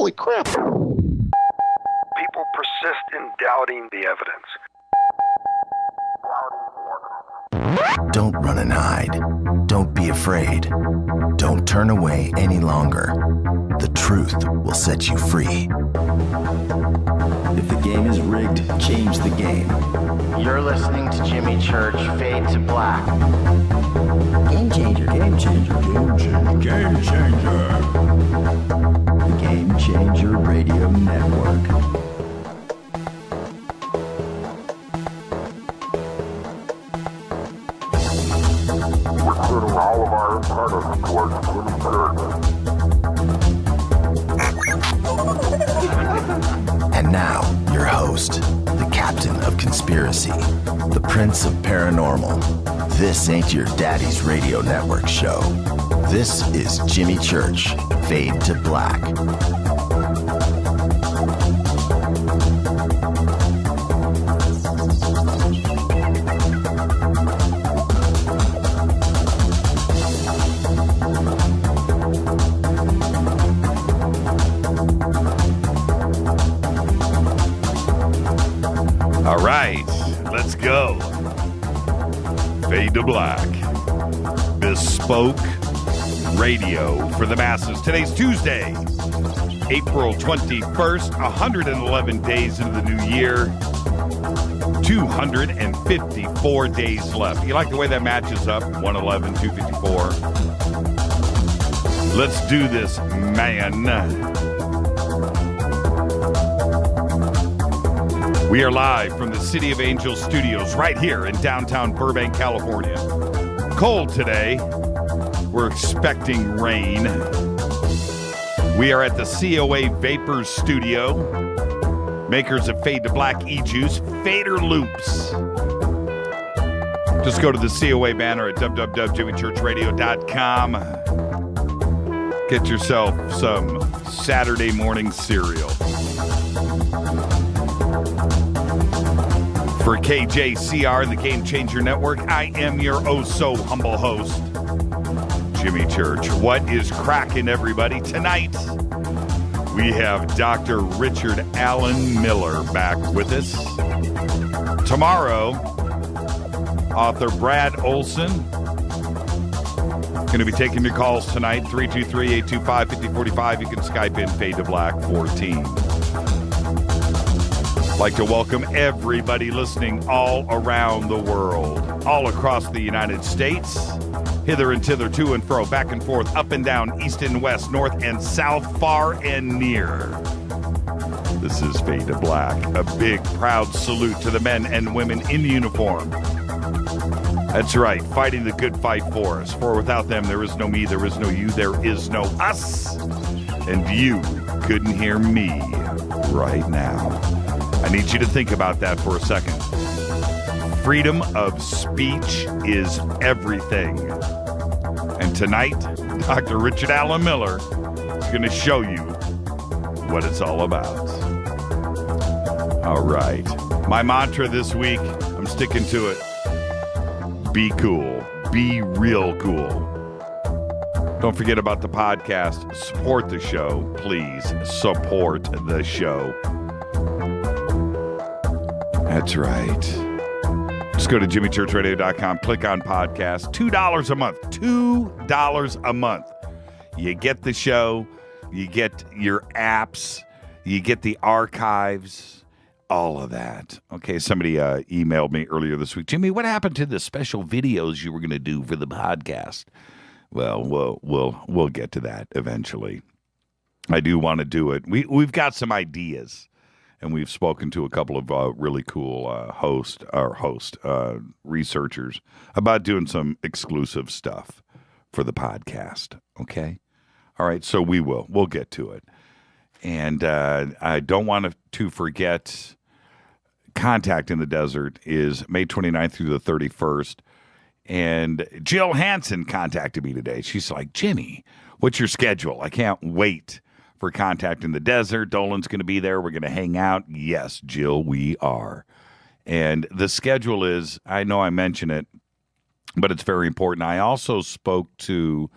Holy crap. People persist in doubting the evidence. Don't run and hide. Don't be afraid. Don't turn away any longer. The truth will set you free. If the game is rigged, change the game. You're listening to Jimmy Church, Fade to Black. Game changer, game changer, game changer, game changer. The Game Changer Radio Network. All of our imperatives towards Jimmy Church. And now, your host, the captain of conspiracy, the prince of paranormal. This ain't your daddy's radio network show. This is Jimmy Church, Fade to Black. All right, let's go. Fade to Black. Bespoke radio for the masses. Today's Tuesday, April 21st, 111 days into the new year, 254 days left. You like the way that matches up? 111, 254. Let's do this, man. We are live from the City of Angels studios right here in downtown Burbank, California. Cold today. We're expecting rain. We are at the COA Vapors studio. Makers of Fade to Black e-juice, Fader Loops. Just go to the COA banner at www.jimmychurchradio.com. Get yourself some Saturday morning cereal. For KJCR and the Game Changer Network, I am your oh-so-humble host, Jimmy Church. What is cracking, everybody? Tonight, we have Dr. Richard Allen Miller back with us. Tomorrow, author Brad Olson. Going to be taking your calls tonight, 323-825-5045. You can Skype in Fade to Black 14. Like to welcome everybody listening all around the world, all across the United States, hither and thither, to and fro, back and forth, up and down, east and west, north and south, far and near. This is Fade to Black, a big, proud salute to the men and women in uniform. That's right, fighting the good fight for us. For without them, there is no me, there is no you, there is no us. And you couldn't hear me right now. I need you to think about that for a second. Freedom of speech is everything. And tonight, Dr. Richard Allen Miller is going to show you what it's all about. All right. My mantra this week, I'm sticking to it. Be cool. Be real cool. Don't forget about the podcast. Support the show. Please support the show. That's right. Just go to jimmychurchradio.com, click on podcast. $2 a month. $2 a month. You get the show, you get your apps, you get the archives, all of that. Okay, somebody emailed me earlier this week. Jimmy, what happened to the special videos you were going to do for the podcast? Well, we'll get to that eventually. I do want to do it. We've got some ideas. And we've spoken to a couple of really cool researchers about doing some exclusive stuff for the podcast. Okay? All right, so we'll get to it. And I don't want to forget, Contact in the Desert is May 29th through the 31st. And Jill Hansen contacted me today. She's like, Jimmy, what's your schedule? I can't wait for Contact in the Desert. Dolan's going to be there. We're going to hang out. Yes, Jill, we are. And the schedule is, I know I mention it, but it's very important. I also spoke to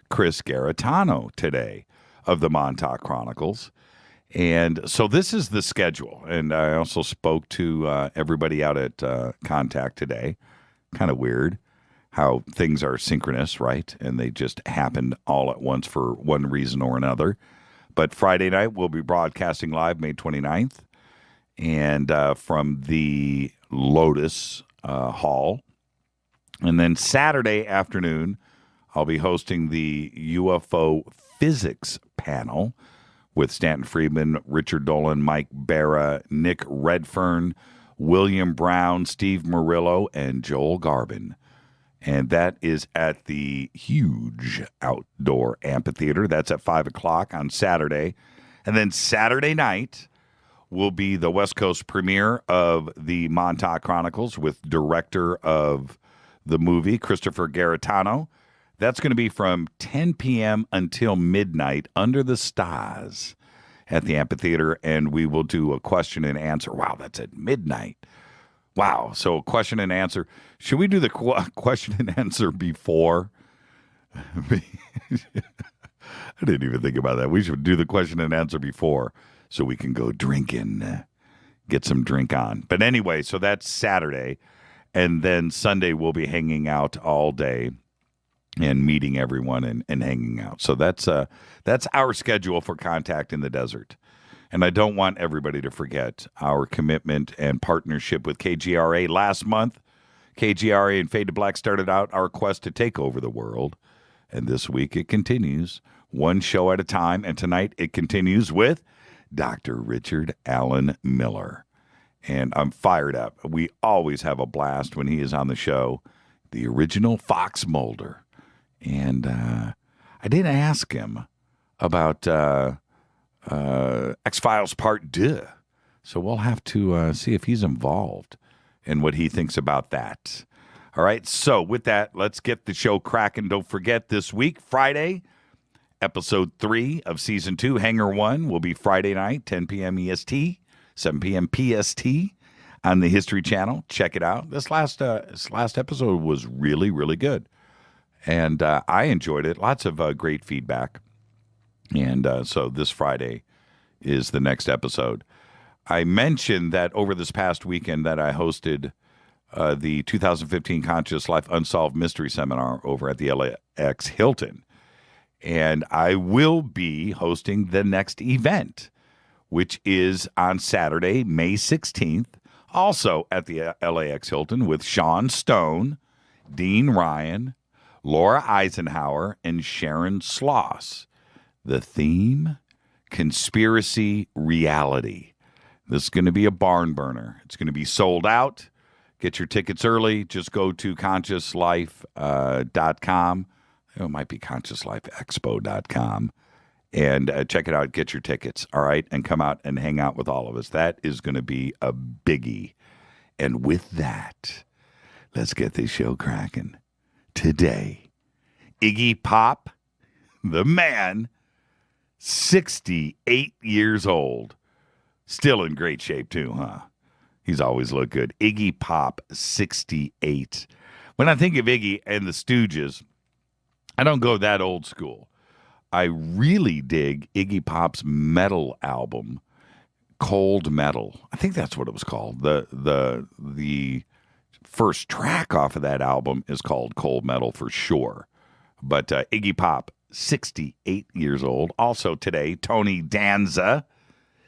Chris Garitano today of the Montauk Chronicles, And so this is the schedule. And I also spoke to everybody out at Contact today. Kind of weird how things are synchronous, right? And they just happened all at once for one reason or another. But Friday night, we'll be broadcasting live May 29th. And from the Lotus Hall. And then Saturday afternoon, I'll be hosting the UFO physics panel with Stanton Friedman, Richard Dolan, Mike Barra, Nick Redfern, William Brown, Steve Murillo, and Joel Garvin. And that is at the huge outdoor amphitheater. That's at 5 o'clock on Saturday. And then Saturday night will be the West Coast premiere of the Montauk Chronicles with director of the movie, Christopher Garetano. That's going to be from 10 p.m. until midnight under the stars at the amphitheater, and we will do a question and answer. Wow, that's at midnight. Wow, so question and answer. Should we do the question and answer before? I didn't even think about that. We should do the question and answer before so we can go drinking, get some drink on. But anyway, so that's Saturday, and then Sunday we'll be hanging out all day and meeting everyone and hanging out. So that's our schedule for Contact in the Desert. And I don't want everybody to forget our commitment and partnership with KGRA. Last month, KGRA and Fade to Black started out our quest to take over the world. And this week it continues, one show at a time. And tonight it continues with Dr. Richard Allen Miller. And I'm fired up. We always have a blast when he is on the show. The original Fox Mulder. And I didn't ask him about X-Files Part 2. So we'll have to see if he's involved and what he thinks about that. All right, so with that, let's get the show cracking. Don't forget this week, Friday, Episode 3 of Season 2, Hangar 1, will be Friday night, 10 p.m. EST, 7 p.m. PST on the History Channel. Check it out. This last episode was really, really good. And I enjoyed it. Lots of great feedback. And so this Friday is the next episode. I mentioned that over this past weekend that I hosted the 2015 Conscious Life Unsolved Mystery Seminar over at the LAX Hilton. And I will be hosting the next event, which is on Saturday, May 16th, also at the LAX Hilton with Sean Stone, Dean Ryan, Laura Eisenhower, and Sharon Sloss. The theme, conspiracy reality. This is going to be a barn burner. It's going to be sold out. Get your tickets early. Just go to consciouslife.com. It might be consciouslifeexpo.com. And check it out. Get your tickets, all right? And come out and hang out with all of us. That is going to be a biggie. And with that, let's get this show cracking. Today, Iggy Pop, the man, 68 years old. Still in great shape, too, huh? He's always looked good. Iggy Pop, 68. When I think of Iggy and the Stooges, I don't go that old school. I really dig Iggy Pop's metal album, Cold Metal. I think that's what it was called. The first track off of that album is called Cold Metal for sure. But Iggy Pop, 68 years old. Also today, Tony Danza,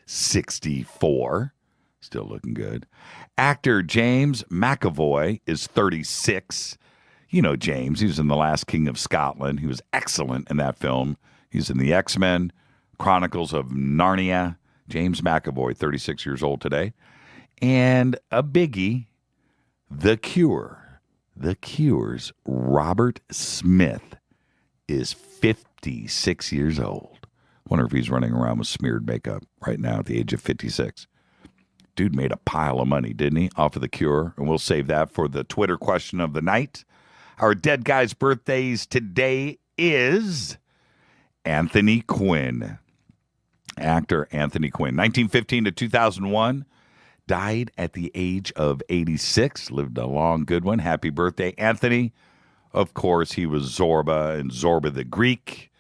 64. Still looking good. Actor James McAvoy is 36. You know James. He was in The Last King of Scotland. He was excellent in that film. He's in the X-Men, Chronicles of Narnia. James McAvoy, 36 years old today. And a biggie, The Cure. The Cure's Robert Smith is 56 years old. Wonder if he's running around with smeared makeup right now at the age of 56. Dude made a pile of money, didn't he, off of The Cure? And we'll save that for the Twitter question of the night. Our dead guy's birthdays today is Anthony Quinn. Actor Anthony Quinn. 1915 to 2001. Died at the age of 86. Lived a long, good one. Happy birthday, Anthony. Of course, he was Zorba and Zorba the Greek.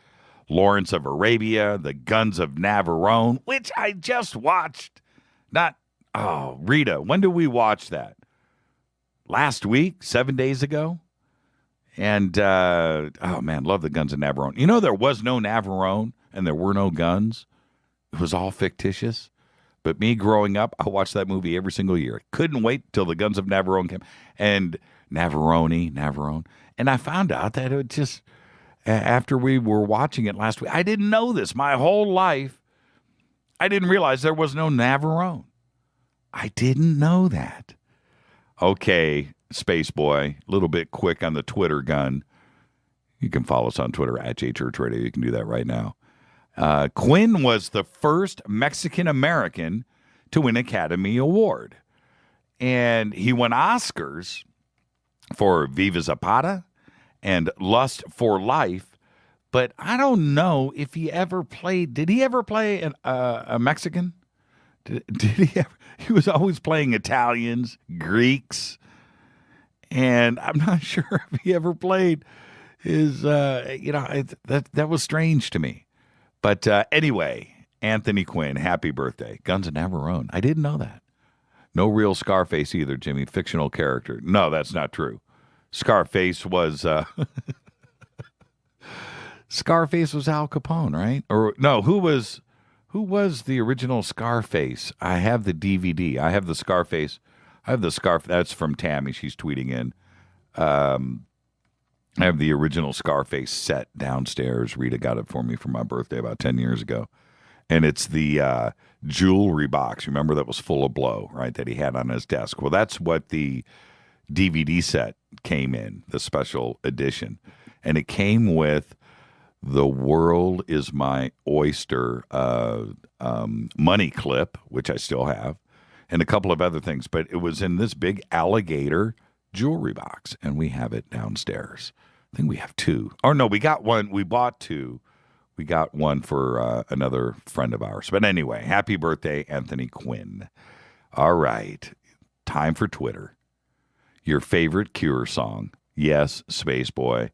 Lawrence of Arabia, The Guns of Navarone, which I just watched. Rita, when did we watch that? Last week, 7 days ago? And, love The Guns of Navarone. You know, there was no Navarone and there were no guns. It was all fictitious. But me growing up, I watched that movie every single year. Couldn't wait till The Guns of Navarone came. And Navarone. And I found out that it just, after we were watching it last week, I didn't know this. My whole life, I didn't realize there was no Navarone. I didn't know that. Okay, Space Boy, a little bit quick on the Twitter gun. You can follow us on Twitter at JChurchRadio. You can do that right now. Quinn was the first Mexican-American to win an Academy Award. And he won Oscars for Viva Zapata and Lust for Life. But I don't know if he ever played. Did he ever play a Mexican? Did he ever? He was always playing Italians, Greeks. And I'm not sure if he ever played his, that was strange to me. But anyway, Anthony Quinn, happy birthday. Guns of Navarone. I didn't know that. No real Scarface either, Jimmy. Fictional character. No, that's not true. Scarface was Scarface was Al Capone, right? Or no, who was the original Scarface? I have the DVD. I have the Scarface. That's from Tammy. She's tweeting in. I have the original Scarface set downstairs. Rita got it for me for my birthday about 10 years ago. And it's the jewelry box. Remember that was full of blow, right, that he had on his desk. Well, that's what the DVD set came in, the special edition. And it came with The World Is My Oyster money clip, which I still have, and a couple of other things. But it was in this big alligator jewelry box, and we have it downstairs. I think we have two. Or no, we got one. We bought two. We got one for another friend of ours. But anyway, happy birthday, Anthony Quinn. All right. Time for Twitter. Your favorite Cure song. Yes, Space Boy.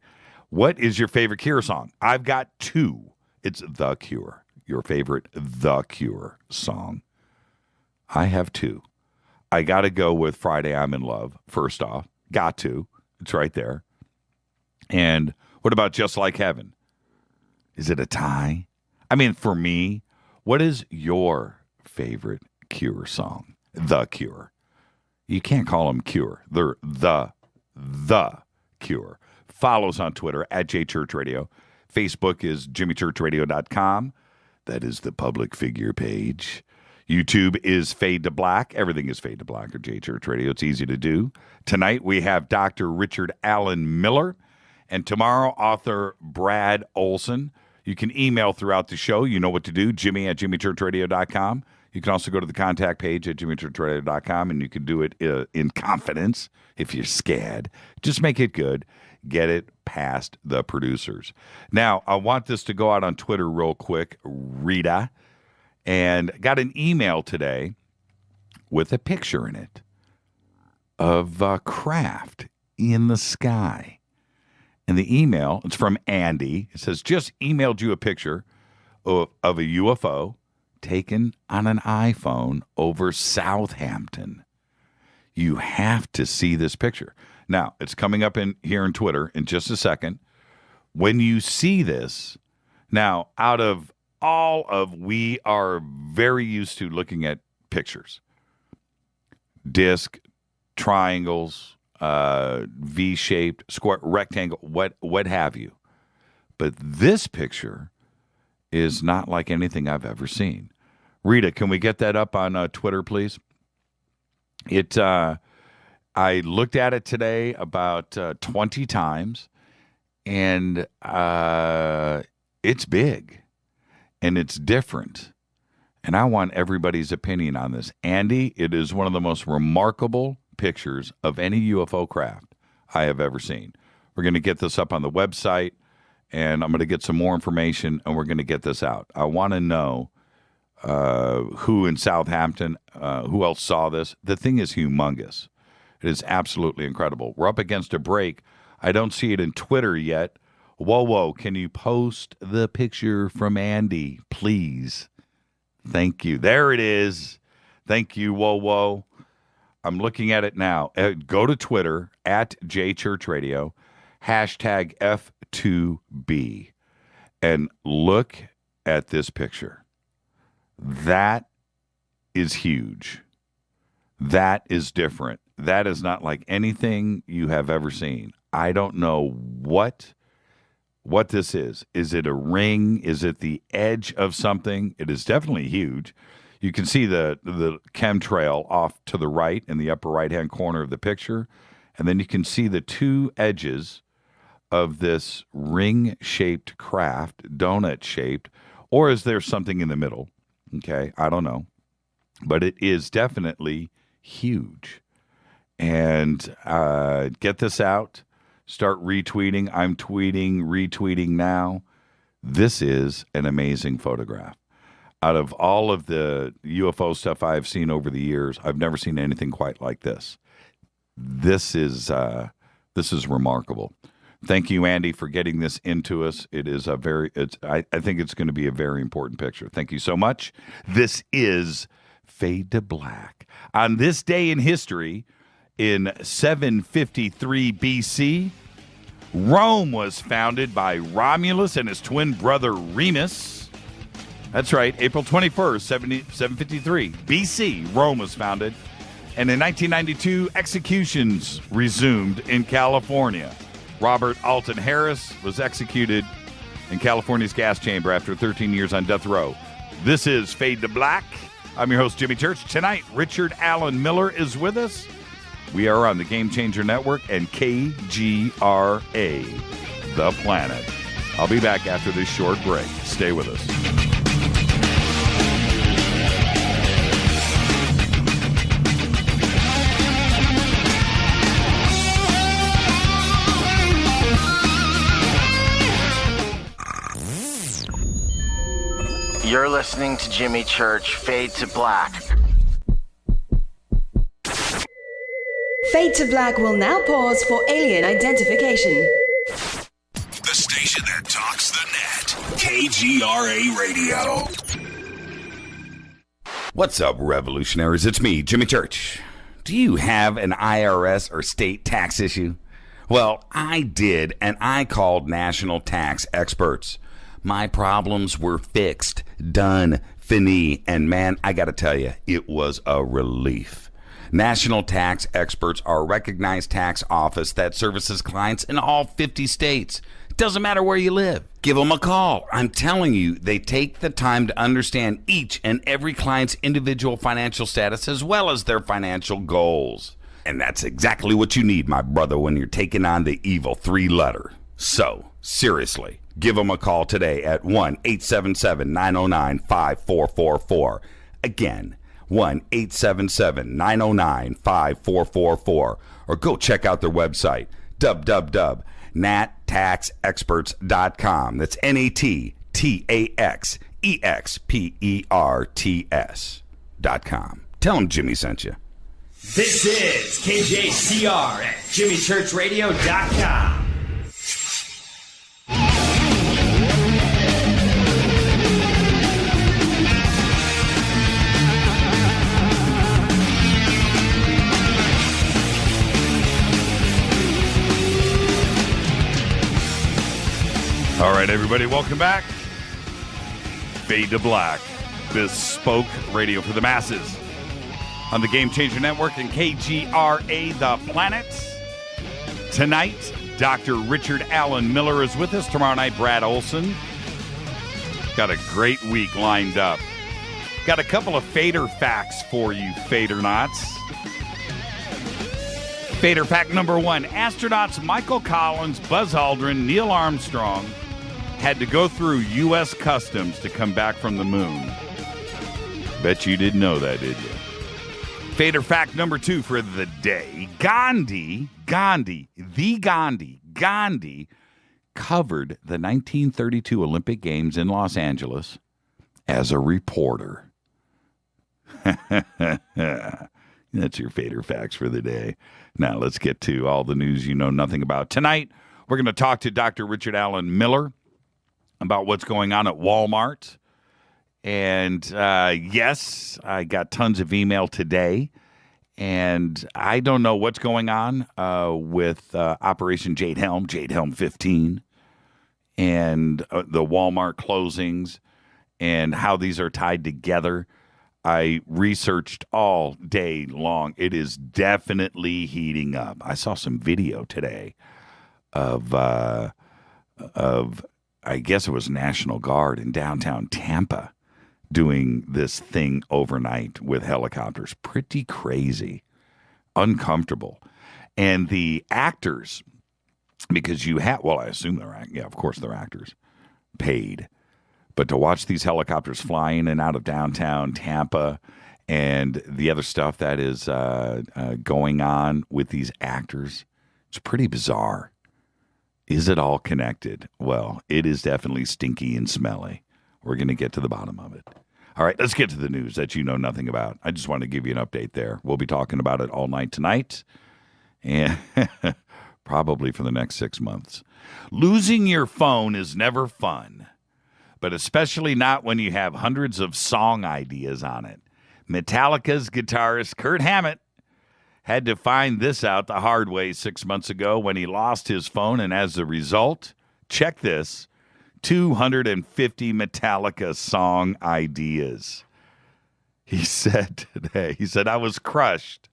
What is your favorite Cure song? I've got two. It's The Cure. Your favorite The Cure song. I have two. I got to go with Friday I'm in Love, first off. Got to. It's right there. And what about Just Like Heaven? Is it a tie? I mean, for me, what is your favorite Cure song? The Cure. You can't call them Cure. They're the Cure. Follow us on Twitter at JChurchRadio. Facebook is JimmyChurchRadio.com. That is the public figure page. YouTube is Fade to Black. Everything is Fade to Black or J Church Radio. It's easy to do. Tonight we have Dr. Richard Allen Miller. And tomorrow, author Brad Olson. You can email throughout the show. You know what to do. Jimmy at JimmyChurchRadio.com. You can also go to the contact page at JimmyChurchRadio.com, and you can do it in confidence if you're scared. Just make it good. Get it past the producers. Now, I want this to go out on Twitter real quick. Rita. And got an email today with a picture in it of craft in the sky. And the email, it's from Andy. It says, just emailed you a picture of a UFO taken on an iPhone over Southampton. You have to see this picture. Now, it's coming up here in Twitter in just a second. When you see this, now, out of we are very used to looking at pictures. Disc, triangles, V-shaped, square, rectangle, what have you. But this picture is not like anything I've ever seen. Rita, can we get that up on Twitter, please? I looked at it today about 20 times, and it's big. And it's different. And I want everybody's opinion on this. Andy, it is one of the most remarkable pictures of any UFO craft I have ever seen. We're going to get this up on the website, and I'm going to get some more information, and we're going to get this out. I want to know who in Southampton, who else saw this. The thing is humongous. It is absolutely incredible. We're up against a break. I don't see it in Twitter yet. Whoa, can you post the picture from Andy, please? Thank you. There it is. Thank you, whoa. I'm looking at it now. Go to Twitter, @JChurchRadio, hashtag F2B, and look at this picture. That is huge. That is different. That is not like anything you have ever seen. I don't know what this is. Is it a ring? Is it the edge of something? It is definitely huge. You can see the chemtrail off to the right in the upper right-hand corner of the picture. And then you can see the two edges of this ring-shaped craft, donut-shaped, or is there something in the middle? Okay, I don't know. But it is definitely huge. And get this out. Start retweeting. I'm retweeting now. This is an amazing photograph. Out of all of the UFO stuff I've seen over the years, I've never seen anything quite like this. This is remarkable. Thank you, Andy, for getting this into us. It is I think it's going to be a very important picture. Thank you so much. This is Fade to Black. On this day in history, in 753 BC, Rome was founded by Romulus and his twin brother Remus. That's right, April 21st, 753 BC, Rome was founded. And in 1992, executions resumed in California. Robert Alton Harris was executed in California's gas chamber after 13 years on death row. This is Fade to Black. I'm your host, Jimmy Church. Tonight, Richard Allen Miller is with us. We are on the Game Changer Network and KGRA, The Planet. I'll be back after this short break. Stay with us. You're listening to Jimmy Church, Fade to Black. Fade to Black will now pause for alien identification. The station that talks the net. KGRA Radio. What's up, revolutionaries? It's me, Jimmy Church. Do you have an IRS or state tax issue? Well, I did, and I called national tax experts. My problems were fixed, done, fini, and man, I gotta tell you, it was a relief. National Tax Experts are a recognized tax office that services clients in all 50 states. It doesn't matter where you live. Give them a call. I'm telling you, they take the time to understand each and every client's individual financial status as well as their financial goals. And that's exactly what you need, my brother, when you're taking on the evil three-letter. So, seriously, give them a call today at 1-877-909-5444. Again, 1-877-909-5444, or go check out their website, www.nattaxexperts.com. That's NATTAXEXPERTS.com. Tell them Jimmy sent you. This is KJCR at JimmyChurchRadio.com. All right, everybody, welcome back. Fade to Black, bespoke radio for the masses on the Game Changer Network and KGRA, The Planet. Tonight, Dr. Richard Allen Miller is with us. Tomorrow night, Brad Olson. Got a great week lined up. Got a couple of Fader facts for you, Fadernauts. Fader fact number one, astronauts Michael Collins, Buzz Aldrin, Neil Armstrong had to go through U.S. Customs to come back from the moon. Bet you didn't know that, did you? Fader fact number two for the day. Gandhi covered the 1932 Olympic Games in Los Angeles as a reporter. That's your Fader facts for the day. Now let's get to all the news you know nothing about. Tonight, We're going to talk to Dr. Richard Allen Miller about what's going on at Walmart. And yes, I got tons of email today. And I don't know what's going on with Operation Jade Helm 15, and the Walmart closings and how these are tied together. I researched all day long. It is definitely heating up. I saw some video today of I guess it was National Guard in downtown Tampa doing this thing overnight with helicopters. Pretty crazy, uncomfortable. And the actors, because you have, well, I assume of course they're actors, paid. But to watch these helicopters fly in and out of downtown Tampa and the other stuff that is going on with these actors, it's pretty bizarre. Is it all connected? Well, it is definitely stinky and smelly. We're going to get to the bottom of it. All right, let's get to the news that you know nothing about. I just wanted to give you an update there. We'll be talking about it all night tonight and probably for the next 6 months. Losing your phone is never fun, but especially not when you have hundreds of song ideas on it. Metallica's guitarist Kirk Hammett had to find this out the hard way 6 months ago when he lost his phone, and as a result, check this, 250 Metallica song ideas. He said today, I was crushed.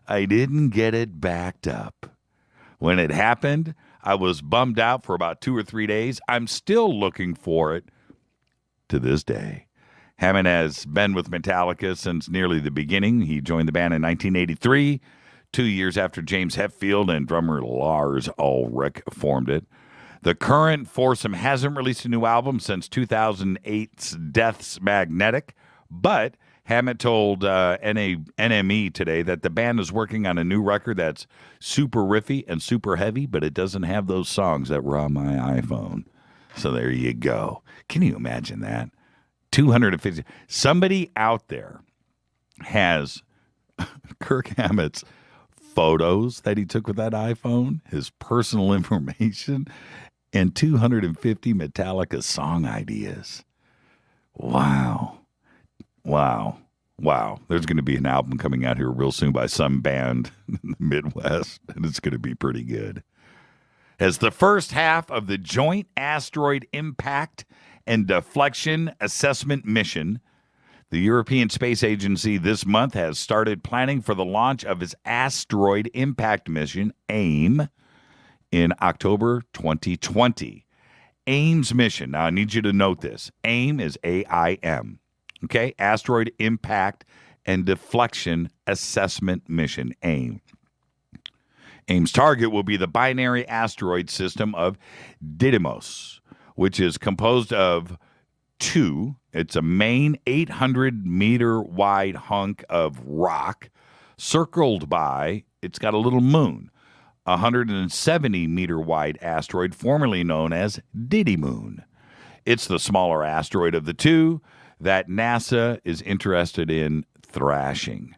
I didn't get it backed up. When it happened, I was bummed out for about 2 or 3 days. I'm still looking for it to this day. Hammett has been with Metallica since nearly the beginning. He joined the band in 1983, 2 years after James Hetfield and drummer Lars Ulrich formed it. The current foursome hasn't released a new album since 2008's Death's Magnetic, but Hammett told NME today that the band is working on a new record that's super riffy and super heavy, but it doesn't have those songs that were on my iPhone. So there you go. Can you imagine that? 250. Somebody out there has Kirk Hammett's photos that he took with that iPhone, his personal information, and 250 Metallica song ideas. Wow. There's going to be an album coming out here real soon by some band in the Midwest, and it's going to be pretty good. As the first half of the Joint Asteroid Impact and Deflection Assessment Mission, the European Space Agency this month has started planning for the launch of its Asteroid Impact Mission, AIM, in October 2020. AIM's mission, now I need you to note this, AIM is AIM, okay? Asteroid Impact and Deflection Assessment Mission, AIM. AIM's target will be the binary asteroid system of Didymos, which is composed of two. It's a main 800-meter wide hunk of rock circled by, it's got a little moon, a 170-meter wide asteroid formerly known as Didymoon. It's the smaller asteroid of the two that NASA is interested in thrashing.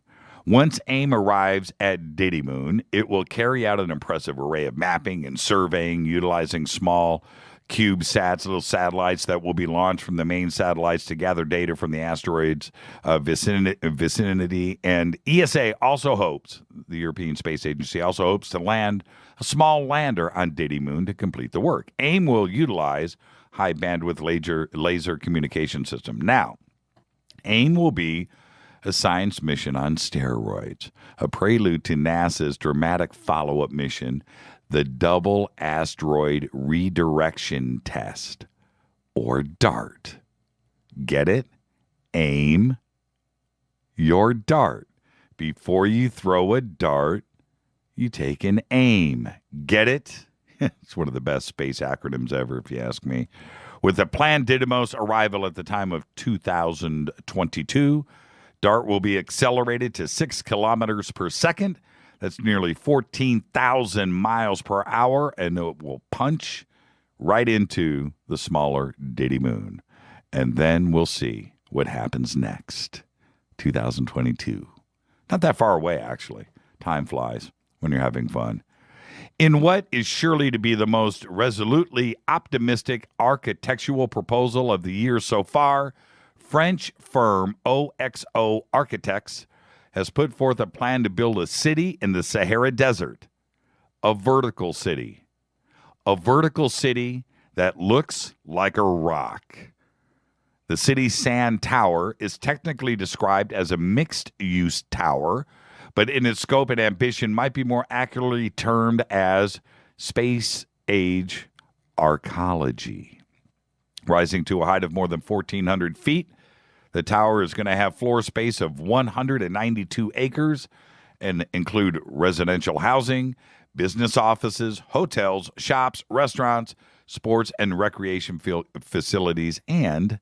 Once AIM arrives at Didymoon, it will carry out an impressive array of mapping and surveying utilizing small CubeSats, little satellites that will be launched from the main satellites to gather data from the asteroid's vicinity. And ESA also hopes, the European Space Agency also hopes to land a small lander on Didymoon to complete the work. AIM will utilize high bandwidth laser communication system. Now, AIM will be a science mission on steroids, a prelude to NASA's dramatic follow-up mission, the Double Asteroid Redirection Test, or DART. Get it? Aim your dart. Before you throw a dart, you take an aim. Get it? It's one of the best space acronyms ever, if you ask me. With the planned Didymos arrival at the time of 2022, DART will be accelerated to 6 kilometers per second. That's nearly 14,000 miles per hour, and it will punch right into the smaller Didymoon. And then we'll see what happens next. 2022. Not that far away, actually. Time flies when you're having fun. In what is surely to be the most resolutely optimistic architectural proposal of the year so far, French firm OXO Architects has put forth a plan to build a city in the Sahara Desert, a vertical city that looks like a rock. The city's sand tower is technically described as a mixed-use tower, but in its scope and ambition might be more accurately termed as space-age arcology. Rising to a height of more than 1,400 feet, the tower is going to have floor space of 192 acres and include residential housing, business offices, hotels, shops, restaurants, sports and recreation facilities, and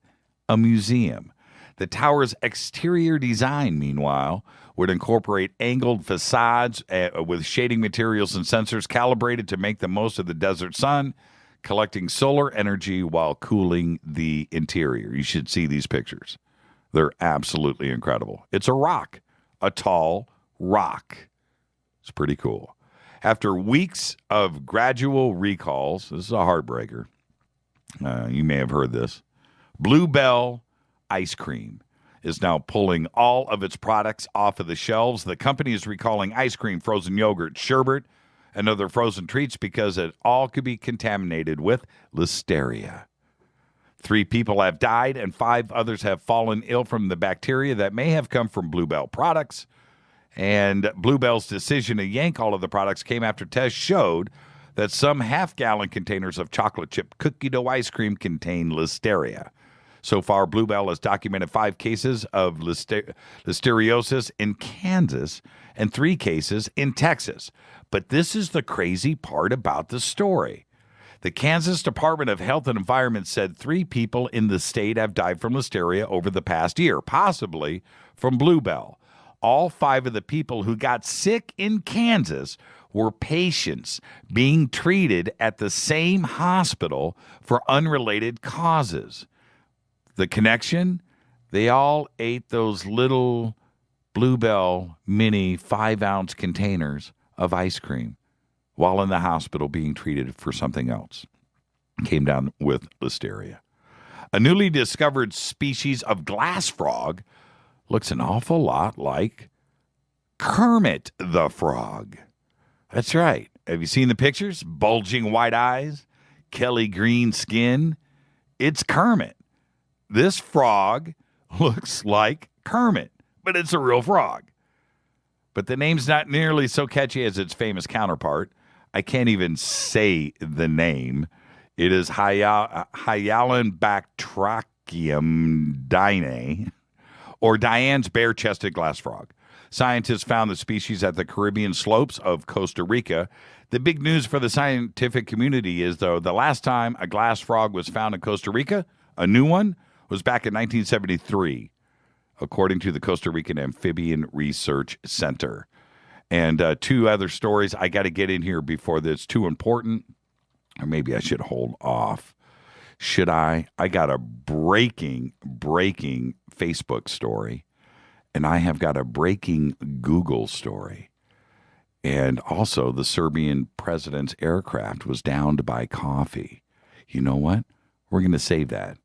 a museum. The tower's exterior design, meanwhile, would incorporate angled facades with shading materials and sensors calibrated to make the most of the desert sun, collecting solar energy while cooling the interior. You should see these pictures. They're absolutely incredible. It's a rock, a tall rock. It's pretty cool. After weeks of gradual recalls, this is a heartbreaker. You may have heard this. Bluebell Ice Cream is now pulling all of its products off of the shelves. The company is recalling ice cream, frozen yogurt, sherbet, and other frozen treats because it all could be contaminated with listeria. 3 people have died and 5 others have fallen ill from the bacteria that may have come from Bluebell products. And Bluebell's decision to yank all of the products came after tests showed that some half-gallon containers of chocolate chip cookie dough ice cream contain listeria. So far, Bluebell has documented 5 cases of listeriosis in Kansas and 3 cases in Texas. But this is the crazy part about the story. The Kansas Department of Health and Environment said 3 people in the state have died from listeria over the past year, possibly from Bluebell. All 5 of the people who got sick in Kansas were patients being treated at the same hospital for unrelated causes. The connection? They all ate those little Bluebell mini 5-ounce containers of ice cream while in the hospital being treated for something else. Came down with listeria. A newly discovered species of glass frog looks an awful lot like Kermit the Frog. That's right. Have you seen the pictures? Bulging white eyes, Kelly green skin. It's Kermit. This frog looks like Kermit, but it's a real frog. But the name's not nearly so catchy as its famous counterpart. I can't even say the name. It is Hyalonbactrachium or Diane's bare-chested glass frog. Scientists found the species at the Caribbean slopes of Costa Rica. The big news for the scientific community is, though, the last time a glass frog was found in Costa Rica, a new one, was back in 1973, according to the Costa Rican Amphibian Research Center. And 2 other stories I got to get in here before this. Too important, or maybe I should hold off. Should I? I got a breaking Facebook story, and I have got a breaking Google story. And also, the Serbian president's aircraft was downed by coffee. You know what? We're going to save that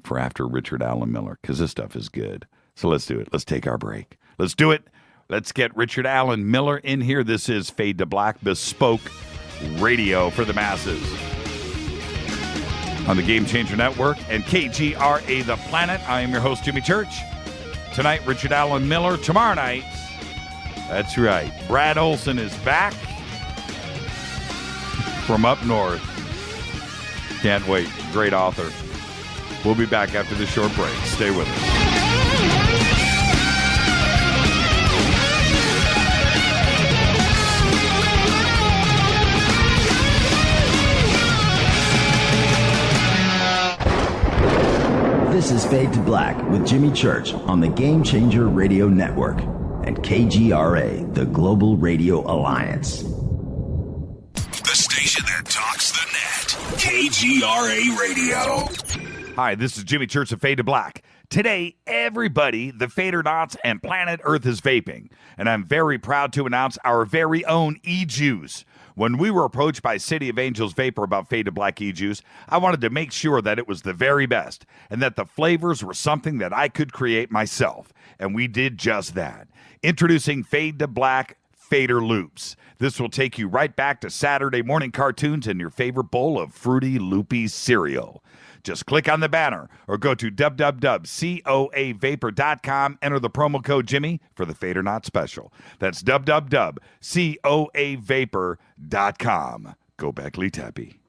for after Richard Allen Miller, because this stuff is good. So let's do it. Let's take our break. Let's do it. Let's get Richard Allen Miller in here. This is Fade to Black, bespoke radio for the masses on the Game Changer Network and KGRA The Planet. I am your host, Jimmy Church. Tonight, Richard Allen Miller. Tomorrow night, that's right, Brad Olson is back from up north. Can't wait. Great author. We'll be back after this short break. Stay with us. This is Fade to Black with Jimmy Church on the Game Changer Radio Network and KGRA, the Global Radio Alliance. The station that talks the net. KGRA Radio. Hi, this is Jimmy Church of Fade to Black. Today, everybody, the Fadernauts and planet Earth is vaping. And I'm very proud to announce our very own e-juice. When we were approached by City of Angels Vapor about Fade to Black e-juice, I wanted to make sure that it was the very best and that the flavors were something that I could create myself. And we did just that. Introducing Fade to Black Fader Loops. This will take you right back to Saturday morning cartoons and your favorite bowl of fruity, loopy cereal. Just click on the banner or go to www.coavapor.com. Enter the promo code Jimmy for the Fader Not special. That's www.coavapor.com. Go back, Lee Tappy.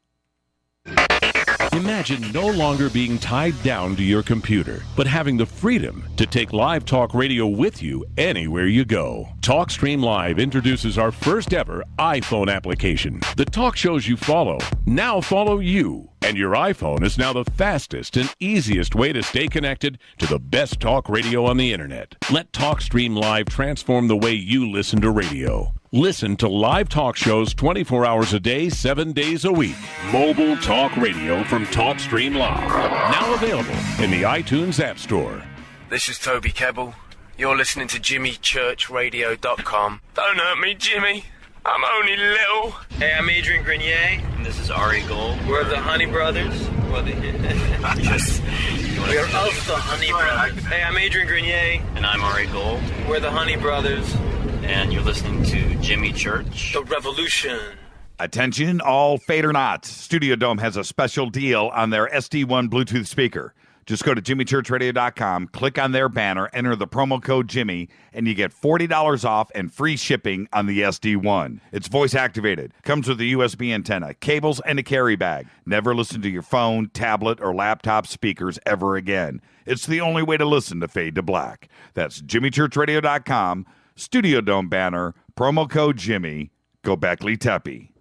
Imagine no longer being tied down to your computer, but having the freedom to take live talk radio with you anywhere you go. TalkStream Live introduces our first ever iPhone application. The talk shows you follow now follow you. And your iPhone is now the fastest and easiest way to stay connected to the best talk radio on the internet. Let TalkStream Live transform the way you listen to radio. Listen to live talk shows 24 hours a day, 7 days a week. Mobile talk radio from TalkStream Live. Now available in the iTunes App Store. This is Toby Kebbell. You're listening to JimmyChurchRadio.com. Don't hurt me, Jimmy. I'm only little. Hey, I'm Adrian Grenier. And this is Ari Gold. We're the Honey Brothers. We're of the Honey Brothers. Hey, I'm Adrian Grenier. And I'm Ari Gold. We're the Honey Brothers. And you're listening to Jimmy Church. The Revolution. Attention, all Fader Knots. Studio Dome has a special deal on their SD1 Bluetooth speaker. Just go to jimmychurchradio.com, click on their banner, enter the promo code Jimmy, and you get $40 off and free shipping on the SD1. It's voice activated, comes with a USB antenna, cables, and a carry bag. Never listen to your phone, tablet, or laptop speakers ever again. It's the only way to listen to Fade to Black. That's jimmychurchradio.com, Studio Dome banner, promo code Jimmy. Go back, Lee Tappy.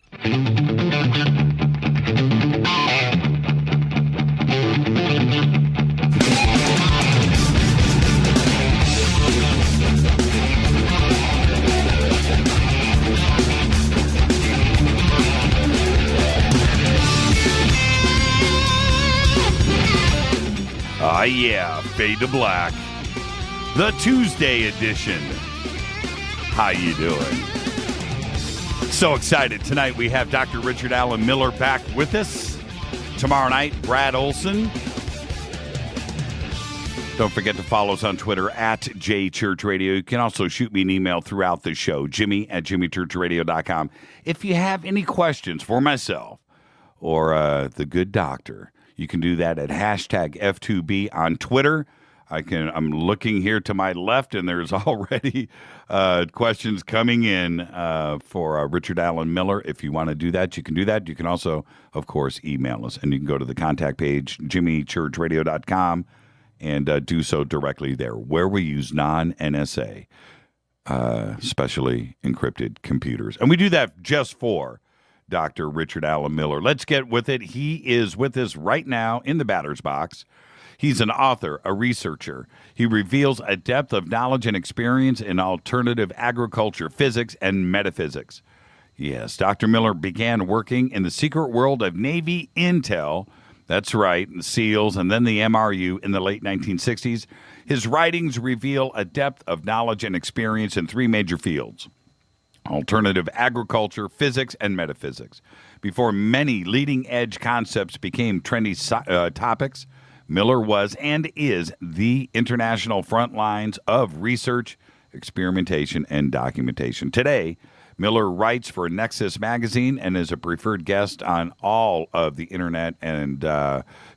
Yeah, Fade to Black, the Tuesday edition. How you doing? So excited. Tonight we have Dr. Richard Allen Miller back with us. Tomorrow night, Brad Olson. Don't forget to follow us on Twitter at JChurchRadio. You can also shoot me an email throughout the show, Jimmy@jimmychurchradio.com. If you have any questions for myself or the good doctor, you can do that at hashtag F2B on Twitter. I'm looking here to my left, and there's already questions coming in for Richard Allen Miller. If you want to do that, you can do that. You can also, of course, email us, and you can go to the contact page, jimmychurchradio.com, and do so directly there, where we use non-NSA, specially encrypted computers. And we do that just for Dr. Richard Allen Miller. Let's get with it. He is with us right now in the batter's box. He's an author, a researcher. He reveals a depth of knowledge and experience in alternative agriculture, physics, and metaphysics. Yes, Dr. Miller began working in the secret world of Navy intel. That's right, the SEALs, and then the MRU in the late 1960s. His writings reveal a depth of knowledge and experience in three major fields: alternative agriculture, physics, and metaphysics. Before many leading-edge concepts became trendy topics, Miller was and is the international front lines of research, experimentation, and documentation. Today, Miller writes for Nexus magazine and is a preferred guest on all of the internet and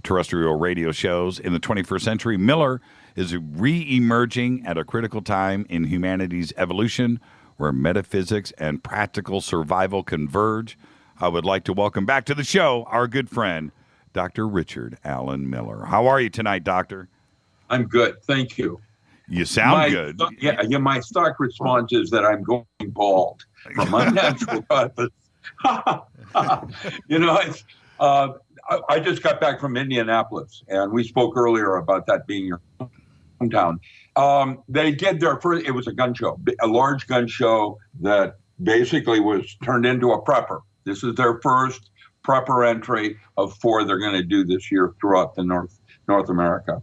terrestrial radio shows. In the 21st century, Miller is re-emerging at a critical time in humanity's evolution, where metaphysics and practical survival converge. I would like to welcome back to the show our good friend, Dr. Richard Allen Miller. How are you tonight, Doctor? I'm good, thank you. You sound good. Yeah, my stock response is that I'm going bald from unnatural causes. I just got back from Indianapolis, and we spoke earlier about that being your hometown. They did their first, it was a gun show, a large gun show that basically was turned into a prepper. This is their first prepper entry of 4 they're going to do this year throughout the North America.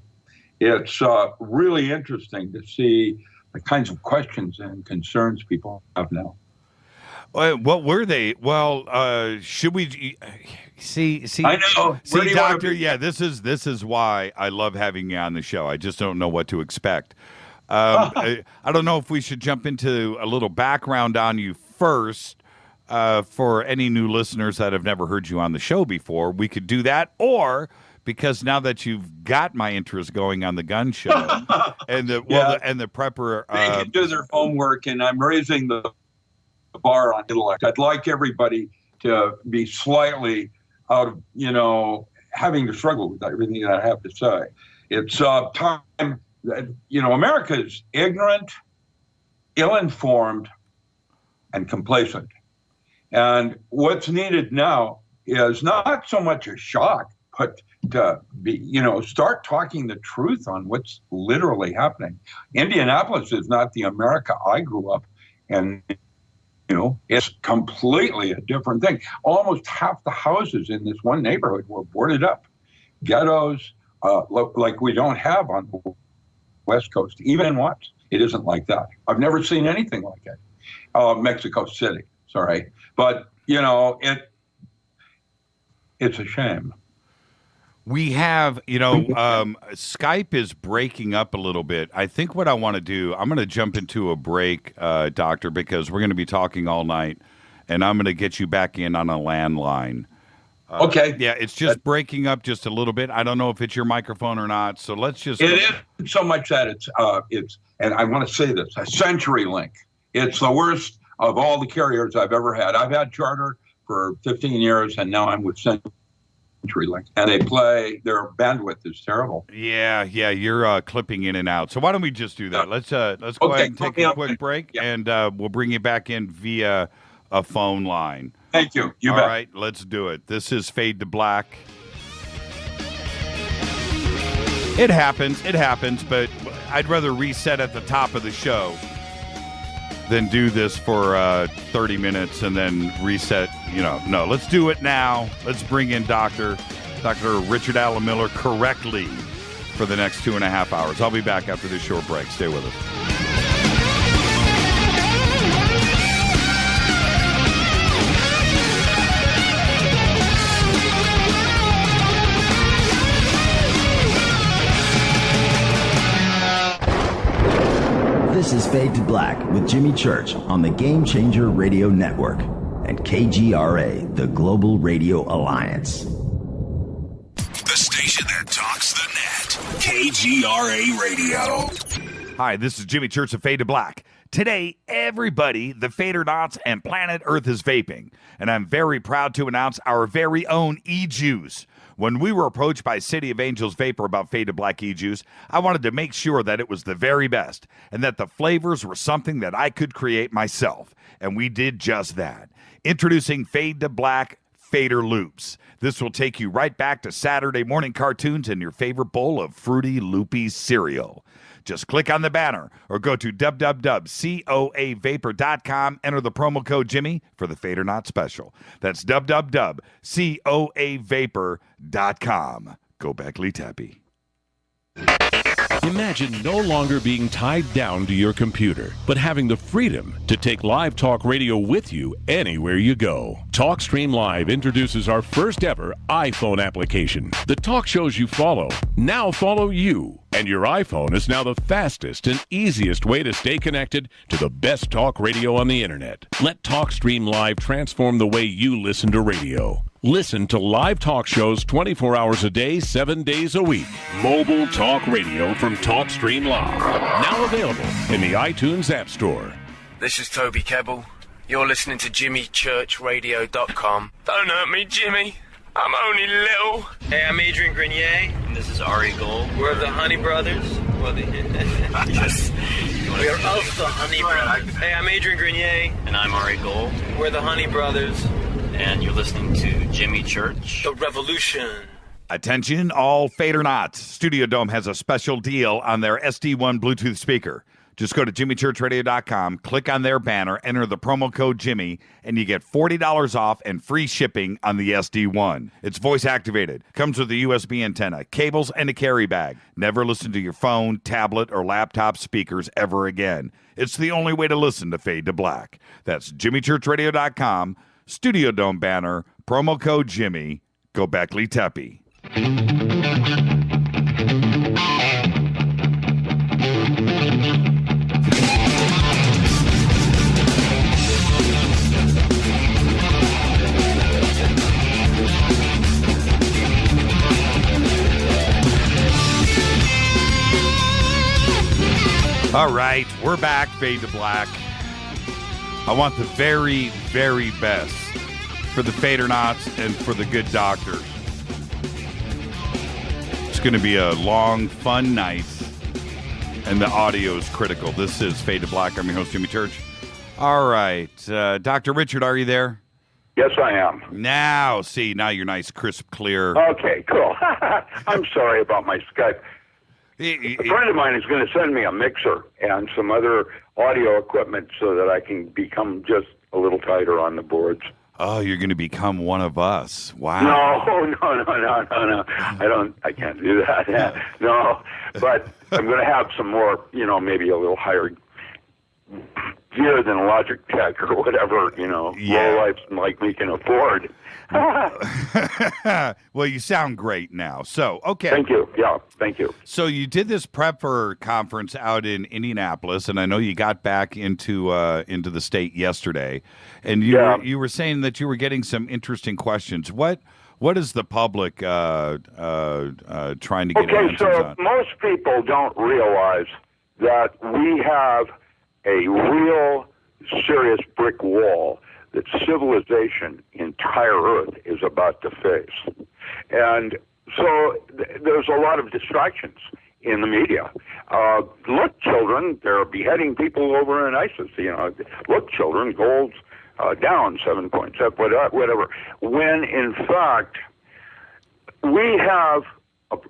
It's really interesting to see the kinds of questions and concerns people have now. What were they? Well, should we see? I know. See, Doctor. Yeah, this is why I love having you on the show. I just don't know what to expect. I don't know if we should jump into a little background on you first. For any new listeners that have never heard you on the show before, we could do that, or because now that you've got my interest going on the gun show and the prepper, they can do their homework, and I'm raising the bar on intellect. I'd like everybody to be slightly out of having to struggle with everything that I have to say. It's time. America is ignorant, ill-informed, and complacent. And what's needed now is not so much a shock, but to be, start talking the truth on what's literally happening. Indianapolis is not the America I grew up in. It's completely a different thing. Almost half the houses in this one neighborhood were boarded up. Ghettos, like we don't have on the West Coast. Even in Watts, it isn't like that. I've never seen anything like it. Mexico City. Sorry, but it's a shame. We have, Skype is breaking up a little bit. I think what I want to do, I'm going to jump into a break, Doctor, because we're going to be talking all night, and I'm going to get you back in on a landline. Okay. Yeah, it's just breaking up just a little bit. I don't know if it's your microphone or not, so let's just. It is so much that it's, and I want to say this, a CenturyLink. It's the worst of all the carriers I've ever had. I've had Charter for 15 years, and now I'm with CenturyLink. And their bandwidth is terrible. Yeah, you're clipping in and out. So why don't we just do that? Let's go ahead and take a quick break, and we'll bring you back in via a phone line. Thank you. You All bet. right, let's do it. This is Fade to Black. It happens, but I'd rather reset at the top of the show than do this for 30 minutes and then reset. No, let's do it now. Let's bring in Dr. Richard Allen Miller correctly for the next 2.5 hours. I'll be back after this short break. Stay with us. This is Fade to Black with Jimmy Church on the Game Changer Radio Network and KGRA, the Global Radio Alliance. The station that talks the net. KGRA Radio. Hi, this is Jimmy Church of Fade to Black. Today, everybody, the Fadernauts and planet Earth is vaping, and I'm very proud to announce our very own e-juice. When we were approached by City of Angels Vapor about Fade to Black e-juice, I wanted to make sure that it was the very best and that the flavors were something that I could create myself. And we did just that. Introducing Fade to Black Fader Loops. This will take you right back to Saturday morning cartoons and your favorite bowl of fruity, loopy cereal. Just click on the banner or go to www.coavapor.com. Enter the promo code Jimmy for the Fader Not special. That's www.coavapor.com. Go back, Lee Tappy. Imagine no longer being tied down to your computer, but having the freedom to take live talk radio with you anywhere you go. TalkStream Live introduces our first ever iPhone application. The talk shows you follow now follow you. And your iPhone is now the fastest and easiest way to stay connected to the best talk radio on the internet. Let TalkStream Live transform the way you listen to radio. Listen to live talk shows 24 hours a day, 7 days a week. Mobile talk radio from TalkStream Live. Now available in the iTunes App Store. This is Toby Kebbell. You're listening to JimmyChurchRadio.com. Don't hurt me, Jimmy. I'm only little. Hey, I'm Adrian Grenier. And this is Ari Gold. We're the Honey Brothers. We're of the Honey Brothers. Hey, I'm Adrian Grenier. And I'm Ari Gold. We're the Honey Brothers. And you're listening to Jimmy Church. The Revolution. Attention, all Fadernauts. Studio Dome has a special deal on their SD1 Bluetooth speaker. Just go to jimmychurchradio.com, click on their banner, enter the promo code Jimmy, and you get $40 off and free shipping on the SD1. It's voice activated, comes with a USB antenna, cables, and a carry bag. Never listen to your phone, tablet, or laptop speakers ever again. It's the only way to listen to Fade to Black. That's jimmychurchradio.com, Studio Dome banner, promo code Jimmy. Go Beckley Teppy. All right, we're back, Fade to Black. I want the very, very best for the Fadernauts and for the good doctors. It's going to be a long, fun night, and the audio is critical. This is Fade to Black. I'm your host, Jimmy Church. All right, Dr. Richard, are you there? Yes, I am. Now you're nice, crisp, clear. Okay, cool. I'm sorry about my Skype. A friend of mine is going to send me a mixer and some other audio equipment so that I can become just a little tighter on the boards. Oh, you're going to become one of us. Wow. No. I can't do that. No, but I'm going to have some more, maybe a little higher gear than Logitech or whatever, low life like me can afford. Well, you sound great now. So, okay. Thank you. Yeah, thank you. So you did this prepper conference out in Indianapolis, and I know you got back into the state yesterday, and you were saying that you were getting some interesting questions. What is the public trying to get answers on? Most people don't realize that we have a real serious brick wall that civilization, entire Earth, is about to face. And so there's a lot of distractions in the media. Look, children, they're beheading people over in ISIS. Look, children, gold's down 7 points, whatever. When, in fact, we have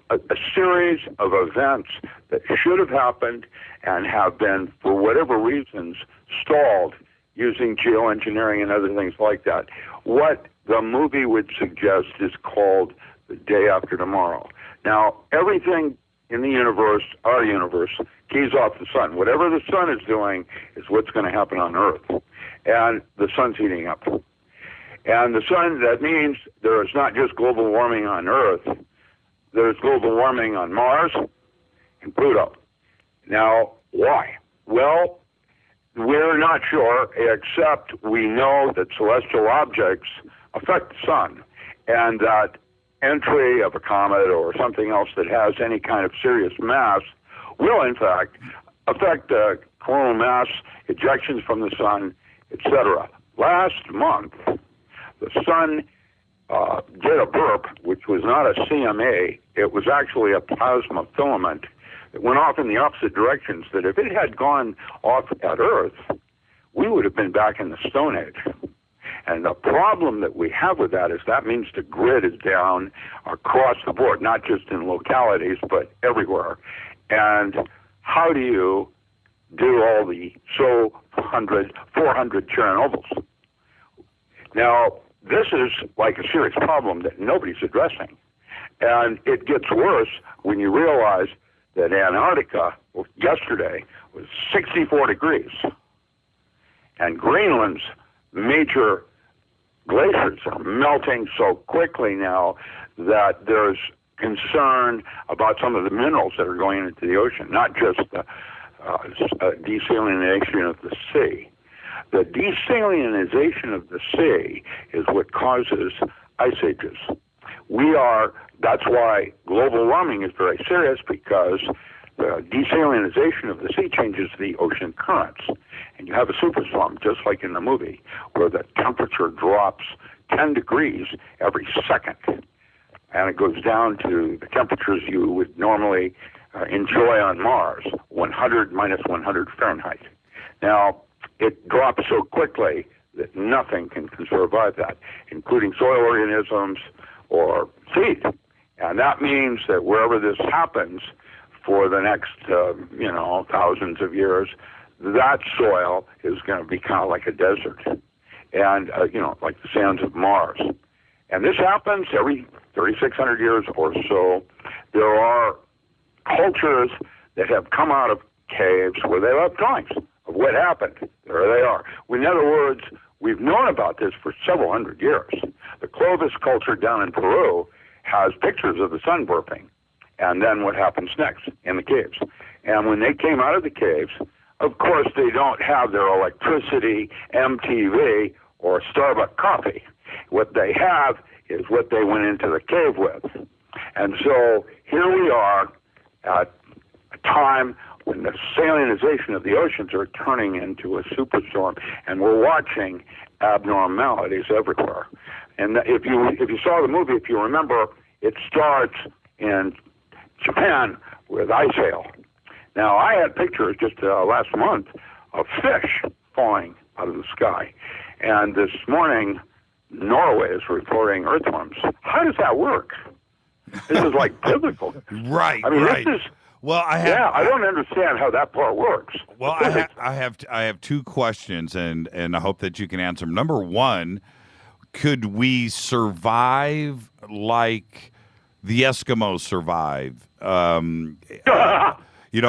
a series of events that should have happened and have been, for whatever reasons, stalled using geoengineering and other things like that. What the movie would suggest is called The Day After Tomorrow. Now, everything in the universe, our universe, keys off the sun. Whatever the sun is doing is what's going to happen on Earth. And the sun's heating up. And the sun, that means there is not just global warming on Earth, there's global warming on Mars and Pluto. Now, why? Well, we're not sure, except we know that celestial objects affect the sun, and that entry of a comet or something else that has any kind of serious mass will, in fact, affect coronal mass, ejections from the sun, etc. Last month, the sun did a burp, which was not a CMA. It was actually a plasma filament. It went off in the opposite directions, that if it had gone off at Earth, we would have been back in the Stone Age. And the problem that we have with that is that means the grid is down across the board, not just in localities, but everywhere. And how do you do all the 400 Chernobyls? Now, this is like a serious problem that nobody's addressing. And it gets worse when you realize that Antarctica yesterday was 64 degrees. And Greenland's major glaciers are melting so quickly now that there's concern about some of the minerals that are going into the ocean, not just the desalination of the sea. The desalination of the sea is what causes ice ages. That's why global warming is very serious, because the desalination of the sea changes the ocean currents. And you have a superstorm, just like in the movie, where the temperature drops 10 degrees every second. And it goes down to the temperatures you would normally enjoy on Mars, minus 100 Fahrenheit. Now, it drops so quickly that nothing can survive that, including soil organisms or seed. And that means that wherever this happens, for the next, thousands of years, that soil is going to be kind of like a desert, and like the sands of Mars. And this happens every 3,600 years or so. There are cultures that have come out of caves where they left drawings of what happened. There they are. In other words, we've known about this for several hundred years. The Clovis culture down in Peru has pictures of the sun burping, and then what happens next in the caves. And when they came out of the caves, of course, they don't have their electricity, MTV, or Starbucks coffee. What they have is what they went into the cave with. And so here we are at a time when the salinization of the oceans are turning into a superstorm, and we're watching abnormalities everywhere. And if you saw the movie, if you remember, it starts in Japan with ice hail. Now, I had pictures just last month of fish falling out of the sky. And this morning, Norway is reporting earthworms. How does that work? This is like biblical. Right, I mean, right. This is, well, I don't understand how that part works. Well, I have two questions, and I hope that you can answer them. Number one, could we survive like the Eskimos survive? No. It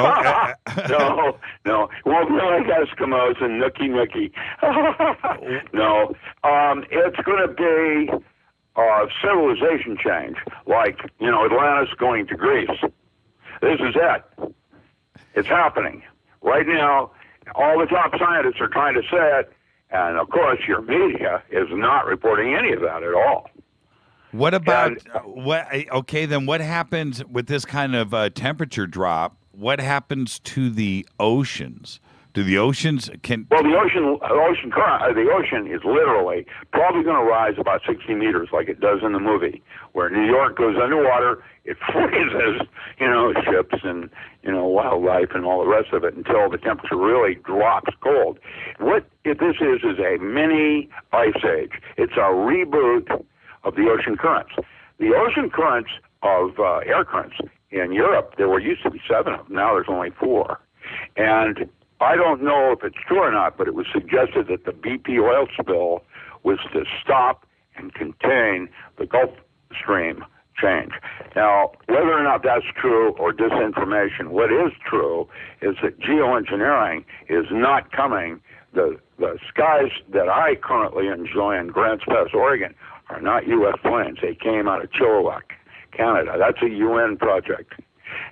won't be like Eskimos and nookie. No. It's going to be civilization change, like, Atlantis going to Greece. This is it. It's happening. Right now, all the top scientists are trying to say it, and of course your media is not reporting any of that at all. What about, then what happens with this kind of temperature drop? What happens to the oceans? Do the oceans Well, the ocean is literally probably going to rise about 60 meters, like it does in the movie, where New York goes underwater, it freezes, ships and wildlife and all the rest of it until the temperature really drops cold. What this is a mini ice age. It's a reboot of the ocean currents. The ocean currents of air currents in Europe, there used to be 7 of them. Now there's only 4. And I don't know if it's true or not, but it was suggested that the BP oil spill was to stop and contain the Gulf Stream change. Now, whether or not that's true or disinformation, what is true is that geoengineering is not coming. The skies that I currently enjoy in Grants Pass, Oregon, are not U.S. planes. They came out of Chilliwack, Canada. That's a UN project.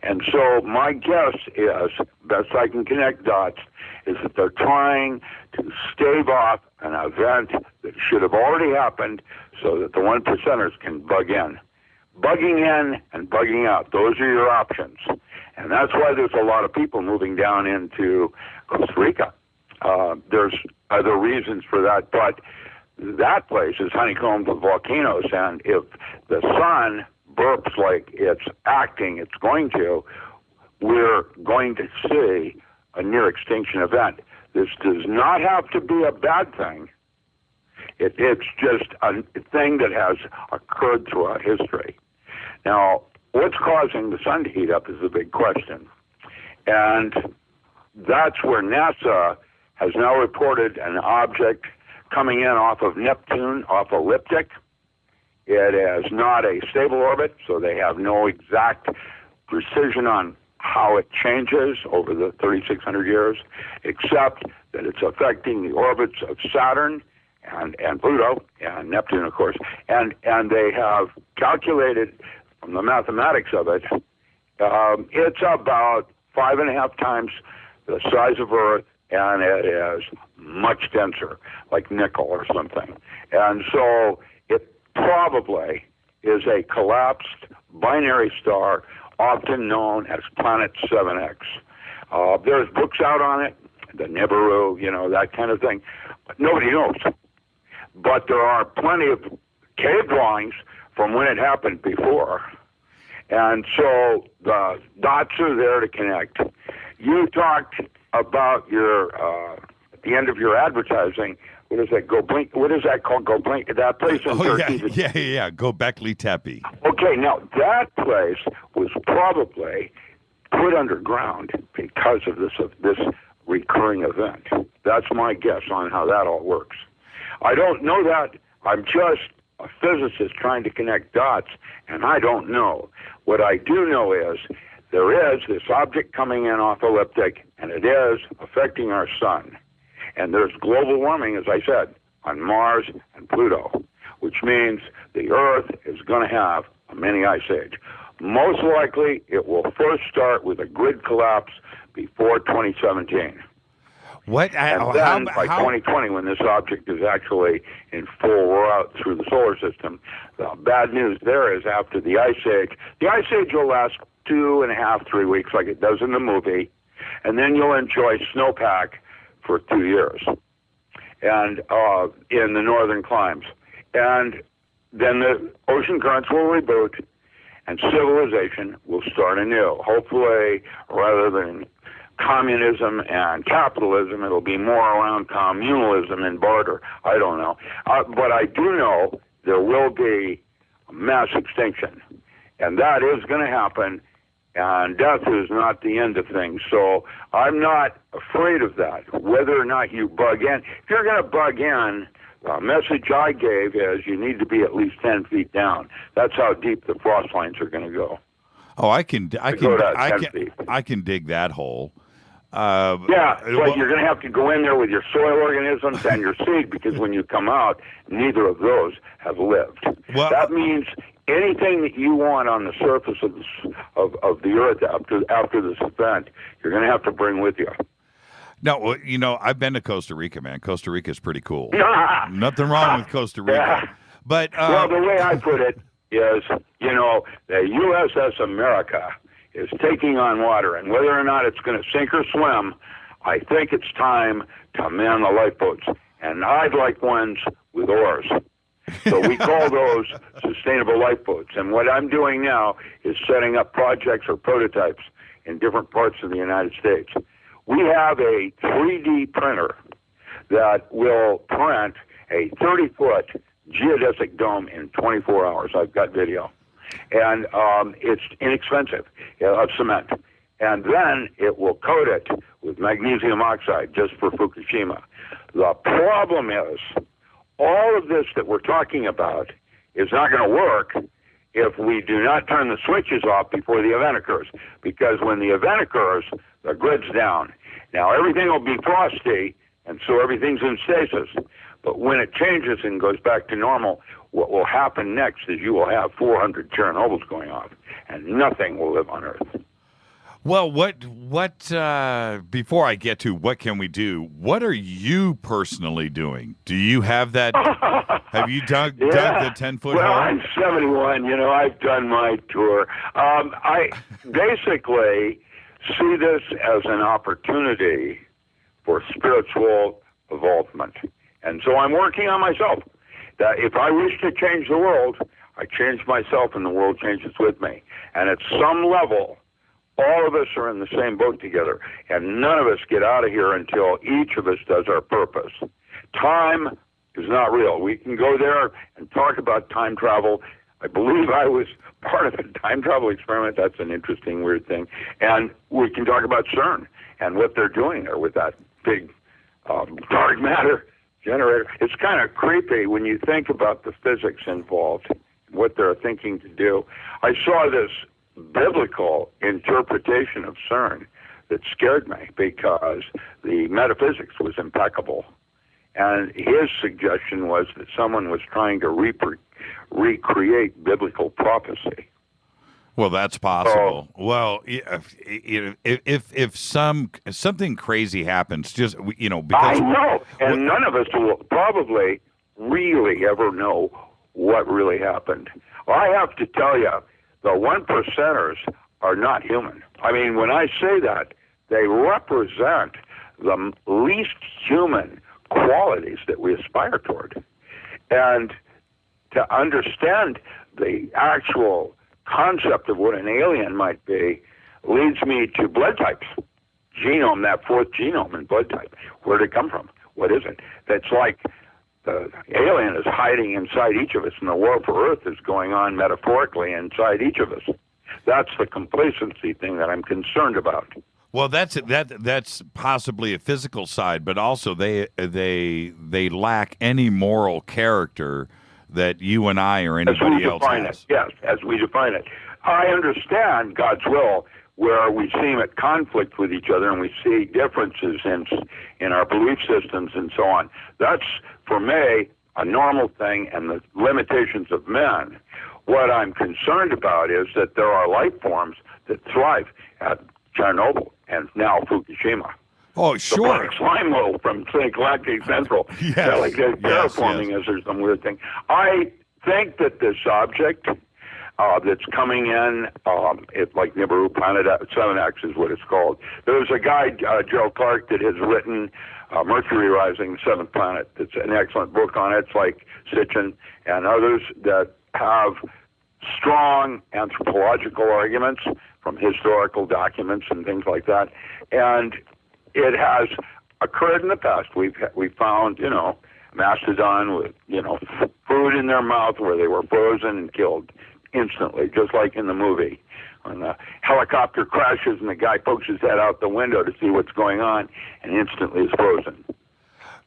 And so my guess is, best I can connect dots, is that they're trying to stave off an event that should have already happened so that the 1%ers can bug in. Bugging in and bugging out, those are your options. And that's why there's a lot of people moving down into Costa Rica. There's other reasons for that, but that place is honeycombed with volcanoes, and if the sun burps like it's going to, we're going to see a near extinction event. This does not have to be a bad thing. It's just a thing that has occurred throughout history. Now, what's causing the sun to heat up is the big question. And that's where NASA has now reported an object coming in off of Neptune, off elliptic. It is not a stable orbit, so they have no exact precision on how it changes over the 3,600 years, except that it's affecting the orbits of Saturn and Pluto and Neptune, of course. And they have calculated from the mathematics of it, it's about 5.5 times the size of Earth, and it is much denser, like nickel or something. And so it probably is a collapsed binary star, often known as Planet 7X. There's books out on it, the Nibiru, that kind of thing, but nobody knows. But there are plenty of cave drawings from when it happened before. And so the dots are there to connect. You talked about your, at the end of your advertising, what is that, what is that called, Go Blink? That place in Turkey. Yeah, Göbekli Tepe. Okay, now that place was probably put underground because of this recurring event. That's my guess on how that all works. I don't know that. I'm just a physicist trying to connect dots, and I don't know. What I do know is there is this object coming in off ecliptic, and it is affecting our sun. And there's global warming, as I said, on Mars and Pluto, which means the Earth is going to have a mini ice age. Most likely, it will first start with a grid collapse before 2017. What? And then by 2020, when this object is actually in full route through the solar system, the bad news there is after the ice age will last 2.5, 3 weeks like it does in the movie, and then you'll enjoy snowpack for 2 years, and in the northern climes. And then the ocean currents will reboot, and civilization will start anew. Hopefully, rather than communism and capitalism, it'll be more around communalism and barter. I don't know. But I do know there will be mass extinction, and that is going to happen, and death is not the end of things. So I'm not afraid of that, whether or not you bug in. If you're going to bug in, the message I gave is you need to be at least 10 feet down. That's how deep the frost lines are going to go. Oh, I can dig that hole. Yeah, but you're going to have to go in there with your soil organisms and your seed, because when you come out, neither of those have lived. Well, that means anything that you want on the surface of the Earth after this event, you're going to have to bring with you. No, you know, I've been to Costa Rica, man. Costa Rica is pretty cool. Nothing wrong with Costa Rica. Yeah. But well, the way I put it is, you know, the USS America is taking on water, and whether or not it's going to sink or swim, I think it's time to man the lifeboats. And I'd like ones with oars. So we call those sustainable lifeboats. And what I'm doing now is setting up projects or prototypes in different parts of the United States. We have a 3D printer that will print a 30-foot geodesic dome in 24 hours. I've got video. And it's inexpensive, of cement. And then it will coat it with magnesium oxide just for Fukushima. The problem is, all of this that we're talking about is not going to work if we do not turn the switches off before the event occurs. Because when the event occurs, the grid's down. Now, everything will be frosty, and so everything's in stasis. But when it changes and goes back to normal, what will happen next is you will have 400 Chernobyls going off, and nothing will live on Earth. Well, before I get to what can we do, what are you personally doing? Do you have that? Have you dug the 10-foot hole? I'm 71. You know, I've done my tour. I basically see this as an opportunity for spiritual evolvement. And so I'm working on myself. That if I wish to change the world, I change myself and the world changes with me. And at some level, all of us are in the same boat together. And none of us get out of here until each of us does our purpose. Time is not real. We can go there and talk about time travel. I believe I was part of a time travel experiment. That's an interesting, weird thing. And we can talk about CERN and what they're doing there with that big dark matter generator. It's kind of creepy when you think about the physics involved, what they're thinking to do. I saw this biblical interpretation of CERN that scared me because the metaphysics was impeccable. And his suggestion was that someone was trying to recreate biblical prophecy. Well, that's possible. Well, if something crazy happens, just because I know, and none of us will probably really ever know what really happened. I have to tell you, the 1%ers are not human. I mean, when I say that, they represent the least human qualities that we aspire toward. And to understand the actual concept of what an alien might be leads me to blood types. Genome, that fourth genome in blood type. Where did it come from? What is it? That's like the alien is hiding inside each of us, and the war for Earth is going on metaphorically inside each of us. That's the complacency thing that I'm concerned about. Well, that's possibly a physical side, but also they lack any moral character that you and I or anybody else has. Yes, as we define it. I understand God's will where we seem at conflict with each other and we see differences in our belief systems and so on. That's, for me, a normal thing and the limitations of men. What I'm concerned about is that there are life forms that thrive at Chernobyl and now Fukushima. Oh, sure. The black slime mold from Galactic Central. Yes. Yeah, like they're terraforming us or some weird thing. I think that this object that's coming in, it's like Nibiru Planet 7X is what it's called. There's a guy, Joe Clark, that has written Mercury Rising, the Seventh Planet. It's an excellent book on it. It's like Sitchin and others that have strong anthropological arguments from historical documents and things like that. And it has occurred in the past. We've found, mastodon with, food in their mouth where they were frozen and killed instantly, just like in the movie. When the helicopter crashes and the guy pokes his head out the window to see what's going on and instantly is frozen.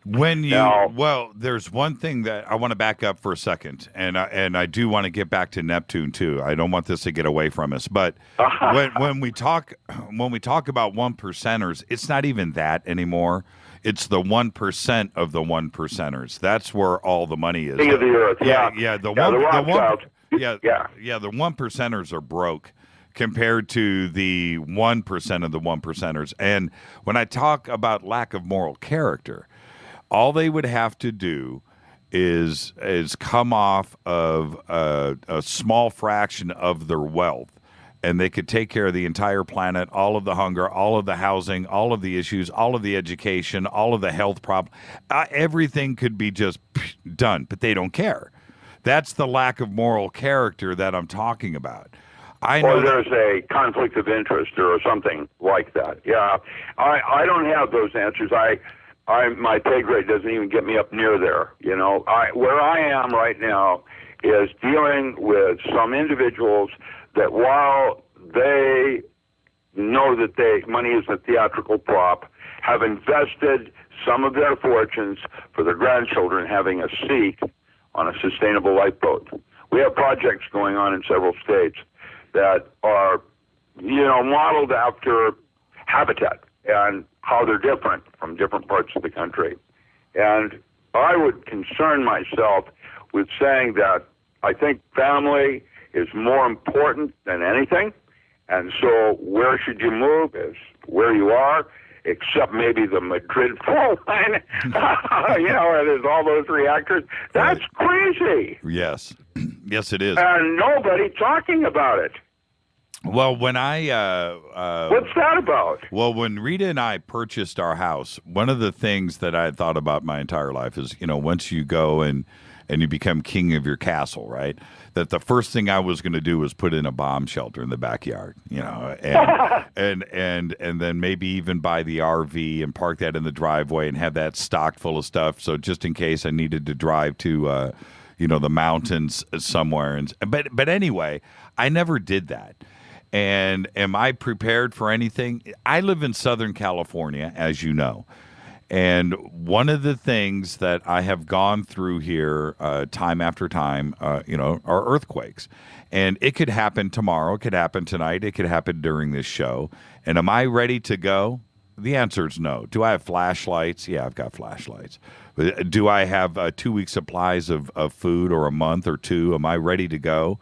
There's one thing that I want to back up for a second, and I do want to get back to Neptune too. I don't want this to get away from us, but when we talk about 1%ers, it's not even that anymore. It's the 1% of the 1%ers. That's where all the money is. King of the earth, the 1%ers are broke compared to the 1% of the 1%ers. And when I talk about lack of moral character, all they would have to do is come off of a small fraction of their wealth, and they could take care of the entire planet, all of the hunger, all of the housing, all of the issues, all of the education, all of the health problems. Everything could be just done, but they don't care. That's the lack of moral character that I'm talking about. Or there's a conflict of interest or something like that. Yeah, I don't have those answers. My pay grade doesn't even get me up near there. Where I am right now is dealing with some individuals that while they know that money is a theatrical prop, have invested some of their fortunes for their grandchildren having a seat on a sustainable lifeboat. We have projects going on in several states that are, modeled after habitat and how they're different from different parts of the country. And I would concern myself with saying that I think family is more important than anything. And so where should you move is where you are, except maybe the Madrid fault line, where there's all those reactors. That's crazy. Yes. Yes, it is. And nobody talking about it. Well, when what's that about? Well, when Rita and I purchased our house, one of the things that I had thought about my entire life is, once you go and you become king of your castle, right? That the first thing I was going to do was put in a bomb shelter in the backyard, and then maybe even buy the RV and park that in the driveway and have that stocked full of stuff. So just in case I needed to drive to, the mountains somewhere. But anyway, I never did that. And am I prepared for anything? I live in Southern California, as you know. And one of the things that I have gone through here time after time, are earthquakes. And it could happen tomorrow. It could happen tonight. It could happen during this show. And am I ready to go? The answer is no. Do I have flashlights? Yeah, I've got flashlights. Do I have 2 weeks supplies of food or a month or two? Am I ready to go?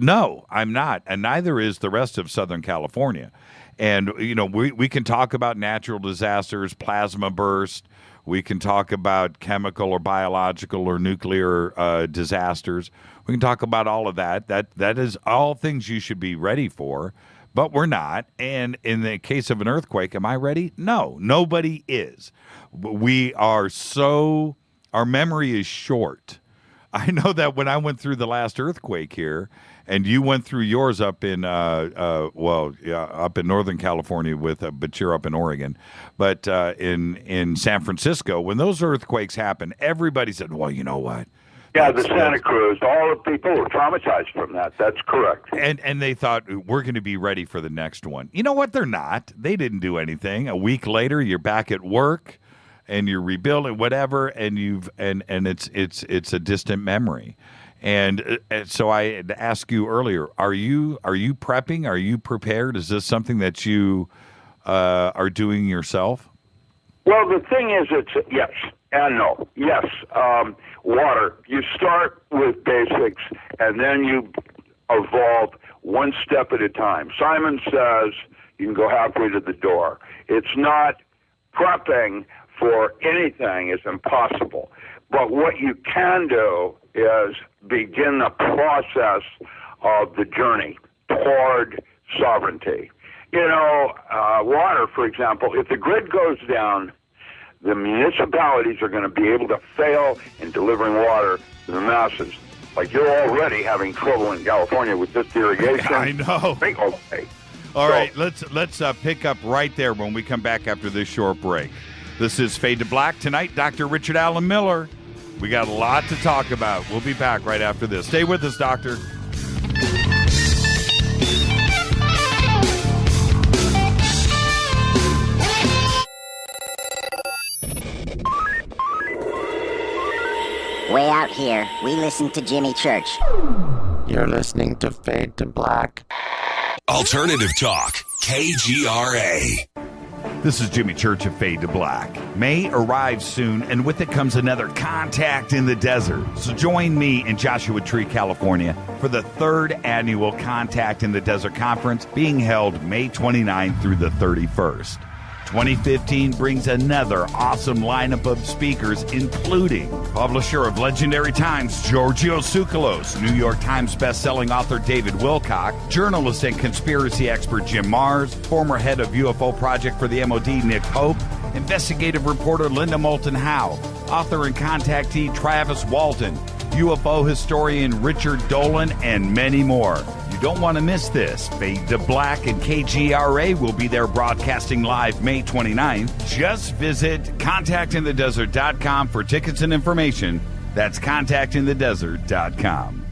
No, I'm not. And neither is the rest of Southern California. And, we can talk about natural disasters, plasma burst. We can talk about chemical or biological or nuclear disasters. We can talk about all of that. That is all things you should be ready for, but we're not. And in the case of an earthquake, am I ready? No, nobody is. Our memory is short. I know that when I went through the last earthquake here, and you went through yours up in up in Northern California but you're up in Oregon. But in San Francisco, when those earthquakes happened, everybody said, well, you know what? Yeah, the Santa Cruz, all the people were traumatized from that. That's correct. And they thought, we're going to be ready for the next one. You know what? They're not. They didn't do anything. A week later, you're back at work, and you're rebuilding whatever, and it's a distant memory. And so I had asked you earlier, are you prepping? Are you prepared? Is this something that you are doing yourself? Well, the thing is, it's yes and no. Yes, water. You start with basics, and then you evolve one step at a time. Simon says you can go halfway to the door. It's not prepping for anything is impossible. But what you can do is begin the process of the journey toward sovereignty. Water, for example, if the grid goes down, the municipalities are going to be able to fail in delivering water to the masses. Like you're already having trouble in California with this irrigation. I know. Okay. All right, let's pick up right there when we come back after this short break. This is Fade to Black tonight. Dr. Richard Allen Miller. We got a lot to talk about. We'll be back right after this. Stay with us, Doctor. Way out here, we listen to Jimmy Church. You're listening to Fade to Black. Alternative Talk, KGRA. This is Jimmy Church of Fade to Black. May arrives soon, and with it comes another Contact in the Desert. So join me in Joshua Tree, California, for the 3rd annual Contact in the Desert Conference being held May 29th through the 31st. 2015 brings another awesome lineup of speakers, including publisher of Legendary Times, Giorgio Tsoukalos, New York Times bestselling author David Wilcock, journalist and conspiracy expert Jim Mars, former head of UFO Project for the MOD Nick Pope, investigative reporter Linda Moulton Howe, author and contactee Travis Walton, UFO historian Richard Dolan, and many more. You don't want to miss this. Fade to Black and KGRA will be there broadcasting live May 29th. Just visit contactinthedesert.com for tickets and information. That's contactinthedesert.com.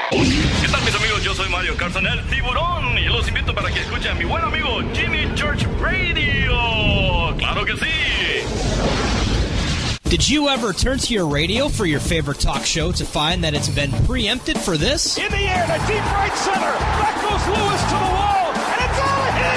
¿Qué tal, mis amigos? Yo soy Mario Carson, el tiburón, y los invito para que escuchen a mi buen amigo Jimmy Church Radio. ¡Claro que sí! Did you ever turn to your radio for your favorite talk show to find that it's been preempted for this? In the air, to deep right center. Back goes Lewis to the wall, and it's all here!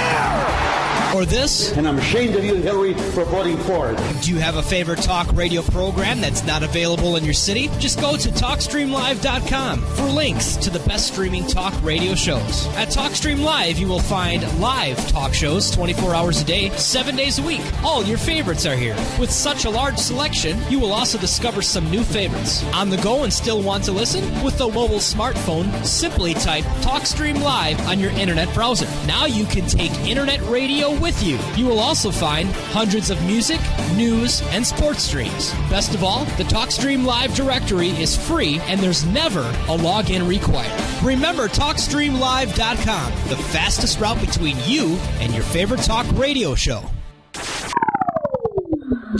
Or this? And I'm ashamed of you, Hillary, for voting for it. Do you have a favorite talk radio program that's not available in your city? Just go to TalkStreamLive.com for links to the best streaming talk radio shows. At TalkStream Live, you will find live talk shows 24 hours a day, 7 days a week. All your favorites are here. With such a large selection, you will also discover some new favorites. On the go and still want to listen? With a mobile smartphone, simply type TalkStream Live on your internet browser. Now you can take internet radio with you. You will also find hundreds of music, news, and sports streams. Best of all, the TalkStream Live directory is free and there's never a login required. Remember TalkStreamLive.com, the fastest route between you and your favorite talk radio show.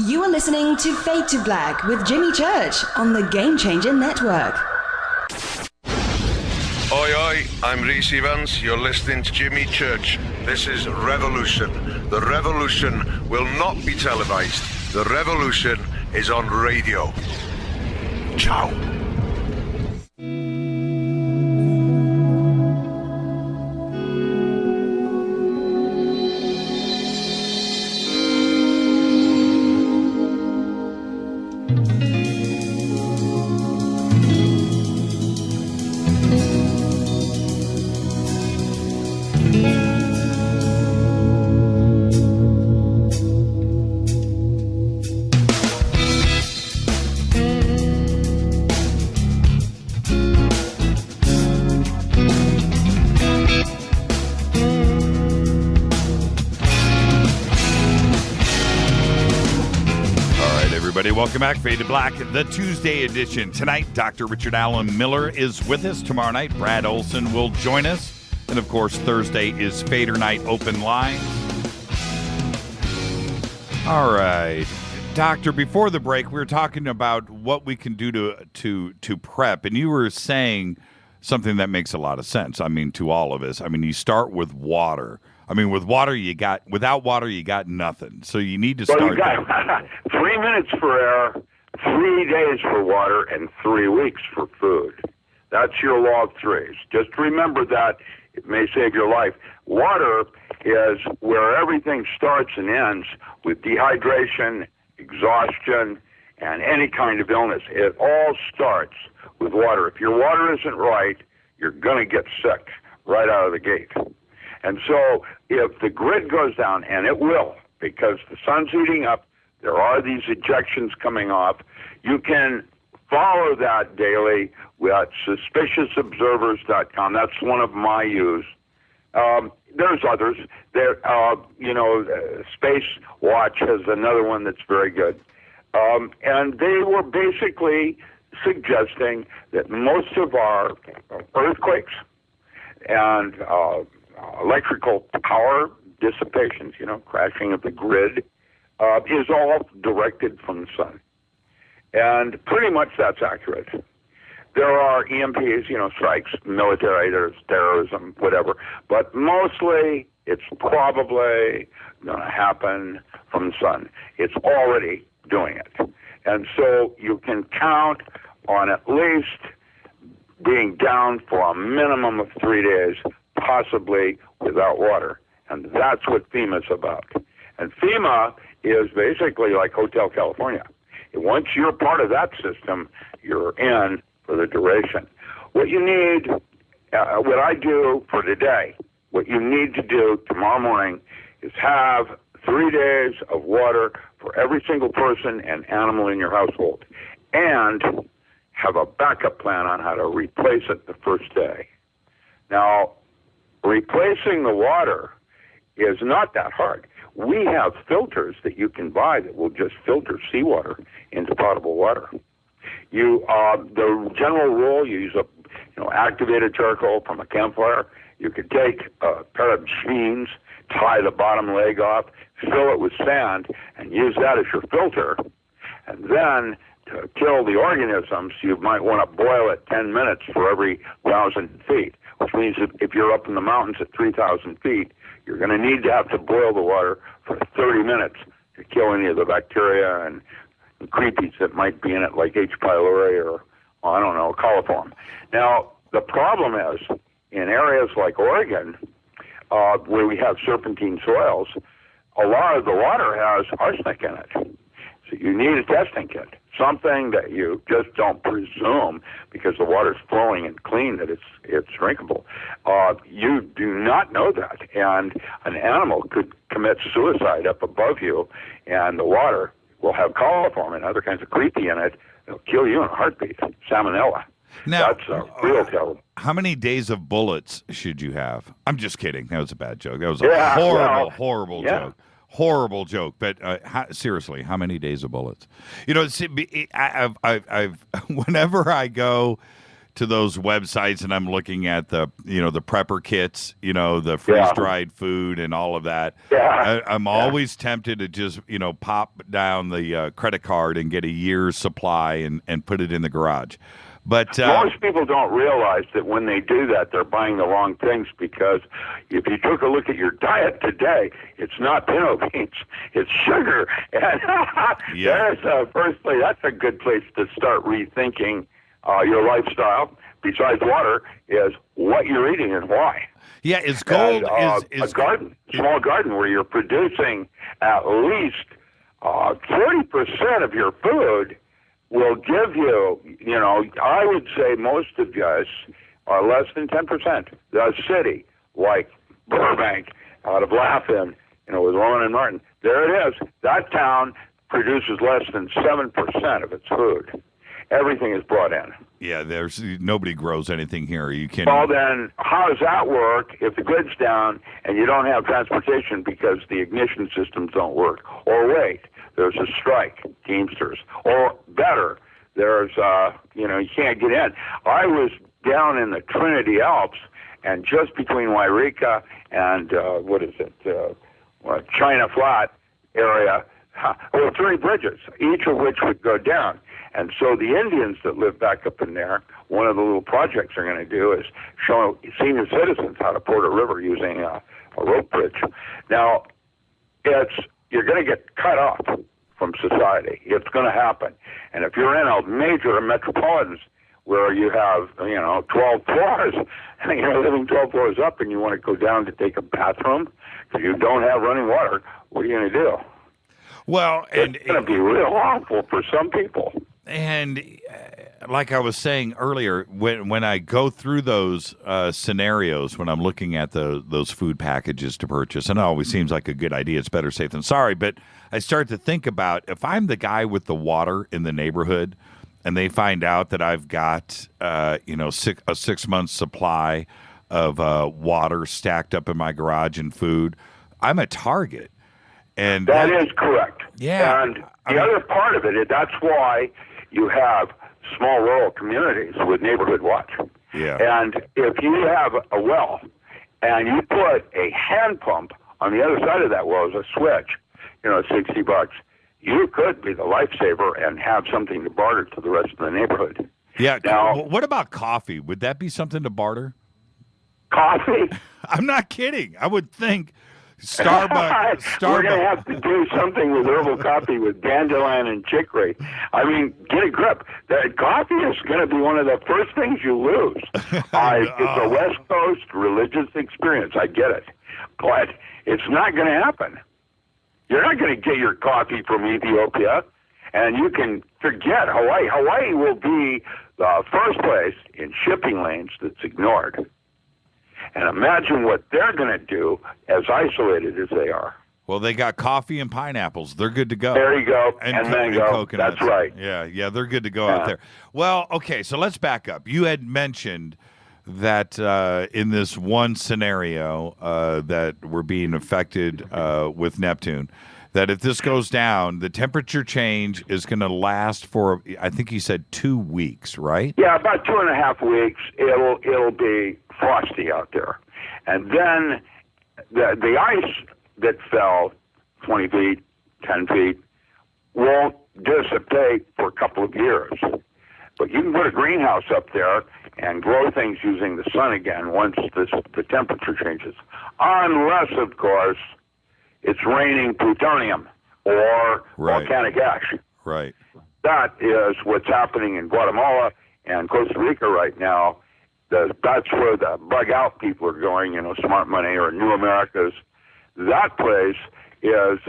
You are listening to Fade to Black with Jimmy Church on the Game Changer Network. Oi, oi, I'm Reese Evans. You're listening to Jimmy Church. This is Revolution. The revolution will not be televised. The revolution is on radio. Ciao. Welcome back, Fade to Black, the Tuesday edition. Tonight, Dr. Richard Allen Miller is with us. Tomorrow night, Brad Olson will join us. And, of course, Thursday is Fader Night Open Line. All right. Doctor, before the break, we were talking about what we can do to prep, and you were saying something that makes a lot of sense. I mean, to all of us. I mean, you start with water. I mean, without water, you got nothing. So you need to start. Well, you got 3 minutes for air, 3 days for water, and 3 weeks for food. That's your law of threes. Just remember that. It may save your life. Water is where everything starts and ends with dehydration, exhaustion, and any kind of illness. It all starts with water. If your water isn't right, you're going to get sick right out of the gate. And so if the grid goes down, and it will, because the sun's heating up, there are these ejections coming off, you can follow that daily at suspiciousobservers.com. That's one of my use. There's others. Space Watch has another one that's very good. And they were basically suggesting that most of our earthquakes and electrical power dissipations, crashing of the grid, is all directed from the sun. And pretty much that's accurate. There are EMPs, strikes, military, there's terrorism, whatever. But mostly it's probably going to happen from the sun. It's already doing it. And so you can count on at least being down for a minimum of 3 days, possibly without water. And that's what FEMA's about. And FEMA is basically like Hotel California. Once you're part of that system, you're in for the duration. What you need, what I do for today, what you need to do tomorrow morning is have 3 days of water for every single person and animal in your household, and have a backup plan on how to replace it the first day. Now, replacing the water is not that hard. We have filters that you can buy that will just filter seawater into potable water. The general rule, you use activated charcoal from a campfire. You could take a pair of jeans, tie the bottom leg off, fill it with sand, and use that as your filter. And then to kill the organisms, you might want to boil it 10 minutes for every 1,000 feet, which means if you're up in the mountains at 3,000 feet, you're going to need to have to boil the water for 30 minutes to kill any of the bacteria and creepies that might be in it, like H. pylori or, coliform. Now, the problem is, in areas like Oregon, where we have serpentine soils, a lot of the water has arsenic in it. So you need a testing kit, something that you just don't presume because the water's flowing and clean that it's drinkable. You do not know that, and an animal could commit suicide up above you, and the water will have coliform and other kinds of creepy in it. It'll kill you in a heartbeat. Salmonella. Now, that's real terrible. How many days of bullets should you have? I'm just kidding. That was a bad joke. That was a horrible joke. Horrible joke. But seriously, how many days of bullets? I've whenever I go to those websites and I'm looking at the prepper kits, the freeze-dried food and all of that. Yeah. I'm always tempted to just, pop down the credit card and get a year's supply and put it in the garage. But most people don't realize that when they do that, they're buying the wrong things, because if you took a look at your diet today, it's not pinto beans, it's sugar. And firstly, that's a good place to start rethinking your lifestyle. Besides water, is what you're eating and why. Yeah, it's gold. A garden, small garden, where you're producing at least 30% of your food will give you, I would say most of us are less than 10%. The city, like Burbank, out of Laughlin, with Rowan and Martin, there it is. That town produces less than 7% of its food. Everything is brought in. Yeah, there's nobody grows anything here. You can't. Well, then how does that work if the grid's down and you don't have transportation because the ignition systems don't work? Or wait, there's a strike, Teamsters. Or better, there's you can't get in. I was down in the Trinity Alps, and just between Wairika and China Flat area, Well, 3 bridges, each of which would go down. And so the Indians that live back up in there, one of the little projects they're going to do is show senior citizens how to ford a river using a rope bridge. Now, you're going to get cut off from society. It's going to happen. And if you're in a major metropolitan where you have, 12 floors, and you're living 12 floors up and you want to go down to take a bathroom because you don't have running water, what are you going to do? Well, and it's going to be real awful for some people. And like I was saying earlier, when I go through those scenarios, when I'm looking at those food packages to purchase, and it always seems like a good idea. It's better safe than sorry. But I start to think about if I'm the guy with the water in the neighborhood and they find out that I've got, a 6-month supply of water stacked up in my garage and food, I'm a target. And that is correct. Yeah. And the other part of it, that's why you have small rural communities with neighborhood watch. Yeah. And if you have a well and you put a hand pump on the other side of that well as a switch, $60, you could be the lifesaver and have something to barter to the rest of the neighborhood. Yeah. Now, what about coffee? Would that be something to barter? Coffee? I'm not kidding. I would think Starbucks. We're going to have to do something with herbal coffee with dandelion and chicory. I mean, get a grip. Coffee is going to be one of the first things you lose. It's a West Coast religious experience. I get it. But it's not going to happen. You're not going to get your coffee from Ethiopia, and you can forget Hawaii. Hawaii will be the first place in shipping lanes that's ignored. And imagine what they're going to do as isolated as they are. Well, they got coffee and pineapples. They're good to go. There you go. And mango. Coconuts. That's right. Yeah, they're good to go out there. Well, okay, so let's back up. You had mentioned that in this one scenario that we're being affected with Neptune, that if this goes down, the temperature change is going to last for, I think you said 2 weeks, right? Yeah, about 2.5 weeks. It'll be frosty out there. And then the ice that fell 20 feet, 10 feet, won't dissipate for a couple of years. But you can put a greenhouse up there and grow things using the sun again once the temperature changes. Unless, of course, it's raining plutonium or volcanic ash. Right. That is what's happening in Guatemala and Costa Rica right now. That's where the bug out people are going, Smart Money or New Americas. That place is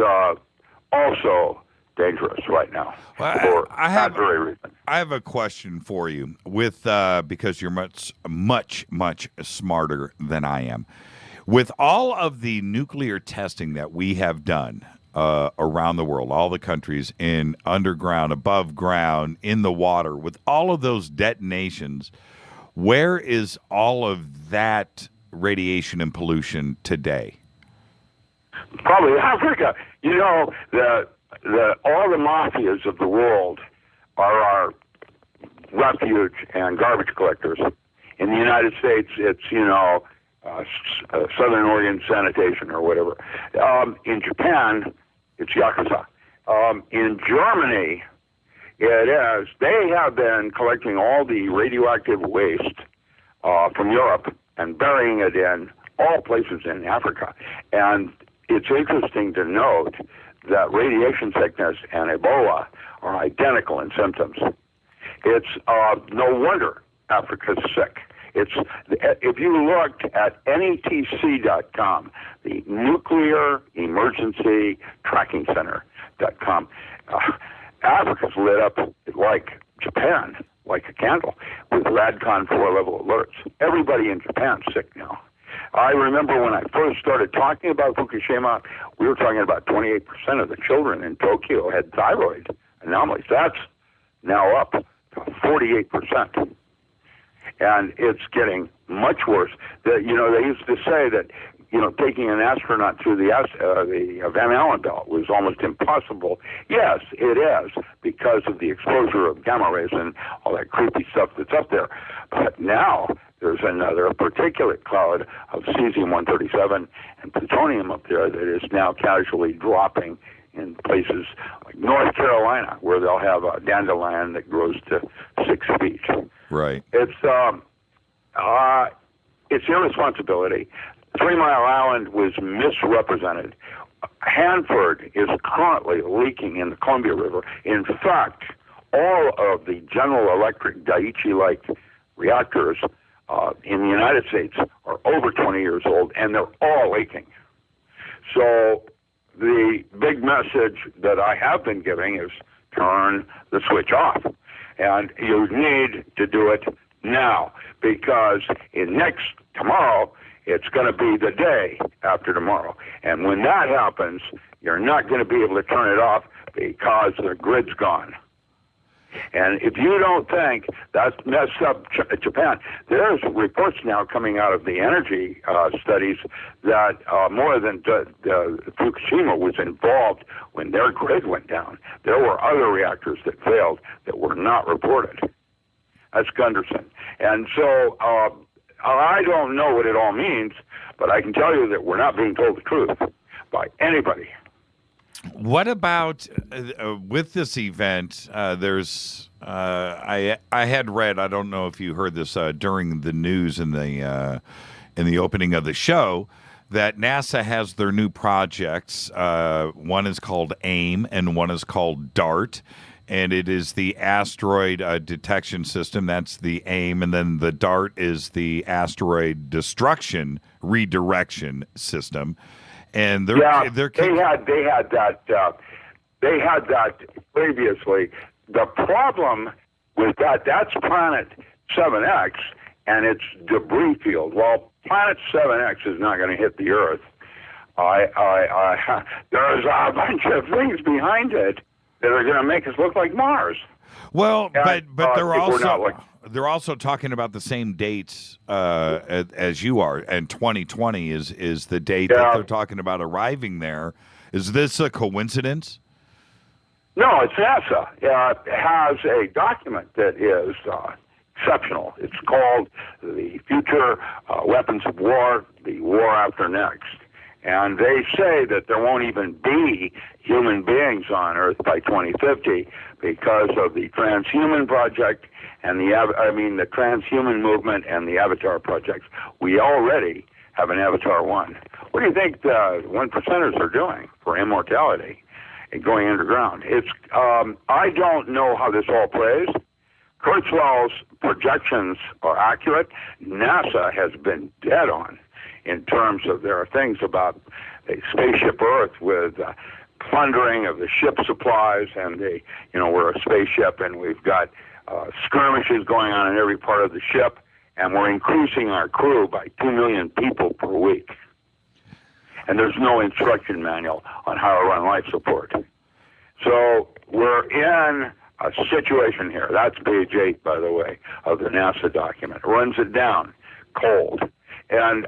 also dangerous right now for that very reason. I have a question for you because you're much smarter than I am. With all of the nuclear testing that we have done around the world, all the countries in underground, above ground, in the water, with all of those detonations, where is all of that radiation and pollution today? Probably Africa. All the mafias of the world are our refuge and garbage collectors. In the United States, it's, Southern Oregon Sanitation or whatever. In Japan, it's Yakuza. In Germany, it is. They have been collecting all the radioactive waste from Europe and burying it in all places in Africa. And it's interesting to note that radiation sickness and Ebola are identical in symptoms. It's no wonder Africa's sick. If you looked at NETC.com, the Nuclear Emergency Tracking Center.com, Africa's lit up like Japan, like a candle, with RADCON 4 level alerts. Everybody in Japan's sick now. I remember when I first started talking about Fukushima, we were talking about 28% of the children in Tokyo had thyroid anomalies. That's now up to 48%. And it's getting much worse. They used to say that taking an astronaut through the Van Allen belt was almost impossible. Yes, it is, because of the exposure of gamma rays and all that creepy stuff that's up there. But now there's another particulate cloud of cesium-137 and plutonium up there that is now casually dropping in places like North Carolina, where they'll have a dandelion that grows to 6 feet. Right. It's irresponsibility. 3 Mile Island was misrepresented. Hanford is currently leaking in the Columbia River. In fact, all of the General Electric Daiichi-like reactors in the United States are over 20 years old, and they're all leaking. So the big message that I have been giving is turn the switch off. And you need to do it now, because tomorrow, it's going to be the day after tomorrow. And when that happens, you're not going to be able to turn it off because the grid's gone. And if you don't think that's messed up Japan, there's reports now coming out of the energy studies that more than Fukushima was involved when their grid went down. There were other reactors that failed that were not reported. That's Gunderson. And so I don't know what it all means, but I can tell you that we're not being told the truth by anybody. What about with this event? There's I had read. I don't know if you heard this during the news in the opening of the show, that NASA has their new projects. One is called AIM and one is called DART. And it is the asteroid detection system. That's the AIM, and then the DART is the asteroid destruction redirection system. And they had that previously. The problem with that's Planet 7X and its debris field. Well, Planet 7X is not going to hit the Earth. There's a bunch of things behind it that are going to make us look like Mars. Well, but they're also talking about the same dates as you are, and 2020 is the date that they're talking about arriving there. Is this a coincidence? No, it's NASA. It has a document that is exceptional. It's called the Future Weapons of War, the War After Next. And they say that there won't even be human beings on Earth by 2050 because of the transhuman project and the transhuman movement and the Avatar projects. We already have an Avatar 1. What do you think the 1%ers are doing for immortality and going underground? I don't know how this all plays. Kurzweil's projections are accurate. NASA has been dead on in terms of there are things about a spaceship Earth with plundering of the ship supplies, and we're a spaceship and we've got skirmishes going on in every part of the ship, and we're increasing our crew by 2 million people per week. And there's no instruction manual on how to run life support. So we're in a situation here. That's page 8, by the way, of the NASA document. It runs it down cold. And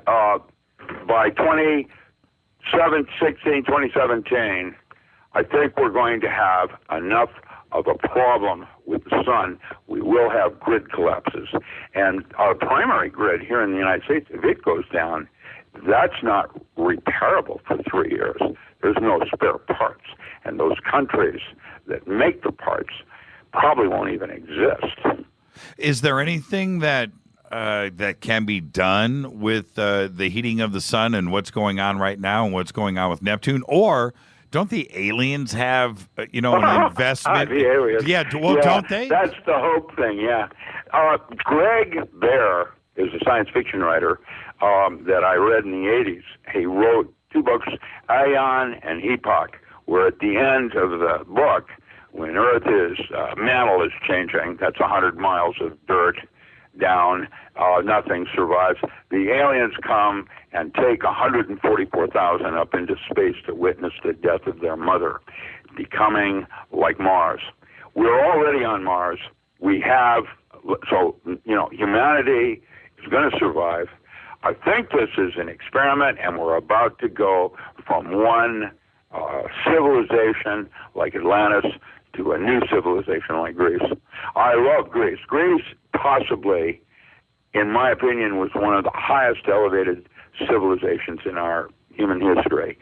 by 2017, I think we're going to have enough of a problem with the sun. We will have grid collapses. And our primary grid here in the United States, if it goes down, that's not repairable for 3 years. There's no spare parts. And those countries that make the parts probably won't even exist. Is there anything that can be done with the heating of the sun and what's going on right now and what's going on with Neptune? Or don't the aliens have, an investment? The aliens. Don't they? That's the hope thing, yeah. Greg Bear is a science fiction writer that I read in the 80s. He wrote 2 books, Aion and Epoch, where at the end of the book, when Earth's mantle is changing, that's 100 miles of dirt down, nothing survives. The aliens come and take 144,000 up into space to witness the death of their mother, becoming like Mars. We're already on Mars. We have, humanity is going to survive. I think this is an experiment, and we're about to go from one civilization like Atlantis to a new civilization like Greece. I love Greece. Greece possibly, in my opinion, was one of the highest elevated civilizations in our human history.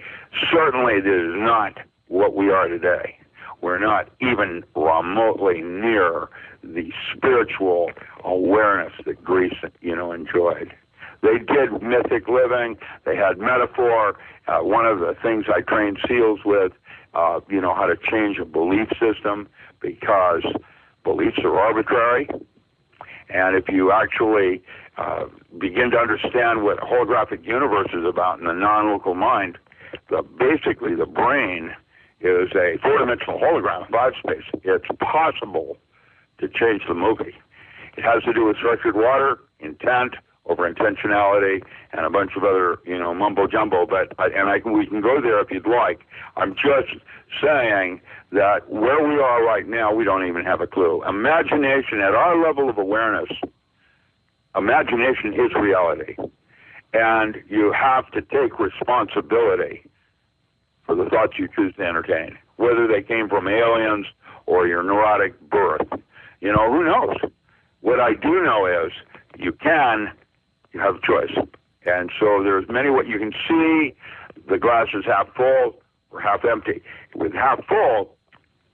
Certainly it is not what we are today. We're not even remotely near the spiritual awareness that Greece, enjoyed. They did mythic living. They had metaphor. One of the things I trained SEALs with, how to change a belief system, because beliefs are arbitrary. And if you actually begin to understand what holographic universe is about in the non-local mind, basically the brain is a four-dimensional hologram, 5 space. It's possible to change the movie. It has to do with structured water, intent, over intentionality, and a bunch of other, mumbo jumbo. But we can go there if you'd like. I'm just saying that where we are right now, we don't even have a clue. Imagination, at our level of awareness, imagination is reality, and you have to take responsibility for the thoughts you choose to entertain, whether they came from aliens or your neurotic birth. Who knows? What I do know is you have a choice. And so there's many what you can see. The glass is half full or half empty. With half full,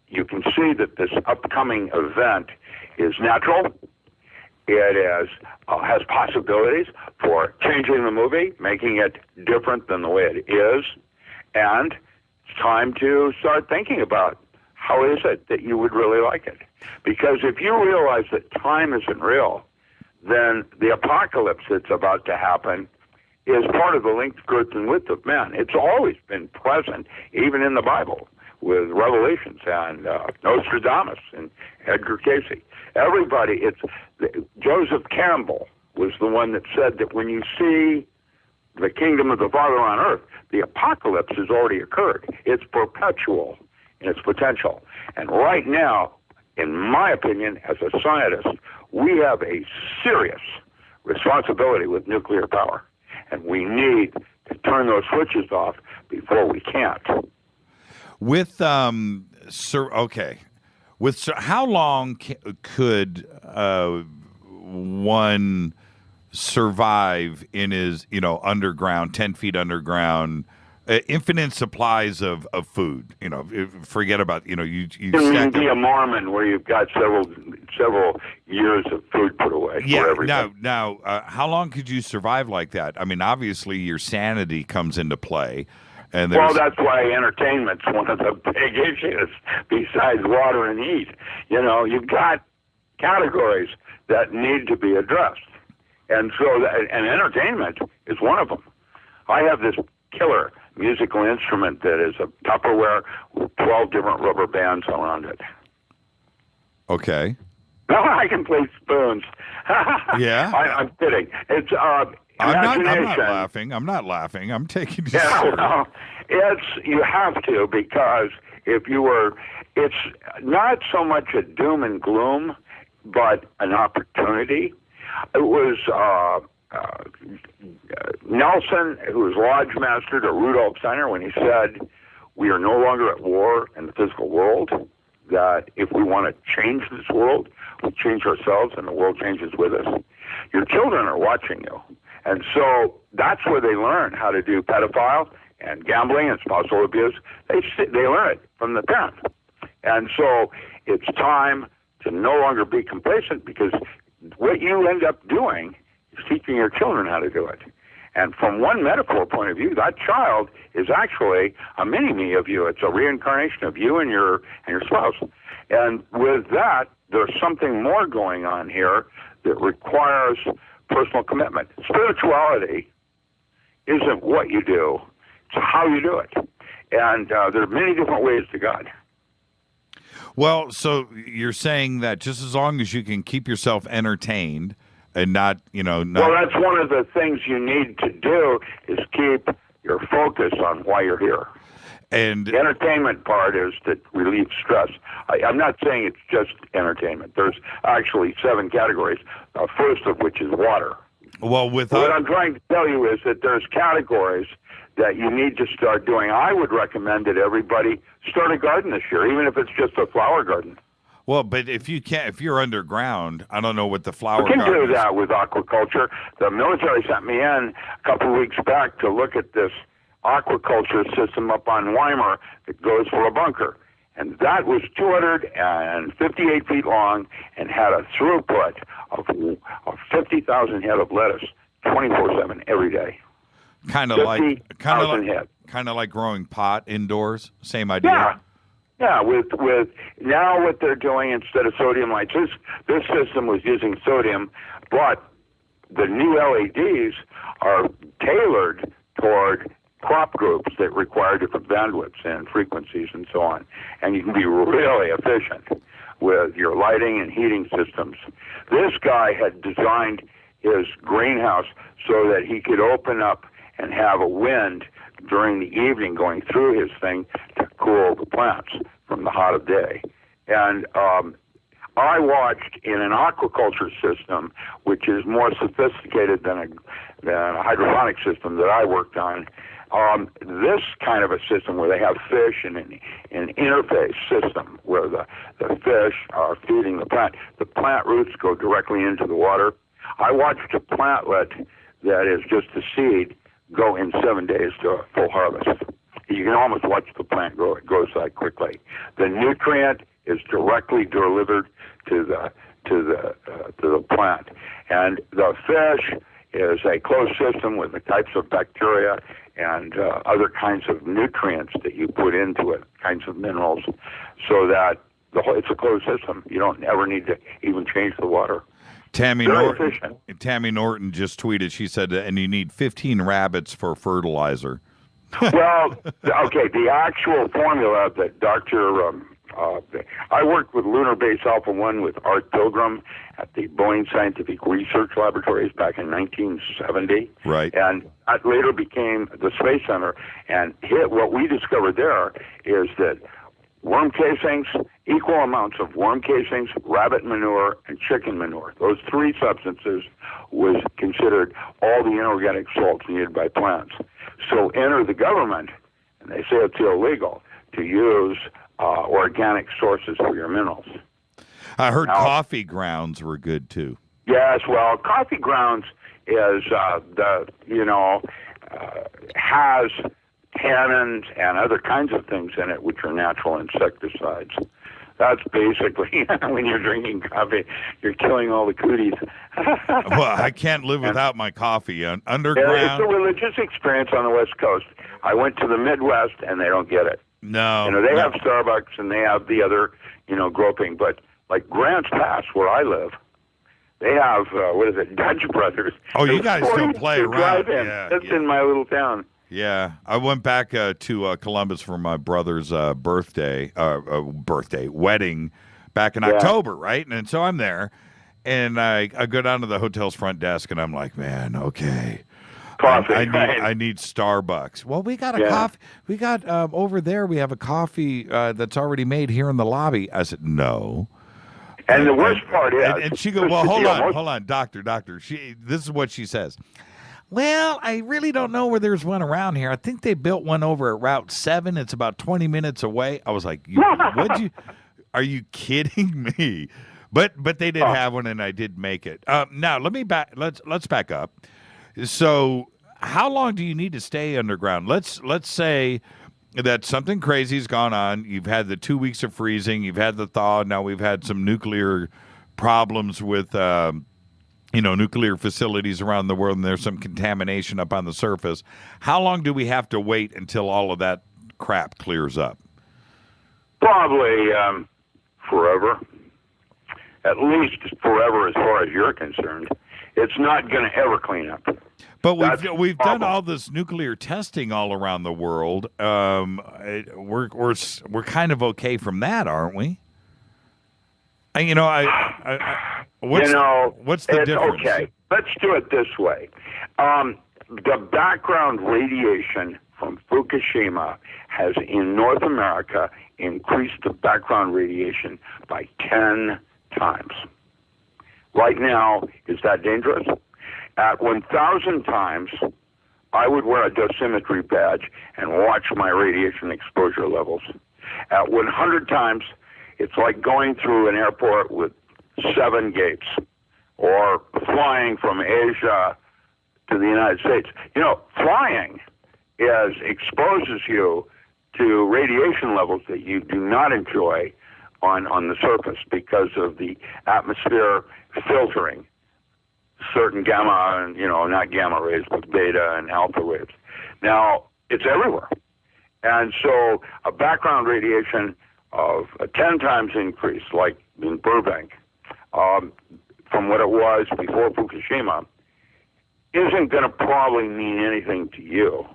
you can see that this upcoming event is natural. It has possibilities for changing the movie, making it different than the way it is. And it's time to start thinking about how is it that you would really like it. Because if you realize that time isn't real, then the apocalypse that's about to happen is part of the length, girth, and width of men. It's always been present, even in the Bible, with Revelations and Nostradamus and Edgar Cayce. Everybody, Joseph Campbell was the one that said that when you see the kingdom of the Father on earth, the apocalypse has already occurred. It's perpetual in its potential. And right now, in my opinion, as a scientist, we have a serious responsibility with nuclear power. And we need to turn those switches off before we can't. With, how long could one survive in his, underground, 10 feet underground, infinite supplies of food? Forget about, you can be a Mormon where you've got several years of food put away for everything. Now, how long could you survive like that? I mean, obviously your sanity comes into play. And that's why entertainment's one of the big issues besides water and heat. You've got categories that need to be addressed. And so, and entertainment is one of them. I have this killer musical instrument that is a Tupperware with 12 different rubber bands around it. Okay. No, I can play spoons. Yeah? I'm kidding. It's imagination. I'm not laughing. I'm taking you you have to, because it's not so much a doom and gloom, but an opportunity. It was Nelson, who was lodge master to Rudolf Steiner, when he said, we are no longer at war in the physical world, that if we want to change this world, we change ourselves and the world changes with us. Your children are watching you. And so that's where they learn how to do pedophile and gambling and spousal abuse. They learn it from the parents. And so it's time to no longer be complacent, because what you end up doing is teaching your children how to do it. And from one metaphor point of view, that child is actually a mini-me of you. It's a reincarnation of you and your spouse. And with that, there's something more going on here that requires personal commitment. Spirituality isn't what you do, it's how you do it. And there are many different ways to God. Well, so you're saying that just as long as you can keep yourself entertained and not. Well, that's one of the things you need to do, is keep your focus on why you're here. And the entertainment part is to relieve stress. I'm not saying it's just entertainment. There's actually 7 categories, first of which is water. Well, what I'm trying to tell you is that there's categories that you need to start doing. I would recommend that everybody start a garden this year, even if it's just a flower garden. Well, but if you're underground, I don't know what the flower We can garden do is. that with aquaculture. The military sent me in a couple of weeks back to look at this aquaculture system up on Weimar that goes for a bunker. And that was 258 feet long and had a throughput of 50,000 head of lettuce 24/7 every day. Kind of like growing pot indoors. Same idea. Yeah. With now what they're doing instead of sodium lights, this system was using sodium, but the new LEDs are tailored toward crop groups that require different bandwidths and frequencies and so on. And you can be really efficient with your lighting and heating systems. This guy had designed his greenhouse so that he could open up and have a wind during the evening going through his thing to cool the plants from the hot of day. And I watched in an aquaculture system, which is more sophisticated than a hydroponic system that I worked on, this kind of a system where they have fish and an interface system where the fish are feeding the plant roots go directly into the water. I watched a plantlet that is just a seed go in 7 days to a full harvest. You can almost watch the plant grow. It grows that quickly. The nutrient is directly delivered to the plant, and the fish is a closed system with the types of bacteria and other kinds of nutrients that you put into it, kinds of minerals, so that it's a closed system. You don't ever need to even change the water. Tammy Norton just tweeted, she said, and you need 15 rabbits for fertilizer. Well, okay, the actual formula that I worked with Lunar Base Alpha 1 with Art Pilgrim at the Boeing Scientific Research Laboratories back in 1970. Right. And that later became the Space Center. And what we discovered there is that worm casings, equal amounts of worm casings, rabbit manure, and chicken manure. Those three substances was considered all the inorganic salts needed by plants. So enter the government, and they say it's illegal to use organic sources for your minerals. I heard coffee grounds were good too. Yes, well, coffee grounds is has tannins and other kinds of things in it which are natural insecticides. That's basically when you're drinking coffee, you're killing all the cooties. Well, I can't live without my coffee. Underground. Yeah, it's a religious experience on the West Coast. I went to the Midwest and they don't get it. No. They have Starbucks and they have the other, groping, but like Grants Pass, where I live, they have, Dutch Brothers. Oh, you guys still play around. That's in my little town. Yeah, I went back to Columbus for my brother's wedding back in October, right? And so I'm there, and I go down to the hotel's front desk, and I'm like, man, okay. Coffee. I need Starbucks. Well, we got a coffee. We got over there. We have a coffee that's already made here in the lobby. I said no. And the worst part is, and she goes, well, hold on, doctor. This is what she says. Well, I really don't know where there's one around here. I think they built one over at Route 7. It's about 20 minutes away. I was like, are you kidding me? But they did have one, and I did make it. Now let's back up. So, how long do you need to stay underground? Let's say that something crazy's gone on. You've had the 2 weeks of freezing. You've had the thaw. Now we've had some nuclear problems with nuclear facilities around the world, and there's some contamination up on the surface. How long do we have to wait until all of that crap clears up? Probably forever. At least forever as far as you're concerned. It's not going to ever clean up. But we've done all this nuclear testing all around the world. We're kind of okay from that, aren't we? What's the difference? Okay, let's do it this way. The background radiation from Fukushima has, in North America, increased the background radiation by 10 times. Right now, is that dangerous? At 1,000 times, I would wear a dosimetry badge and watch my radiation exposure levels. At 100 times, it's like going through an airport with 7 gates, or flying from Asia to the United States. You know, flying exposes you to radiation levels that you do not enjoy on the surface because of the atmosphere filtering certain gamma and, not gamma rays, but beta and alpha waves. Now, it's everywhere. And so a background radiation of a 10 times increase, like in Burbank, from what it was before Fukushima, isn't going to probably mean anything to you,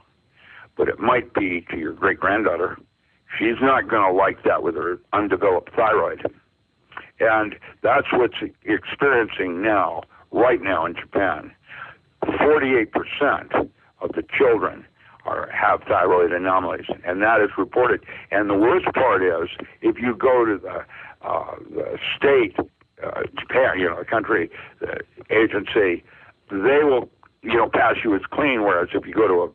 but it might be to your great-granddaughter. She's not going to like that with her undeveloped thyroid. And that's what's experiencing now, right now in Japan. 48% of the children have thyroid anomalies, and that is reported. And the worst part is, if you go to the state, Japan, the country, the agency, they will, pass you as clean, whereas if you go to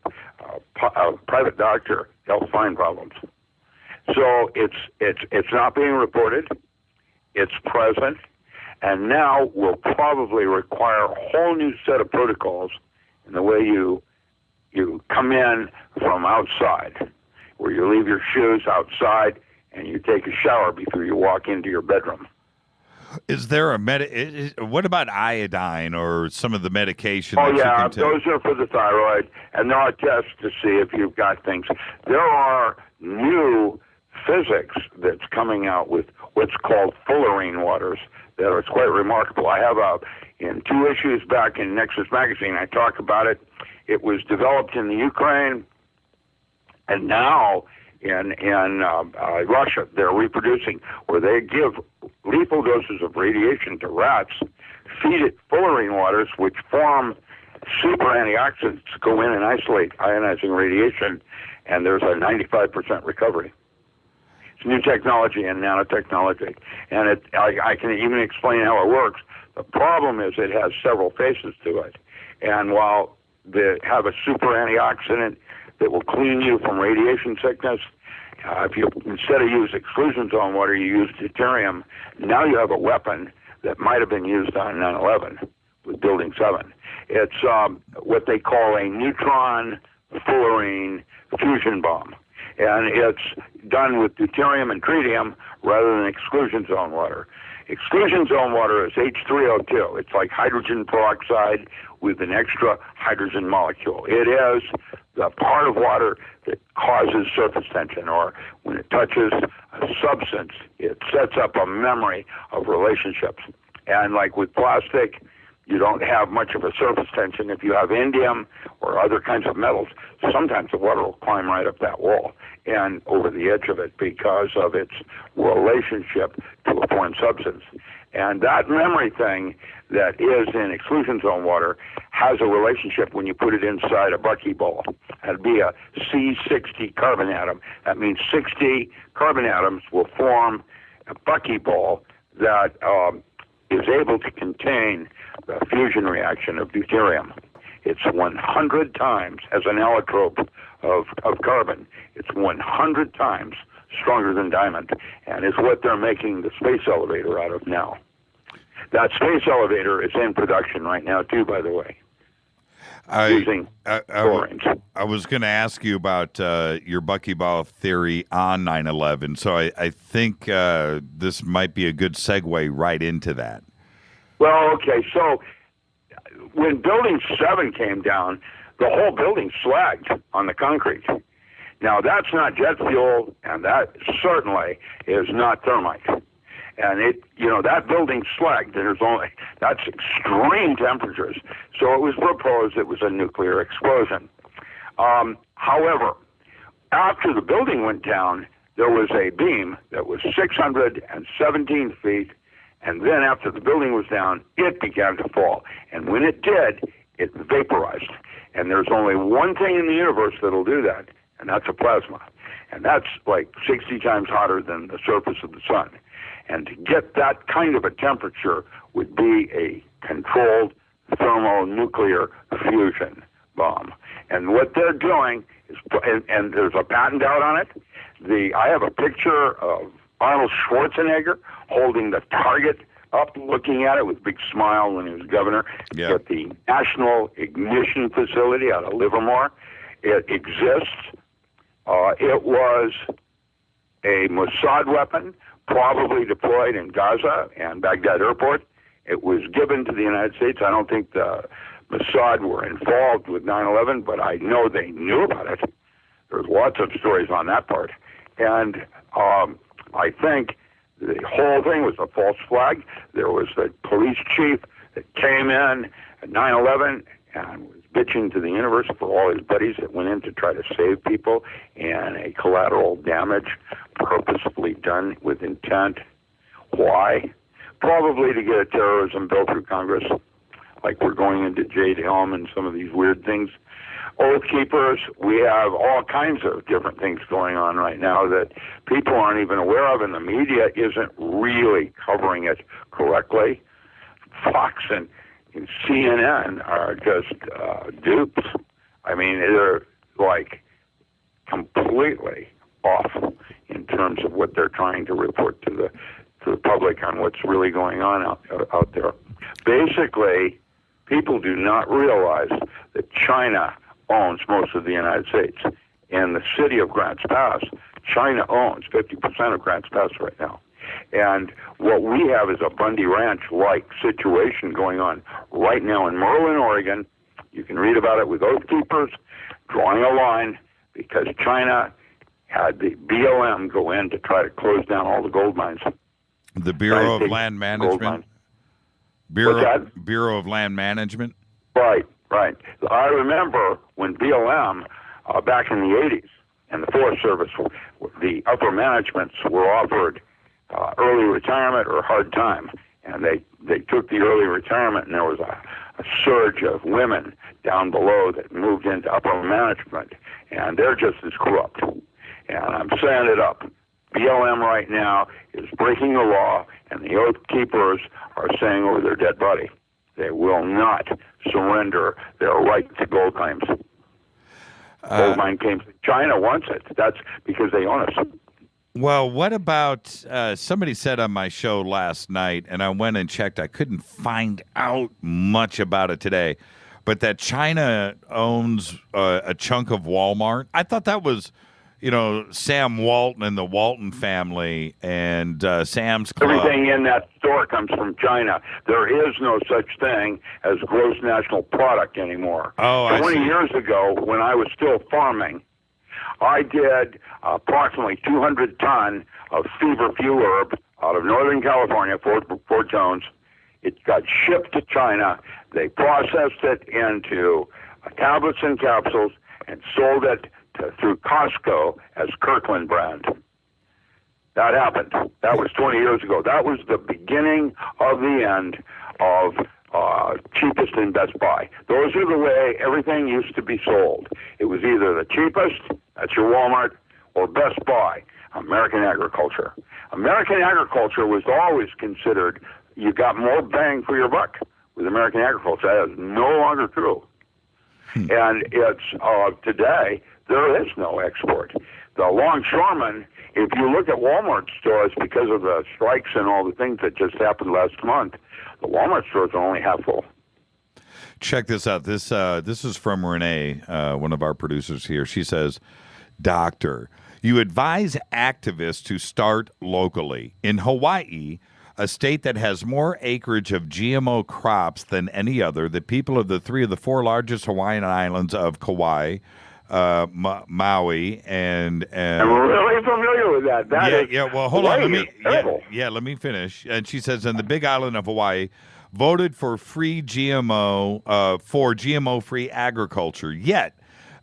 a private doctor, they'll find problems. So it's not being reported, it's present, and now will probably require a whole new set of protocols in the way you come in from outside, where you leave your shoes outside and you take a shower before you walk into your bedroom. Is there what about iodine or some of the medication? Oh, that yeah, you can take? Those are for the thyroid, and there are tests to see if you've got things. There are new physics that's coming out with what's called fullerene waters that are quite remarkable. I have in 2 issues back in Nexus magazine, I talk about it. It was developed in the Ukraine, and now in Russia, they're reproducing, where they give lethal doses of radiation to rats, feed it fullerene waters, which form super antioxidants, go in and isolate ionizing radiation, and there's a 95% recovery. It's new technology and nanotechnology, and I can even explain how it works. The problem is it has several faces to it, and while they have a super antioxidant that will clean you from radiation sickness, if you instead of use exclusion zone water, you use deuterium, now you have a weapon that might have been used on 9/11 with Building 7. It's what they call a neutron fullerene fusion bomb. And it's done with deuterium and tritium rather than exclusion zone water. Exclusion zone water is H3O2. It's like hydrogen peroxide with an extra hydrogen molecule. It is the part of water that causes surface tension, or when it touches a substance, it sets up a memory of relationships. And like with plastic, you don't have much of a surface tension. If you have indium or other kinds of metals, sometimes the water will climb right up that wall and over the edge of it because of its relationship to a foreign substance. And that memory thing that is in exclusion zone water has a relationship when you put it inside a buckyball. That'd be a C60 carbon atom. That means 60 carbon atoms will form a buckyball that is able to contain the fusion reaction of deuterium. It's 100 times, as an allotrope of carbon, it's 100 times stronger than diamond, and is what they're making the space elevator out of now. That space elevator is in production right now, too, by the way, using fluorines. I was going to ask you about your buckyball theory on 9/11, so I think this might be a good segue right into that. Well, okay, so when Building 7 came down, the whole building slagged on the concrete. Now, that's not jet fuel, and that certainly is not thermite. And that building slagged, and that's extreme temperatures. So it was proposed it was a nuclear explosion. However, after the building went down, there was a beam that was 617 feet, and then after the building was down, it began to fall. And when it did, it vaporized. And there's only one thing in the universe that'll do that, and that's a plasma. And that's like 60 times hotter than the surface of the sun. And to get that kind of a temperature would be a controlled thermonuclear fusion bomb. And what they're doing is, and there's a patent out on it. I have a picture of Arnold Schwarzenegger holding the target up, looking at it with a big smile when he was governor at the National Ignition Facility out of Livermore. It exists. It was a Mossad weapon, probably deployed in Gaza and Baghdad Airport. It was given to the United States. I don't think the Mossad were involved with 9/11, but I know they knew about it. There's lots of stories on that part. And I think the whole thing was a false flag. There was a police chief that came in at 9/11 and was bitching to the universe for all his buddies that went in to try to save people, and a collateral damage purposefully done with intent. Why? Probably to get a terrorism bill through Congress, like we're going into Jade Helm and some of these weird things. Oath Keepers, we have all kinds of different things going on right now that people aren't even aware of, and the media isn't really covering it correctly. Fox and CNN are just dupes. I mean, they're like completely off in terms of what they're trying to report to the public on what's really going on out there. Basically, people do not realize that China owns most of the United States. In the city of Grants Pass, China owns 50% of Grants Pass right now. And what we have is a Bundy Ranch-like situation going on right now in Merlin, Oregon. You can read about it with Oath Keepers, drawing a line, because China had the BLM go in to try to close down all the gold mines. The Bureau of Land Management? Bureau of Land Management? Right. I remember when BLM, back in the 80s, and the Forest Service, the upper managements were offered early retirement or hard time, and they took the early retirement, and there was a surge of women down below that moved into upper management, and they're just as corrupt. And I'm saying it up. BLM right now is breaking the law, and the Oath Keepers are saying over their dead body, they will not surrender their right to gold claims. Gold mine claims. China wants it. That's because they own us. Well, what about somebody said on my show last night, and I went and checked. I couldn't find out much about it today, but that China owns a chunk of Walmart. I thought that was, Sam Walton and the Walton family and Sam's Club. Everything in that store comes from China. There is no such thing as gross national product anymore. 20 years ago, when I was still farming, I did approximately 200 ton of feverfew herb out of Northern California, Fort Jones. It got shipped to China. They processed it into tablets and capsules and sold it through Costco as Kirkland brand. That happened. That was 20 years ago. That was the beginning of the end of cheapest in Best Buy. Those are the way everything used to be sold. It was either the cheapest, that's your Walmart, or Best Buy, American agriculture. American agriculture was always considered, you got more bang for your buck with American agriculture. That is no longer true. And it's today, there is no export. The longshoremen, if you look at Walmart stores, because of the strikes and all the things that just happened last month, the Walmart stores are only half full. Check this out. This is from Renee, one of our producers here. She says, Doctor, you advise activists to start locally. In Hawaii, a state that has more acreage of GMO crops than any other, the people of the 3 of the 4 largest Hawaiian islands of Kauai, Maui, and I'm really familiar with that. Well, hold on. Let me finish. And she says, in the Big Island of Hawaii, voted for free GMO for GMO-free agriculture. Yet,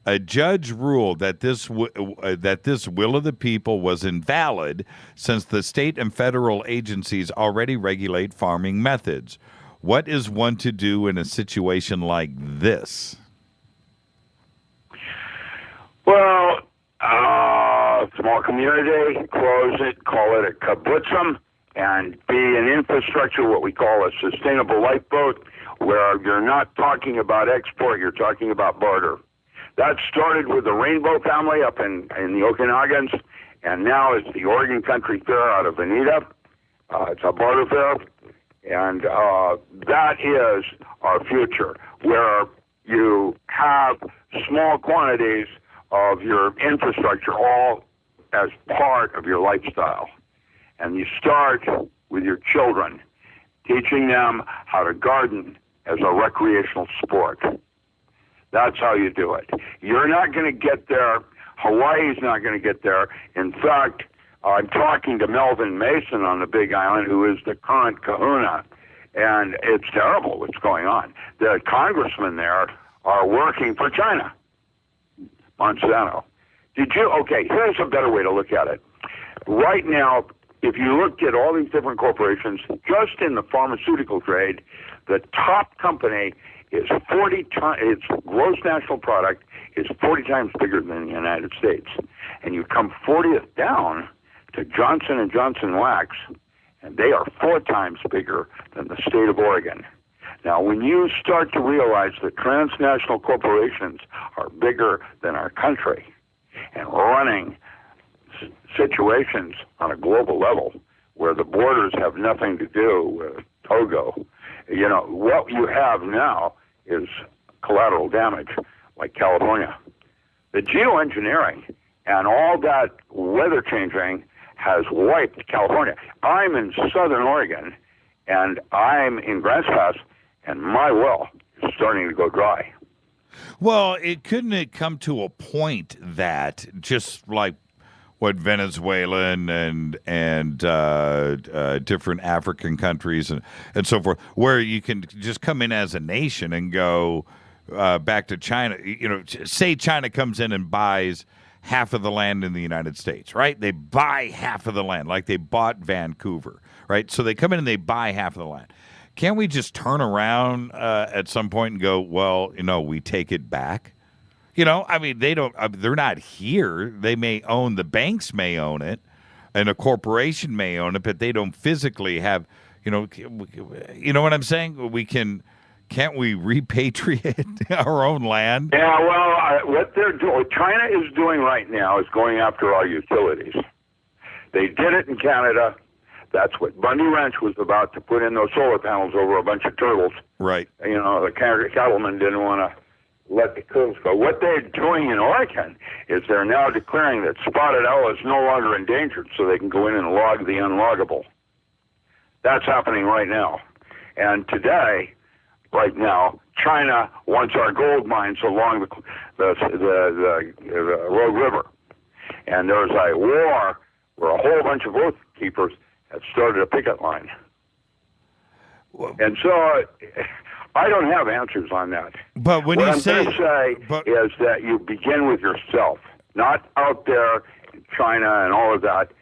a judge ruled that this will of the people was invalid, since the state and federal agencies already regulate farming methods. What is one to do in a situation like this? Well, small community, close it, call it a kibbutzim. and be an infrastructure, what we call a sustainable lifeboat, where you're not talking about export, you're talking about barter. That started with the Rainbow family up in the Okinawans, and now it's the Oregon Country Fair out of Veneta. It's a barter fair, and that is our future, where you have small quantities of your infrastructure all as part of your lifestyle. And you start with your children, teaching them how to garden as a recreational sport. That's how you do it. You're not going to get there. Hawaii's not going to get there. In fact, I'm talking to Melvin Mason on the Big Island, who is the current kahuna, and it's terrible what's going on. The congressmen there are working for China, Monsanto. Okay, here's a better way to look at it. Right now, if you look at all these different corporations, just in the pharmaceutical trade, the top company is 40 times, its gross national product is 40 times bigger than the United States. And you come 40th down to Johnson & Johnson Wax, and they are 4 times bigger than the state of Oregon. Now, when you start to realize that transnational corporations are bigger than our country and running situations on a global level where the borders have nothing to do with Togo, what you have now is collateral damage, like California. The geoengineering and all that weather changing has wiped California. I'm in southern Oregon, and I'm in Grants Pass, and my well is starting to go dry. Well, couldn't it come to a point that just like what Venezuela and different African countries and so forth, where you can just come in as a nation and go back to China. Say China comes in and buys half of the land in the United States, right? They buy half of the land, like they bought Vancouver, right? So they come in and they buy half of the land. Can't we just turn around at some point and go, well, we take it back? They're not here. They may own, the banks may own it, and a corporation may own it, but they don't physically have, you know what I'm saying? Can't we repatriate our own land? Yeah, well, what China is doing right now is going after our utilities. They did it in Canada. That's what Bundy Ranch was about, to put in those solar panels over a bunch of turtles. Right. The cattlemen didn't want to let the cows go. What they're doing in Oregon is they're now declaring that spotted owl is no longer endangered, so they can go in and log the unloggable. That's happening right now. And today, right now, China wants our gold mines along the Rogue River. And there's a war where a whole bunch of oath keepers have started a picket line. And so I don't have answers on that. But when what you I'm say, going to say is that you begin with yourself, not out there in China and all of that.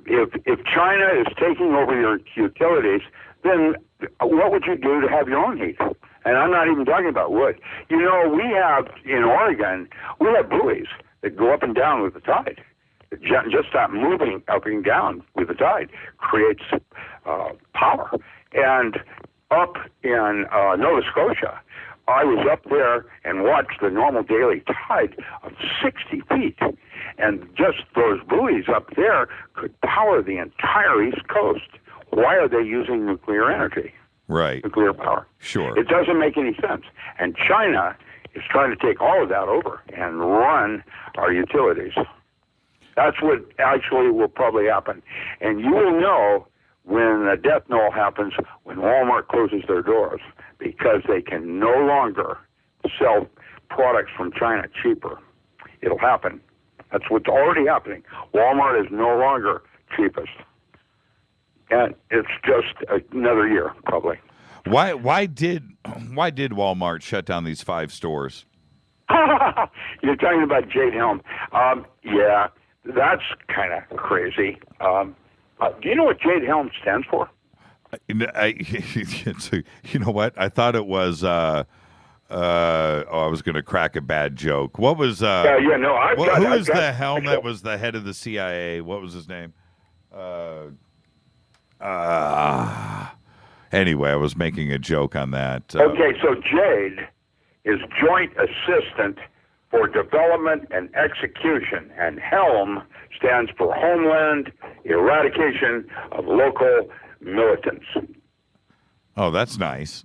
If China is taking over your utilities, then what would you do to have your own heat? And I'm not even talking about wood. We have, in Oregon, we have buoys that go up and down with the tide. Just that moving up and down with the tide creates power. And up in Nova Scotia, I was up there and watched the normal daily tide of 60 feet. And just those buoys up there could power the entire East Coast. Why are they using nuclear energy? Right. Nuclear power. Sure. It doesn't make any sense. And China is trying to take all of that over and run our utilities. That's what actually will probably happen. And you will know when the death knell happens when Walmart closes their doors, because they can no longer sell products from China cheaper. It'll happen. That's what's already happening. Walmart is no longer cheapest. And it's just another year, probably. Why did Walmart shut down these 5 stores? You're talking about Jade Helm. Yeah, that's kind of crazy. Do you know what Jade Helm stands for? You know what? I thought it was. I was going to crack a bad joke. What was? Who was the Helm that was the head of the CIA? What was his name? Anyway, I was making a joke on that. Okay, so Jade is Joint Assistant for Development and Execution, and HELM stands for Homeland Eradication of Local Militants. Oh, that's nice.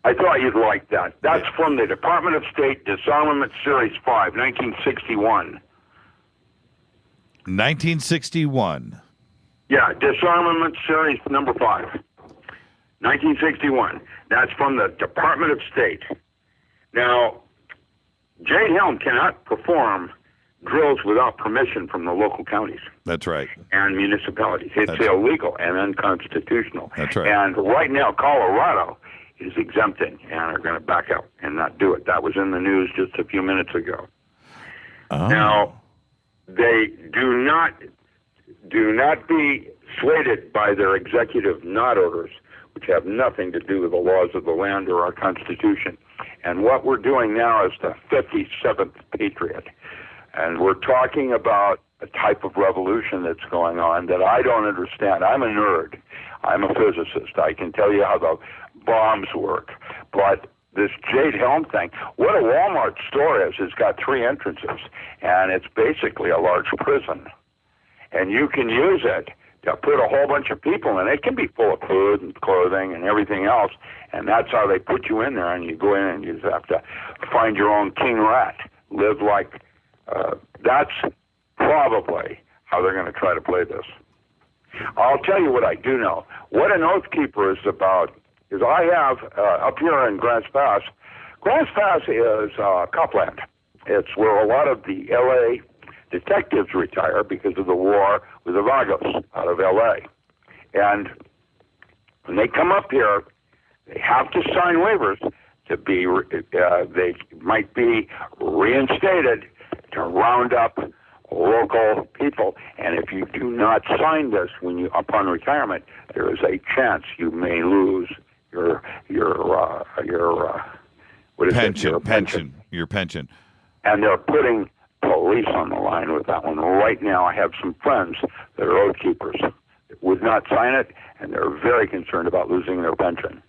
I thought you'd like that. That's from the Department of State Disarmament Series 5, 1961. 1961. Yeah, Disarmament Series number 5, 1961. That's from the Department of State. Now, Jade Helm cannot perform drills without permission from the local counties. That's right. And municipalities. It's illegal and unconstitutional. That's right. And right now, Colorado is exempting and are going to back out and not do it. That was in the news just a few minutes ago. Oh. Now, they do not be swayed by their executive not orders, which have nothing to do with the laws of the land or our Constitution. And what we're doing now is the 57th Patriot. And we're talking about a type of revolution that's going on that I don't understand. I'm a nerd. I'm a physicist. I can tell you how the bombs work. But this Jade Helm thing, what a Walmart store is, it's got 3 entrances. And it's basically a large prison. And you can use it to put a whole bunch of people in. It can be full of food and clothing and everything else. And that's how they put you in there. And you go in and you just have to find your own king rat. Live like... that's probably how they're going to try to play this. I'll tell you what I do know. What an Oath Keeper is about is I have, up here in Grants Pass is Copland. It's where a lot of the L.A. detectives retire because of the war with the Vagos out of L.A. And when they come up here, they have to sign waivers to be, they might be reinstated to round up local people. And if you do not sign this upon retirement, there is a chance you may lose your pension. And they're putting police on the line with that one. Right now, I have some friends that are Oath Keepers that would not sign it, and they're very concerned about losing their pension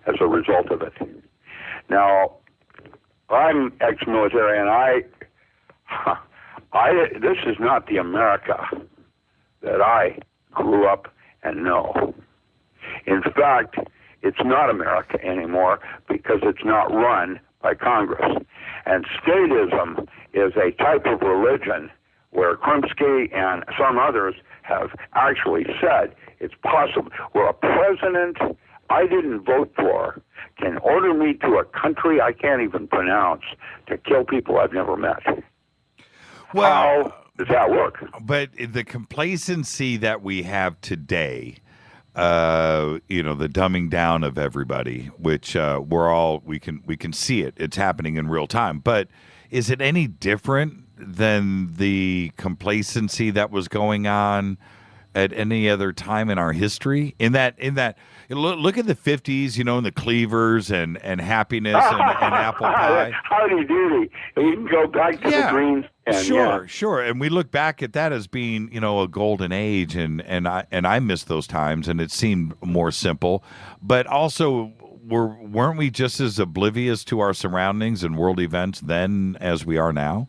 as a result of it. Now, I'm ex-military, and this is not the America that I grew up and know. In fact, it's not America anymore because it's not run by Congress. And statism is a type of religion where Kremsky and some others have actually said it's possible where a president I didn't vote for can order me to a country I can't even pronounce to kill people I've never met. Well, how does that work? But the complacency that we have today, the dumbing down of everybody, which we can see it. It's happening in real time. But is it any different than the complacency that was going on at any other time in our history? In that, look at the 50s, and the cleavers and happiness and apple pie. Howdy doody. You can go back to the Greens. And, Sure. And we look back at that as being, a golden age, and I miss those times, and it seemed more simple. But also, weren't we just as oblivious to our surroundings and world events then as we are now?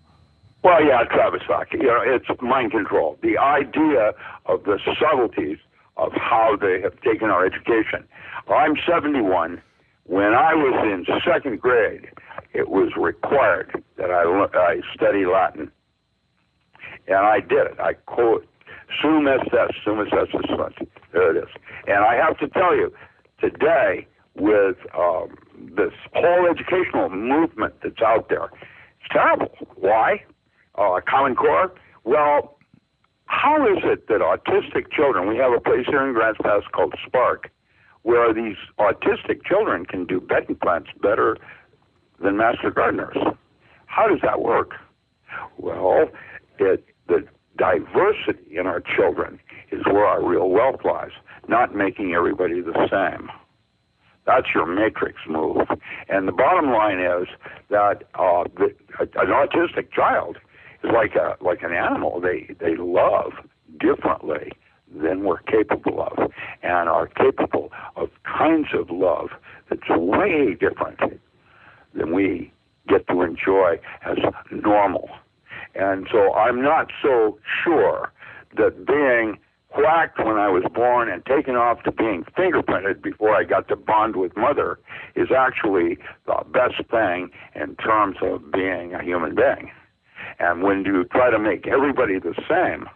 Well, yeah, Travis Stock. It's mind control. The idea of the subtleties of how they have taken our education. I'm 71. When I was in second grade, it was required that I study Latin. And I did it. I quote, sum est, there it is. And I have to tell you, today, with this whole educational movement that's out there, it's terrible. Why? Common Core? Well, how is it that autistic children, we have a place here in Grants Pass called Spark, where these autistic children can do bed plants better than master gardeners? How does that work? Well, the diversity in our children is where our real wealth lies, not making everybody the same. That's your matrix move. And the bottom line is that an autistic child is like an animal. They love differently than we're capable of, and are capable of kinds of love that's way different than we get to enjoy as normal. And so I'm not so sure that being whacked when I was born and taken off to being fingerprinted before I got to bond with mother is actually the best thing in terms of being a human being. And when you try to make everybody the same,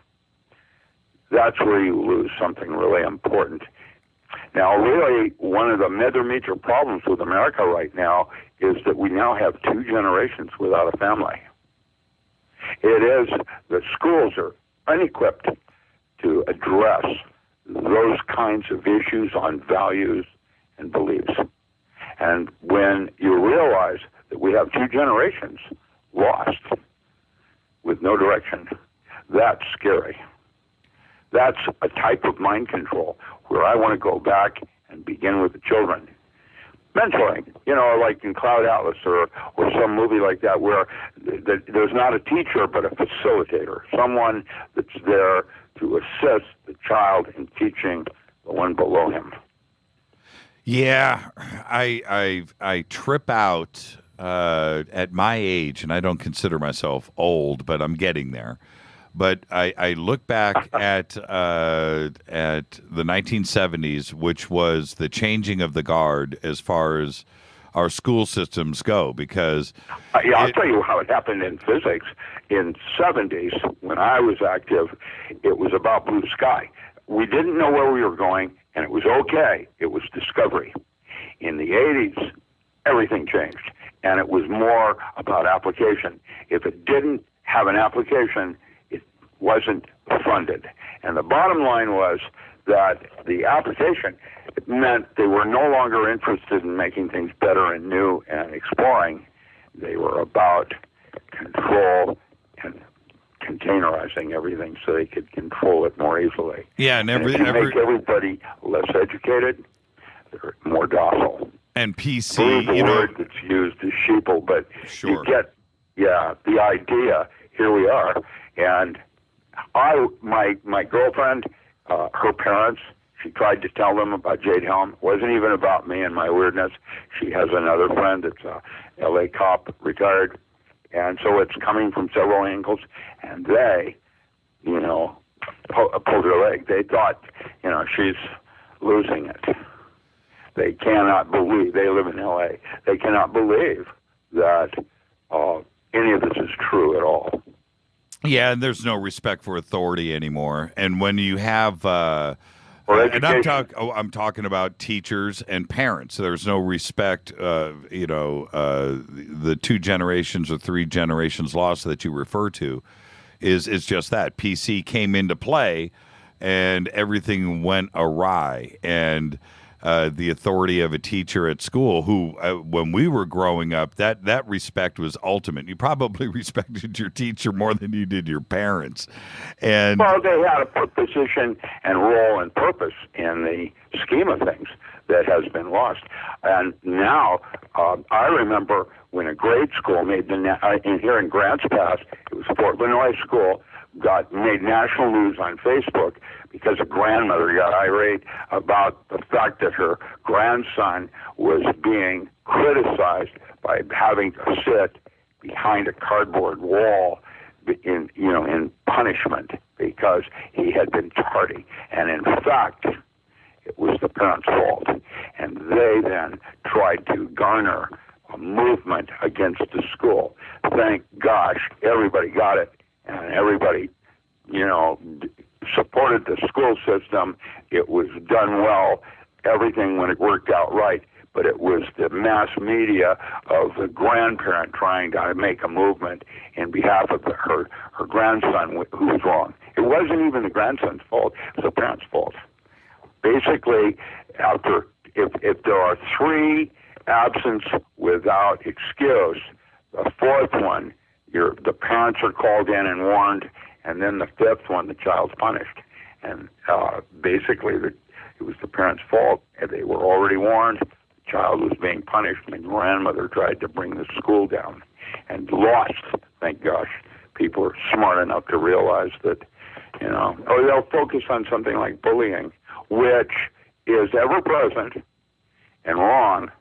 that's where you lose something really important. Now, really, one of the major problems with America right now is that we now have 2 generations without a family. It is that schools are unequipped to address those kinds of issues on values and beliefs. And when you realize that we have 2 generations lost with no direction, that's scary. That's a type of mind control where I want to go back and begin with the children. Mentoring, like in Cloud Atlas or some movie like that where there's not a teacher but a facilitator, someone that's there to assist the child in teaching the one below him. Yeah, I trip out at my age, and I don't consider myself old, but I'm getting there. But I look back at the 1970s, which was the changing of the guard as far as our school systems go, because I'll tell you how it happened in physics. In 70s, when I was active, it was about blue sky. We didn't know where we were going, and it was okay. It was discovery. In the 80s, everything changed, and it was more about application. If it didn't have an application, it wasn't funded. And the bottom line was that the application meant they were no longer interested in making things better and new and exploring. They were about control and containerizing everything so they could control it more easily. Yeah, and if you make everybody less educated, they're more docile. And PC, the word that's used is sheeple, but you get, the idea. Here we are, and my girlfriend, her parents, she tried to tell them about Jade Helm. It wasn't even about me and my weirdness. She has another friend that's a L.A. cop, retired, and so it's coming from several angles. And they, pulled her leg. They thought, she's losing it. They cannot believe, they live in L.A., they cannot believe that any of this is true at all. Yeah, and there's no respect for authority anymore. And when you have, and I'm talking about teachers and parents. There's no respect. The 2 generations or 3 generations lost that you refer to is just that. PC came into play, and everything went awry. And the authority of a teacher at school who, when we were growing up, that respect was ultimate. You probably respected your teacher more than you did your parents. And well, they had a position and role and purpose in the scheme of things that has been lost. And now, I remember when a grade school made here in Grants Pass, it was Fort Lenoy School, made national news on Facebook because a grandmother got irate about the fact that her grandson was being criticized by having to sit behind a cardboard wall in punishment because he had been tardy. And in fact, it was the parents' fault. And they then tried to garner a movement against the school. Thank gosh, everybody got it. And everybody, supported the school system. It was done well. Everything when it worked out right. But it was the mass media of the grandparent trying to make a movement in behalf of her grandson who was wrong. It wasn't even the grandson's fault. It was the parents' fault. Basically, if there are 3 absence without excuse, the 4th one, the parents are called in and warned, and then the 5th one, the child's punished. And basically, it was the parents' fault. They were already warned. The child was being punished, and the grandmother tried to bring the school down and lost. Thank gosh, people are smart enough to realize that or they'll focus on something like bullying, which is ever present and wrong,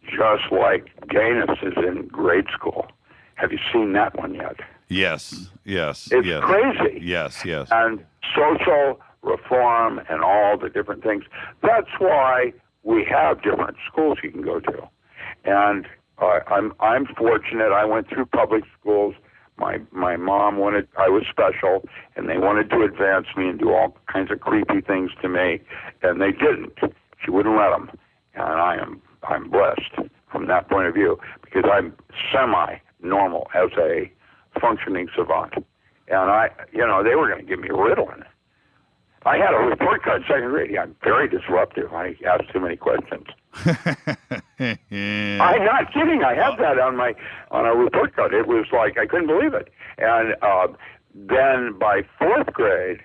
just like gayness is in grade school. Have you seen that one yet? Yes. It's yes. crazy. Yes. And social reform and all the different things. That's why we have different schools you can go to. And I'm fortunate. I went through public schools. My mom I was special, and they wanted to advance me and do all kinds of creepy things to me, and they didn't. She wouldn't let them. And I'm blessed from that point of view, because I'm semi-normal as a functioning savant. And they were going to give me Ritalin. I had a report card second grade. I'm very disruptive. I asked too many questions. I'm not kidding. I have that on a report card. It was like I couldn't believe it. And then by fourth grade,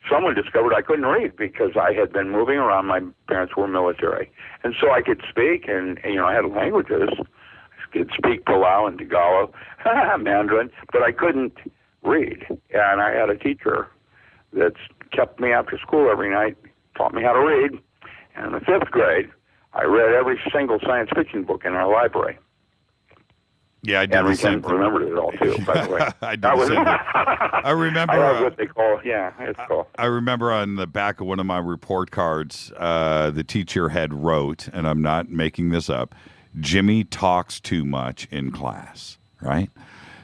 someone discovered I couldn't read because I had been moving around. My parents were military, and so I could speak, and I had languages. I could speak Palau and Tagalog, Mandarin, but I couldn't read. And I had a teacher that kept me after school every night, taught me how to read. And in the fifth grade, I read every single science fiction book in our library. Yeah, I did the same thing. I remembered it all, too, by the way. I did the same thing. I remember... I have what they call... Yeah, it's cool. I remember on the back of one of my report cards, the teacher had wrote, and I'm not making this up, Jimmy talks too much in class, right?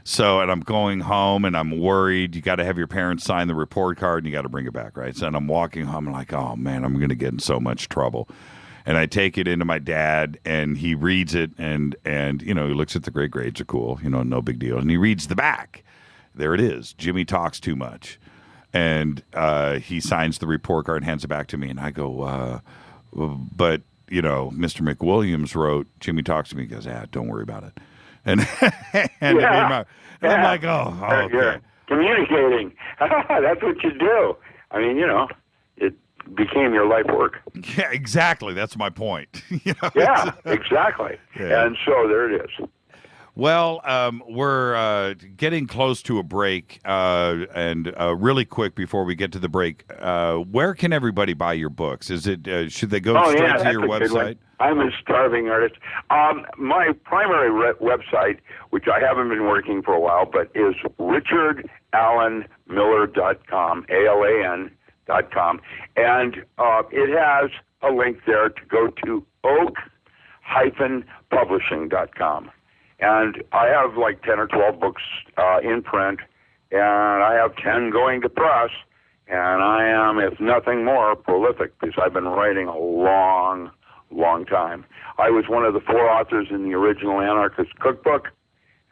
So, and I'm going home, and I'm worried. You got to have your parents sign the report card, and you got to bring it back, right? So, and I'm walking home, I'm like, oh, man, I'm going to get in so much trouble. And I take it into my dad, and he reads it, and he looks at the grades are cool, no big deal. And he reads the back. There it is. Jimmy talks too much. And he signs the report card and hands it back to me. And I go, but, Mr. McWilliams wrote, Jimmy talks to me. He goes, don't worry about it. And, and I'm like, oh, okay. You're communicating. That's what you do. I mean, it became your life work. Yeah, exactly. That's my point. Yeah, exactly. Yeah. And so there it is. Well, we're getting close to a break, and really quick before we get to the break, where can everybody buy your books? Is it should they go straight to your website? I'm a starving artist. My primary website, which I haven't been working for a while, but is richardalanmiller.com, ALAN.com, and it has a link there to go to oak-publishing.com. And I have like 10 or 12 books in print, and I have 10 going to press, and I am, if nothing more, prolific because I've been writing a long time. I was one of the 4 authors in the original Anarchist Cookbook.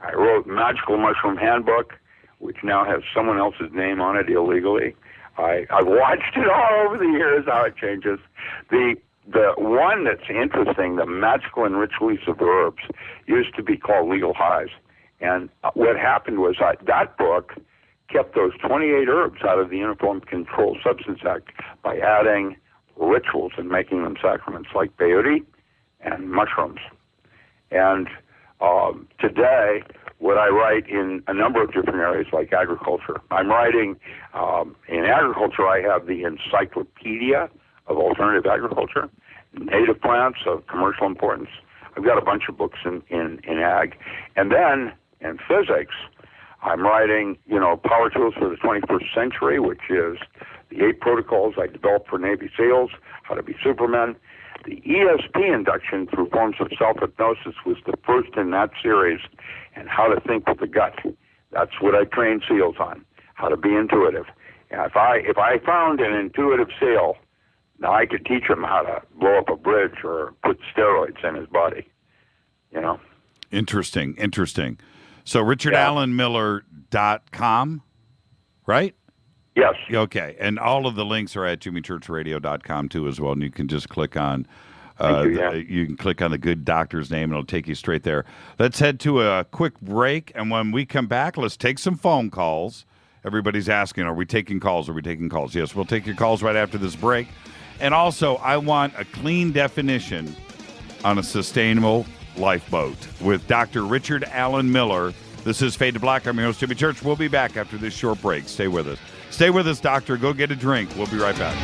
I wrote Magical Mushroom Handbook, which now has someone else's name on it illegally. I've watched it all over the years, how it changes. The one that's interesting, the Magical and Rich Use of Herbs, used to be called Legal Highs. And what happened was that book kept those 28 herbs out of the Uniform Controlled Substance Act by adding rituals and making them sacraments like peyote and mushrooms. And today, what I write in a number of different areas like agriculture. I'm writing, in agriculture, I have the Encyclopedia of Alternative Agriculture, native plants of commercial importance. I've got a bunch of books in ag. And then in physics, I'm writing, Power Tools for the 21st Century, which is the 8 protocols I developed for Navy SEALs, how to be Supermen. The ESP induction through forms of self-hypnosis was the first in that series, and how to think with the gut. That's what I train SEALs on, how to be intuitive. And if I found an intuitive SEAL, now I could teach him how to blow up a bridge or put steroids in his body, Interesting. So richardalanmiller.com, right? Yes. Okay, and all of the links are at jimmychurchradio.com too as well, and you can just click on you can click on the good doctor's name, and it'll take you straight there. Let's head to a quick break, and when we come back, let's take some phone calls. Everybody's asking, are we taking calls? Yes, we'll take your calls right after this break. And also, I want a clean definition on a sustainable lifeboat with Dr. Richard Alan Miller. This is Fade to Black. I'm your host, Jimmy Church. We'll be back after this short break. Stay with us. Stay with us, Doctor. Go get a drink. We'll be right back.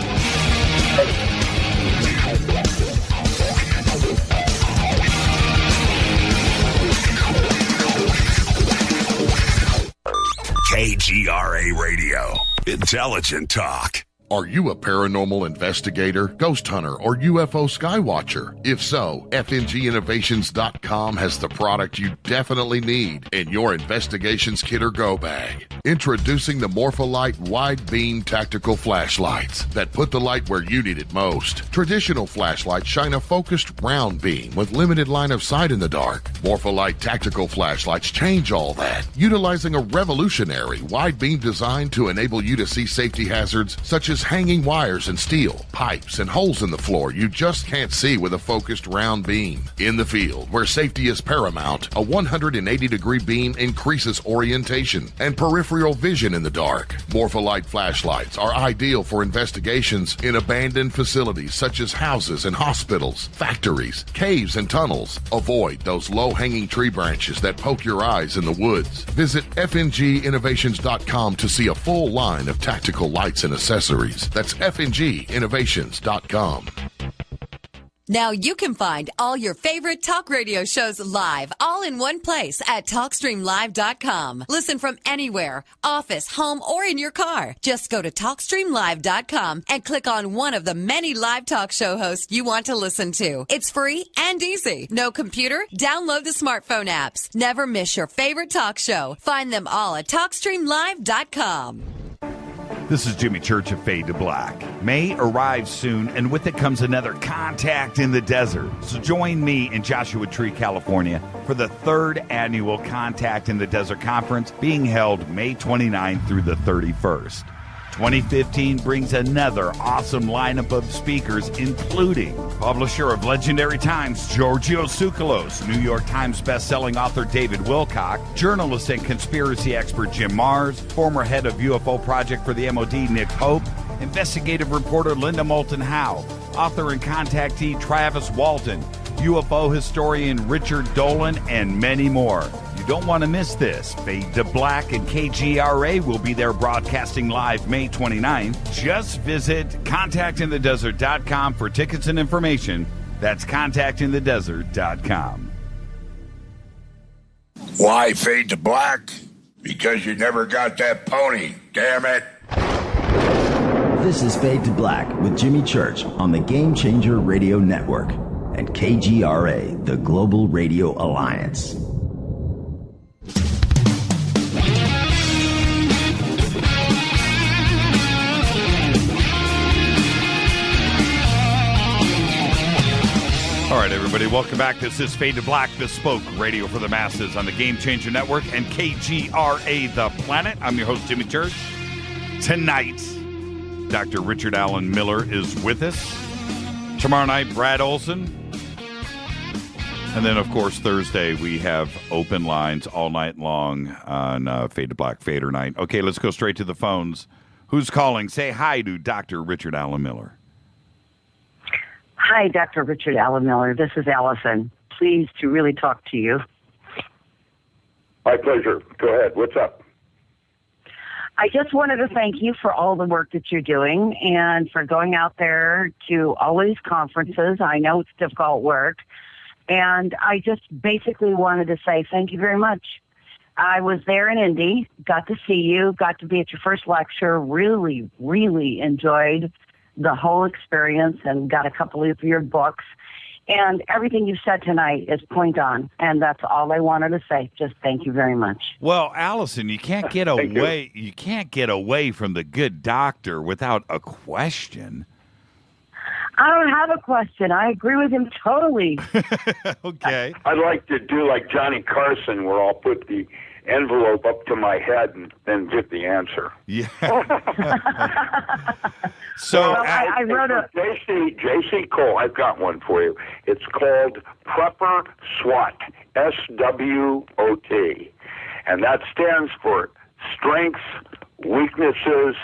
KGRA Radio. Intelligent Talk. Are you a paranormal investigator, ghost hunter, or UFO skywatcher? If so, FNGinnovations.com has the product you definitely need in your investigations kit or go bag. Introducing the Morpholite Wide Beam Tactical Flashlights that put the light where you need it most. Traditional flashlights shine a focused round beam with limited line of sight in the dark. Morpholite Tactical Flashlights change all that, utilizing a revolutionary wide beam design to enable you to see safety hazards such as hanging wires and steel, pipes, and holes in the floor you just can't see with a focused round beam. In the field, where safety is paramount, a 180-degree beam increases orientation and peripheral vision in the dark. Morpholite flashlights are ideal for investigations in abandoned facilities such as houses and hospitals, factories, caves, and tunnels. Avoid those low-hanging tree branches that poke your eyes in the woods. Visit FNGinnovations.com to see a full line of tactical lights and accessories. That's FNGinnovations.com. Now you can find all your favorite talk radio shows live, all in one place at TalkStreamLive.com. Listen from anywhere, office, home, or in your car. Just go to TalkStreamLive.com and click on one of the many live talk show hosts you want to listen to. It's free and easy. No computer? Download the smartphone apps. Never miss your favorite talk show. Find them all at TalkStreamLive.com. This is Jimmy Church of Fade to Black. May arrives soon, and with it comes another Contact in the Desert. So join me in Joshua Tree, California, for the 3rd annual Contact in the Desert Conference being held May 29th through the 31st. 2015 brings another awesome lineup of speakers, including publisher of Legendary Times, Giorgio Tsoukalos, New York Times bestselling author David Wilcock, journalist and conspiracy expert Jim Mars, former head of UFO Project for the MOD Nick Pope, investigative reporter Linda Moulton Howe, author and contactee Travis Walton, UFO historian Richard Dolan, and many more. You don't want to miss this. Fade to Black and KGRA will be there broadcasting live May 29th. Just visit contactinthedesert.com for tickets and information. That's contactinthedesert.com. Why fade to black? Because you never got that pony, damn it. This is Fade to Black with Jimmy Church on the Game Changer Radio Network and KGRA, the Global Radio Alliance. All right, everybody, welcome back. This is Fade to Black, bespoke radio for the masses on the Game Changer Network and KGRA The Planet. I'm your host, Jimmy Church. Tonight, Dr. Richard Allen Miller is with us. Tomorrow night, Brad Olson. And then, of course, Thursday, we have open lines all night long on Fade to Black Fader Night. Okay, let's go straight to the phones. Who's calling? Say hi to Dr. Richard Allen Miller. Hi, Dr. Richard Allen Miller. This is Allison. Pleased to really talk to you. My pleasure. Go ahead. What's up? I just wanted to thank you for all the work that you're doing and for going out there to all these conferences. I know it's difficult work. And I just basically wanted to say thank you very much. I was there in Indy, got to see you, got to be at your first lecture, really, really enjoyed the whole experience and got a couple of your books. And everything you said tonight is point on. And that's all I wanted to say. Just thank you very much. Well, Allison, you can't get away. You can't get away from the good doctor without a question. I don't have a question. I agree with him totally. Okay. I'd like to do like Johnny Carson, where I'll put the envelope up to my head and then give the answer. Yeah. So I wrote a J.C. Cole. I've got one for you. It's called Prepper SWOT, SWOT, and that stands for strengths, weaknesses,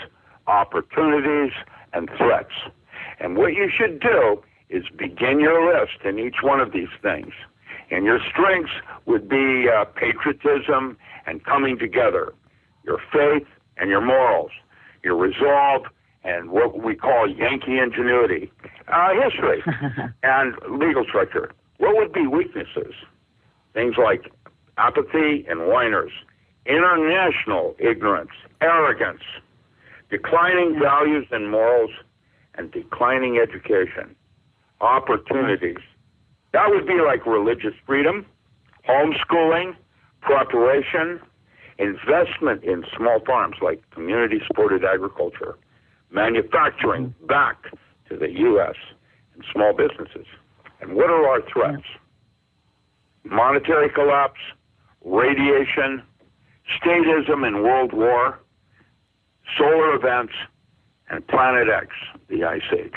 opportunities, and threats. And what you should do is begin your list in each one of these things. And your strengths would be patriotism and coming together, your faith and your morals, your resolve, and what we call Yankee ingenuity. History and legal structure. What would be weaknesses? Things like apathy and whiners, international ignorance, arrogance, declining values and morals, and declining education. Opportunities. That would be like religious freedom, homeschooling, cooperation, investment in small farms like community-supported agriculture, manufacturing back to the U.S. and small businesses. And what are our threats? Monetary collapse, radiation, statism and world war, solar events, and Planet X, the Ice Age.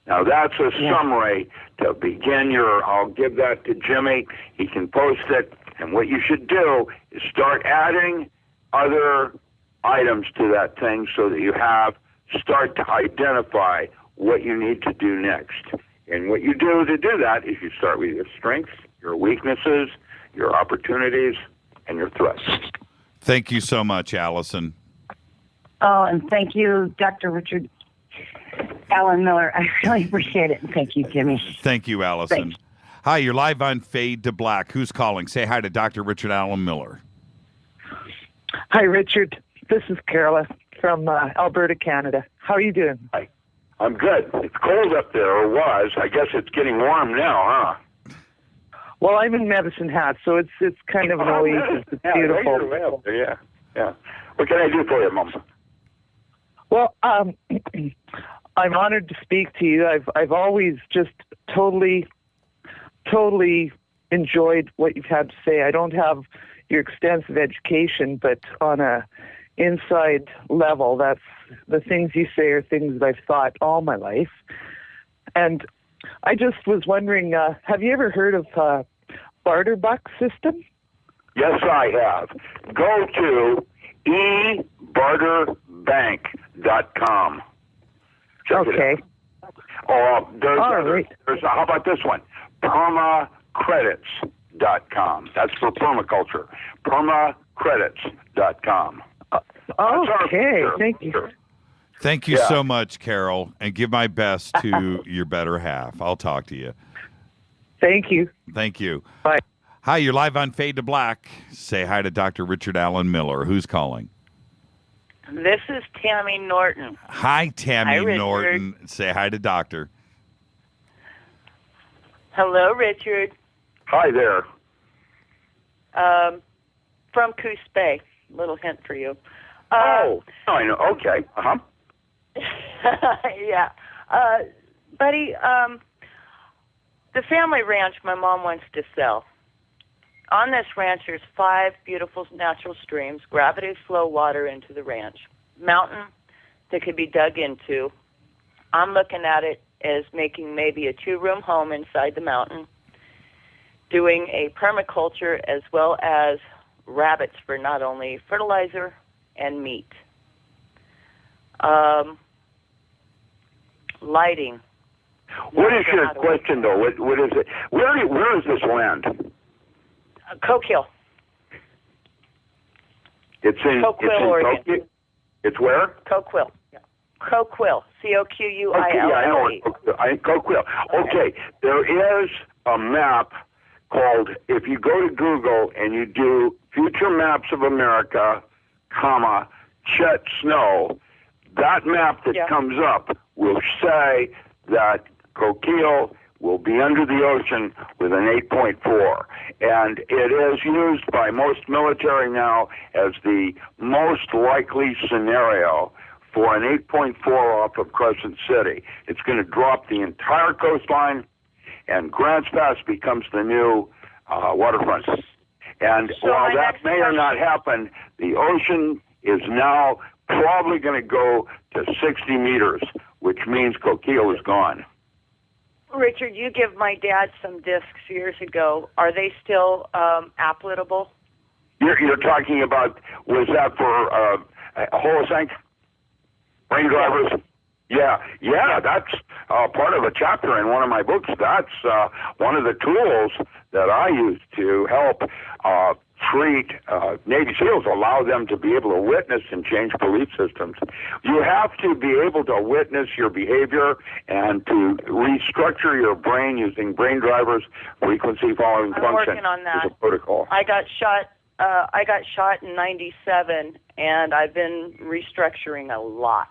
Now that's a summary to begin I'll give that to Jimmy. He can post it. And what you should do is start adding other items to that thing so that start to identify what you need to do next. And what you do to do that is you start with your strengths, your weaknesses, your opportunities, and your threats. Thank you so much, Allison. Oh, and thank you, Dr. Richard Allen Miller. I really appreciate it. And thank you, Jimmy. Thank you, Allison. Hi, you're live on Fade to Black. Who's calling? Say hi to Dr. Richard Allen Miller. Hi, Richard. This is Carla from Alberta, Canada. How are you doing? Hi. I'm good. It's cold up there, or was. I guess it's getting warm now, huh? Well, I'm in Medicine Hat, so it's kind of an oasis. It's beautiful. Yeah. What can I do for you, Mom? Well, I'm honored to speak to you. I've always just totally enjoyed what you've had to say. I don't have your extensive education, but on a inside level, that's the things you say are things that I've thought all my life. And I just was wondering, have you ever heard of barter buck system? Yes, I have. Go to ebarterbank.com. Check it out. There's how about this one? permacredits.com. That's for permaculture. permacredits.com. Okay, thank you. Thank you so much, Carol, and give my best to your better half. I'll talk to you. Thank you. Thank you. Bye. Hi, you're live on Fade to Black. Say hi to Dr. Richard Allen Miller. Who's calling? This is Tammy Norton. Hi, Tammy Richard. Norton. Say hi to Doctor. Hello, Richard. Hi there. From Coos Bay. Little hint for you. I know. Okay. Uh-huh. Yeah. Buddy, the family ranch my mom wants to sell. On this ranch, there's 5 beautiful natural streams, gravity flow water into the ranch. Mountain that could be dug into. I'm looking at it as making maybe a 2-room home inside the mountain, doing a permaculture as well as rabbits for not only fertilizer and meat. Lighting. What is your question, though? What is it? Where is this land? Coke Hill. It's in Oregon. It's where? Coquille. Coquille. Coquille. Okay, yeah, I know. Coquille. Okay, there is a map called, if you go to Google and you do Future Maps of America, Chet Snow, that map that comes up will say that Coquille will be under the ocean with an 8.4. And it is used by most military now as the most likely scenario for an 8.4 off of Crescent City. It's going to drop the entire coastline, and Grants Pass becomes the new waterfront. And while that may or not happen, the ocean is now probably going to go to 60 meters, which means Coquille is gone. Richard, you gave my dad some discs years ago. Are they still applicable? You're talking about, was that for Holosank? Rain drivers? Yeah, that's part of a chapter in one of my books. That's one of the tools that I use to help treat Navy SEALs, allow them to be able to witness and change belief systems. You have to be able to witness your behavior and to restructure your brain using brain drivers, frequency following function. I'm working on that. Is a protocol. I got shot in '97, and I've been restructuring a lot.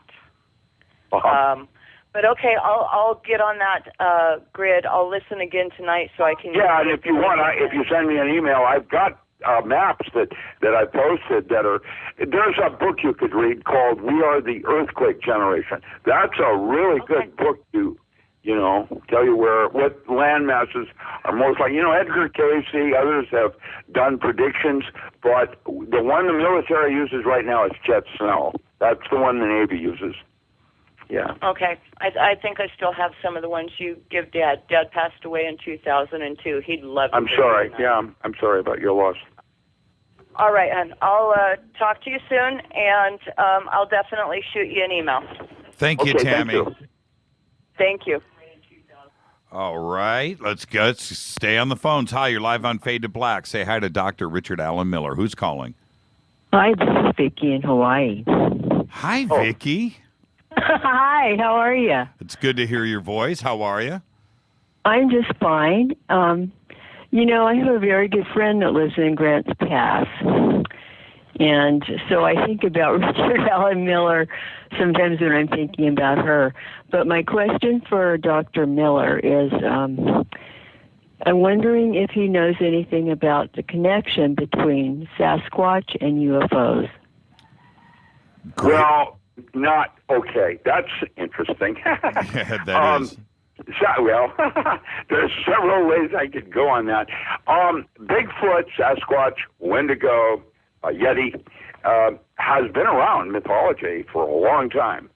But okay, I'll get on that grid. I'll listen again tonight so I can. Yeah, and if you want, if you send me an email, I've got maps that I posted that are. There's a book you could read called "We Are the Earthquake Generation." That's a really good book to, tell you what land masses are most like. Edgar Cayce, others have done predictions, but the one the military uses right now is Jet Snell. That's the one the Navy uses. Yeah. Okay. I think I still have some of the ones you give Dad. Dad passed away in 2002. He'd love to. I'm sorry. Yeah, I'm sorry about your loss. All right, and I'll talk to you soon, and I'll definitely shoot you an email. Thank you, Tammy. Thank you. All right, let's go. Let's stay on the phones. Hi, you're live on Fade to Black. Say hi to Dr. Richard Allen Miller. Who's calling? Hi, this is Vicki in Hawaii. Hi, Vicki. Hi, how are you? It's good to hear your voice. How are you? I'm just fine. I have a very good friend that lives in Grants Pass. And so I think about Richard Allen Miller sometimes when I'm thinking about her. But my question for Dr. Miller is, I'm wondering if he knows anything about the connection between Sasquatch and UFOs. Great. Well, not okay. That's interesting. Yeah, that is. There's several ways I could go on that. Bigfoot, Sasquatch, Wendigo, Yeti has been around mythology for a long time.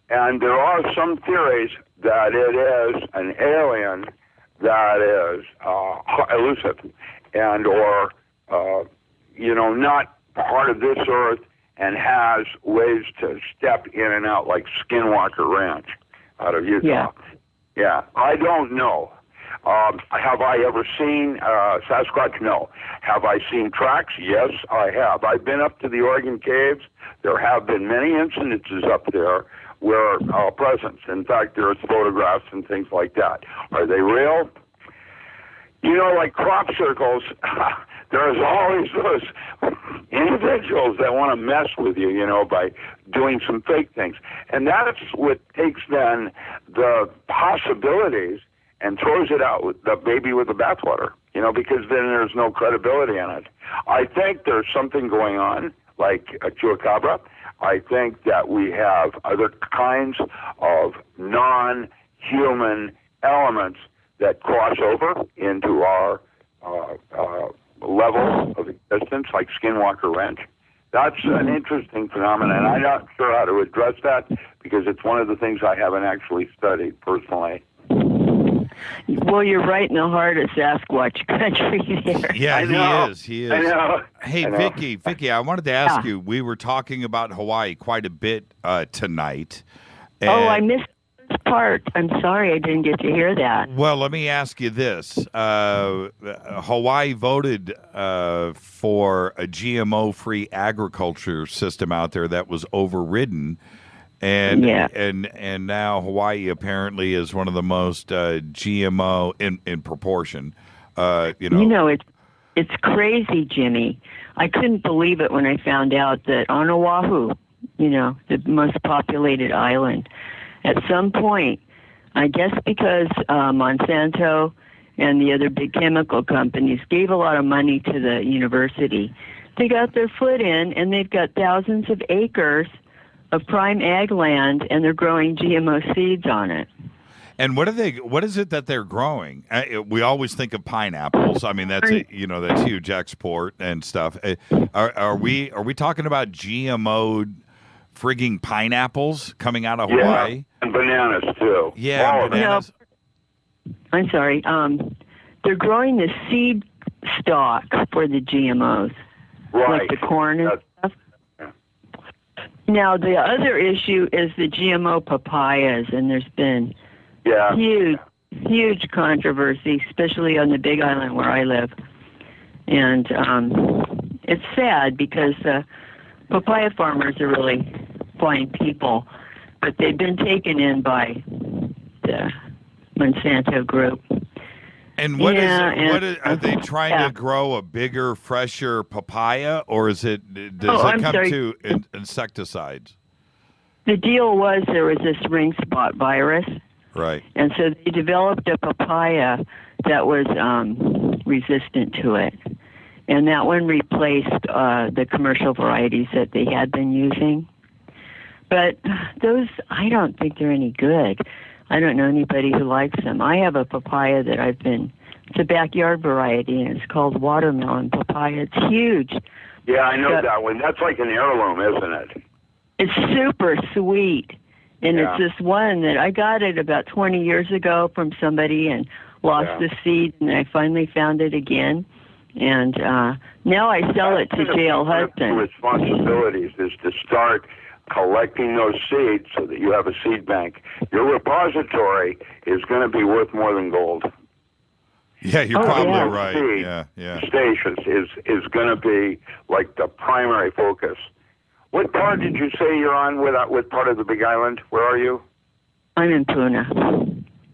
And there are some theories that it is an alien that is elusive and or, not part of this earth and has ways to step in and out like Skinwalker Ranch out of Utah. Yeah, I don't know. Have I ever seen Sasquatch? No. Have I seen tracks? Yes, I have. I've been up to the Oregon Caves. There have been many incidences up there where presence. In fact, there's photographs and things like that. Are they real? Like crop circles, there's always those individuals that want to mess with you, by doing some fake things. And that's what takes then the possibilities and throws it out with the baby with the bathwater, because then there's no credibility in it. I think there's something going on, like a chupacabra. I think that we have other kinds of non-human elements that cross over into our level of existence, like Skinwalker Ranch. That's an interesting phenomenon. I'm not sure how to address that because it's one of the things I haven't actually studied personally. Well, you're right in the heart of Sasquatch country there. Yeah, he is. I know. Hey, I know. Vicki, I wanted to ask you, we were talking about Hawaii quite a bit tonight. I missed this part. I'm sorry I didn't get to hear that. Well, let me ask you this. Hawaii voted for a GMO-free agriculture system out there that was overridden. And now Hawaii apparently is one of the most GMO in proportion. It's crazy, Jimmy. I couldn't believe it when I found out that on Oahu, the most populated island, at some point, I guess because Monsanto and the other big chemical companies gave a lot of money to the university, they got their foot in and they've got thousands of acres of prime ag land, and they're growing GMO seeds on it. And what is it that they're growing? We always think of pineapples. I mean, that's that's huge export and stuff. Are we talking about GMO frigging pineapples coming out of Hawaii? Yeah, and bananas too. Yeah, bananas. No, I'm sorry. They're growing the seed stock for the GMOs, right? Like the corn and stuff. Now, the other issue is the GMO papayas, and there's been huge controversy, especially on the Big Island where I live. And it's sad because papaya farmers are really fine people, but they've been taken in by the Monsanto group. And what are they trying to grow a bigger, fresher papaya, or does it come to insecticides? The deal was there was this ring spot virus. Right. And so they developed a papaya that was resistant to it. And that one replaced the commercial varieties that they had been using. But those, I don't think they're any good. I don't know anybody who likes them. I have a papaya that it's a backyard variety, and it's called watermelon papaya. It's huge. Yeah, I know that one. That's like an heirloom, isn't it? It's super sweet. And it's this one that I got it about 20 years ago from somebody and lost the seed, and I finally found it again. And now I sell it to J.L. Hudson. Responsibilities is to start collecting those seeds so that you have a seed bank. Your repository is going to be worth more than gold. Yeah, you're probably right. Yeah. Stations is going to be like the primary focus. What part did you say you're on with part of the Big Island? Where are you? I'm in Puna.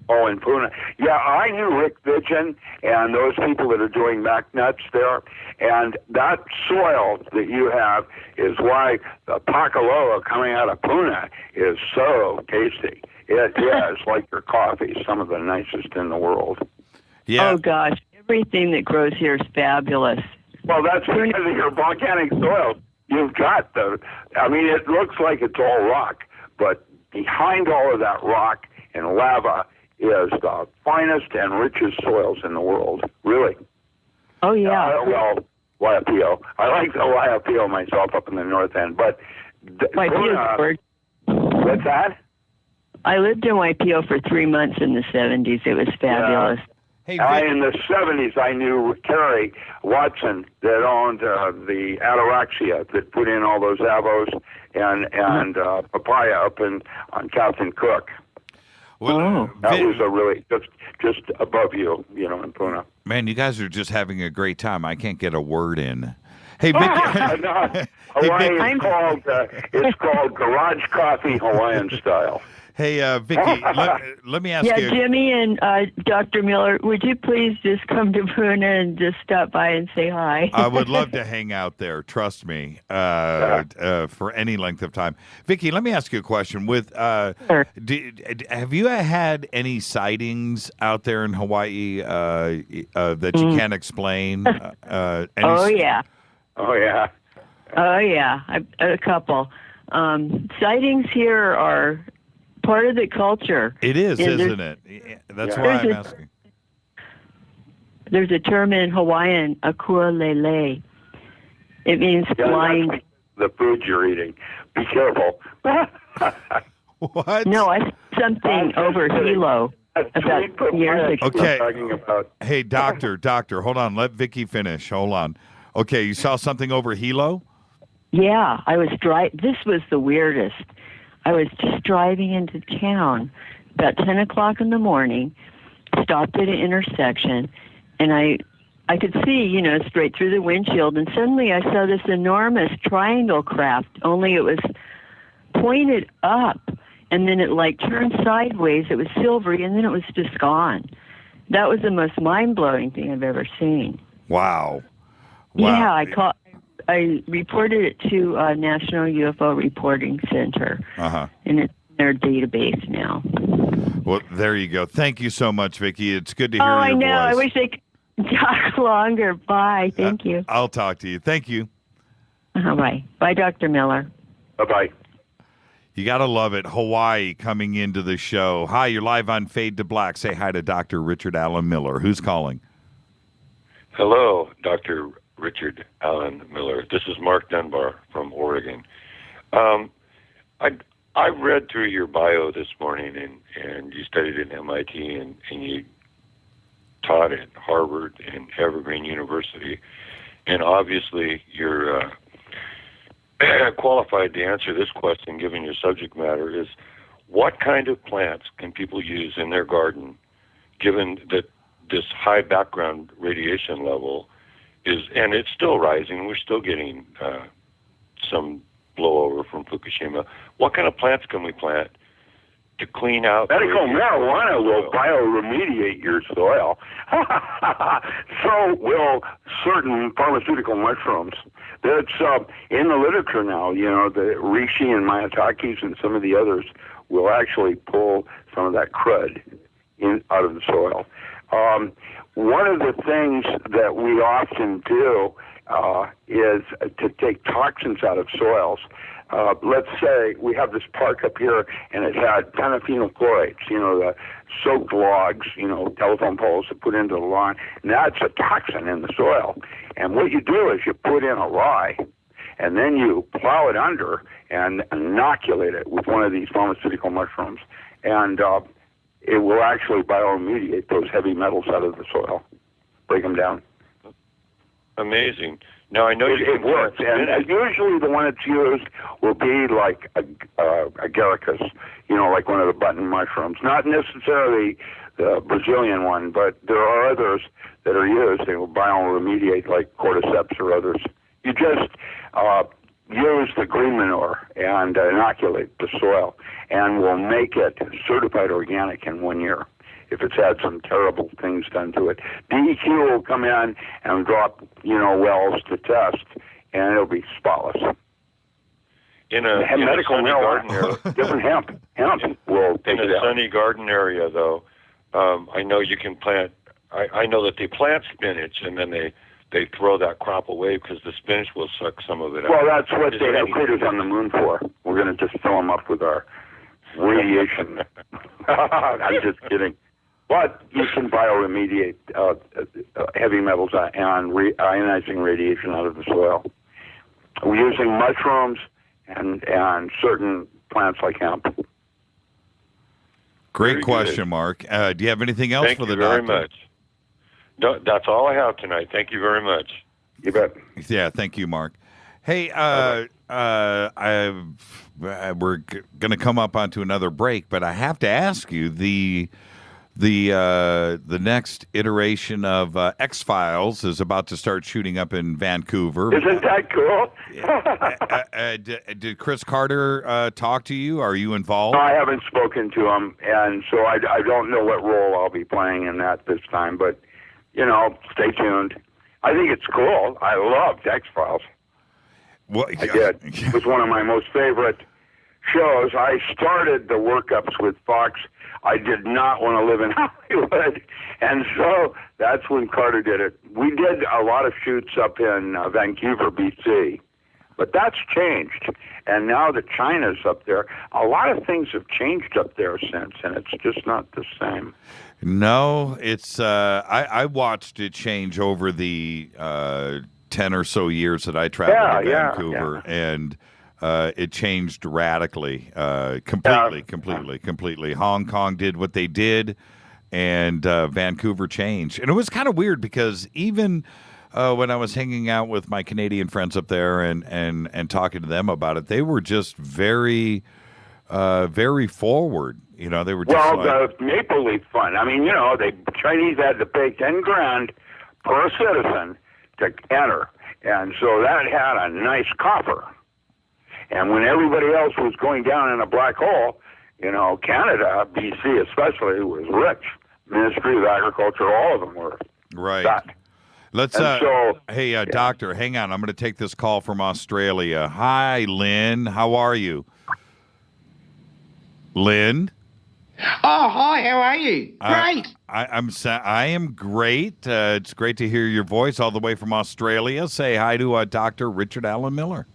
Oh, in Puna. Yeah, I knew Rick Vidgen and those people that are doing mac nuts there. And that soil that you have is why the pakaloa coming out of Puna is so tasty. It is like your coffee, some of the nicest in the world. Yeah. Oh, gosh. Everything that grows here is fabulous. Well, that's because of your volcanic soil. You've got it looks like it's all rock, but behind all of that rock and lava is the finest and richest soils in the world, really. Oh, yeah. Waiapio. I like the Waiapio myself up in the north end, but... What's that? I lived in Waiapio for 3 months in the 70s. It was fabulous. Hey, in the 70s, I knew Kerry Watson that owned the Ataraxia that put in all those avos and papaya up on Captain Cook. Well, that was a really just above you, in Puna. Man, you guys are just having a great time. I can't get a word in. Hey, Vicky. Hawaii it's called garage coffee Hawaiian style. Hey, Vicky, let me ask you. Yeah, Jimmy and Dr. Miller, would you please just come to Puna and just stop by and say hi? I would love to hang out there. Trust me, for any length of time. Vicky, let me ask you a question. Sure. Have you had any sightings out there in Hawaii that you can't explain? Oh yeah. A couple. Sightings here are part of the culture. It is, isn't it? That's why I'm asking. There's a term in Hawaiian, akua lele. It means flying. The food you're eating. Be careful. What? No, I said something over Hilo about years ago. Okay. Hey, doctor, hold on. Let Vicky finish. Hold on. Okay, you saw something over Hilo? Yeah, I was This was the weirdest. I was just driving into town about 10 o'clock in the morning, stopped at an intersection, and I could see, straight through the windshield, and suddenly I saw this enormous triangle craft, only it was pointed up, and then it turned sideways. It was silvery, and then it was just gone. That was the most mind-blowing thing I've ever seen. Wow. Yeah, I reported it to National UFO Reporting Center, and it's in their database now. Well, there you go. Thank you so much, Vicky. It's good to hear your voice. I know. I wish they could talk longer. Bye. Thank you. I'll talk to you. Thank you. Bye. Bye, Dr. Miller. Bye-bye. You got to love it. Hawaii coming into the show. Hi, you're live on Fade to Black. Say hi to Dr. Richard Allen Miller. Who's calling? Hello, Dr. Richard Allen Miller. This is Mark Dunbar from Oregon. I read through your bio this morning, and you studied at MIT, and you taught at Harvard and Evergreen University, and obviously you're qualified to answer this question, given your subject matter, is what kind of plants can people use in their garden, given that this high background radiation level and it's still rising. We're still getting some blowover from Fukushima. What kind of plants can we plant to clean out? Medical marijuana will bioremediate your soil. So will certain pharmaceutical mushrooms. That's in the literature now. You know, the reishi and mayatakis and some of the others will actually pull some of that crud out of the soil. One of the things that we often do is to take toxins out of soils. Let's say we have this park up here and it had pentaphenyl chlorides, you know, the soaked logs, you know, telephone poles that put into the lawn, and that's a toxin in the soil. And what you do is you put in a rye and then you plow it under and inoculate it with one of these pharmaceutical mushrooms, and it will actually bioremediate those heavy metals out of the soil, break them down. Amazing. Now, I know it works, and usually the one that's used will be like agaricus, you know, like one of the button mushrooms. Not necessarily the Brazilian one, but there are others that are used. They will bioremediate, like cordyceps or others. You just use the green manure and inoculate the soil, and will make it certified organic in 1 year. If it's had some terrible things done to it, DEQ will come in and drop, you know, wells to test, and it'll be spotless. In a medical sunny garden area, different hemp will take in it a out. sunny garden area, though, I know you can plant. I know that they plant spinach and then they throw that crop away because the spinach will suck some of it out. Well, that's what they have critters on the moon for. We're going to just fill them up with our radiation. I'm just kidding. But you can bioremediate heavy metals and ionizing radiation out of the soil. We're using mushrooms and certain plants like hemp. Great question, Mark. Do you have anything else for the doctor? Thank you very much. No, that's all I have tonight. Thank you very much. You bet. Yeah, thank you, Mark. Hey, we're going to come up onto another break, but I have to ask you, the next iteration of X-Files is about to start shooting up in Vancouver. Isn't that cool? Did Chris Carter talk to you? Are you involved? No, I haven't spoken to him, and so I don't know what role I'll be playing in that this time, but, you know, stay tuned. I think it's cool. I loved X-Files. Well, I did. It was one of my most favorite shows. I started the workups with Fox. I did not want to live in Hollywood, and so that's when Carter did it. We did a lot of shoots up in Vancouver, BC, but that's changed, and now that China's up there, a lot of things have changed up there since, and it's just not the same. No, it's I watched it change over the 10 or so years that I traveled to Vancouver, and it changed radically, completely. Hong Kong did what they did, and Vancouver changed. And it was kind of weird because even when I was hanging out with my Canadian friends up there and talking to them about it, they were just very forward. You know, they were just the Maple Leaf Fund. I mean, you know, the Chinese had to pay $10,000 per citizen to enter, and so that had a nice coffer. And when everybody else was going down in a black hole, you know, Canada, BC especially, was rich. Ministry of Agriculture, all of them were. Right. That. Let's. Hey, doctor, hang on. I'm going to take this call from Australia. Hi, Lynn. How are you? Lynn? Oh, hi. How are you? Great. I am great. It's great to hear your voice all the way from Australia. Say hi to Dr. Richard Allen Miller.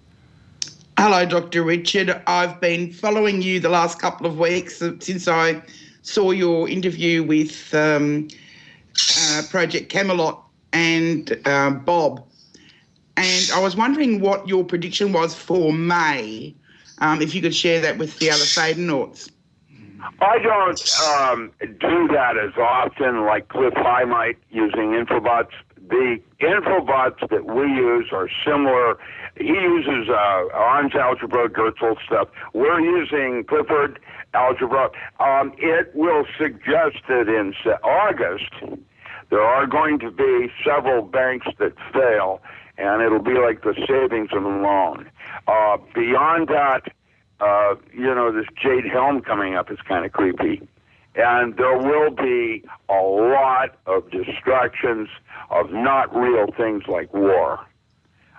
Hello, Dr. Richard. I've been following you the last couple of weeks since I saw your interview with Project Camelot and Bob. And I was wondering what your prediction was for May, if you could share that with the other Fadenauts. I don't do that as often like Cliff High might using infobots. The infobots that we use are similar. He uses ARMS algebra, Goetzel stuff. We're using Clifford algebra. It will suggest that in August There are going to be several banks that fail, and it'll be like the savings and the loan. Beyond that, this jade helm coming up is kind of creepy. And there will be a lot of distractions of not real things like war.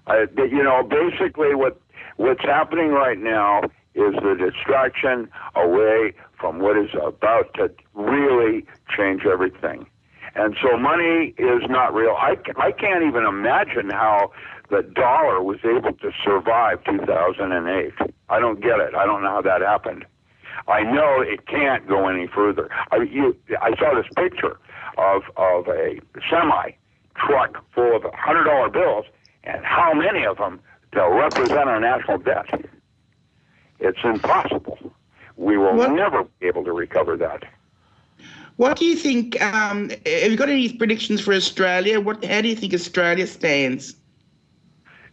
Basically what's happening right now is the distraction away from what is about to really change everything. And so money is not real. I can't even imagine how the dollar was able to survive 2008. I don't get it. I don't know how that happened. I know it can't go any further. I saw this picture of a semi truck full of $100 bills, and how many of them to represent our national debt. It's impossible. We will never be able to recover that. What do you think? Have you got any predictions for Australia? How do you think Australia stands?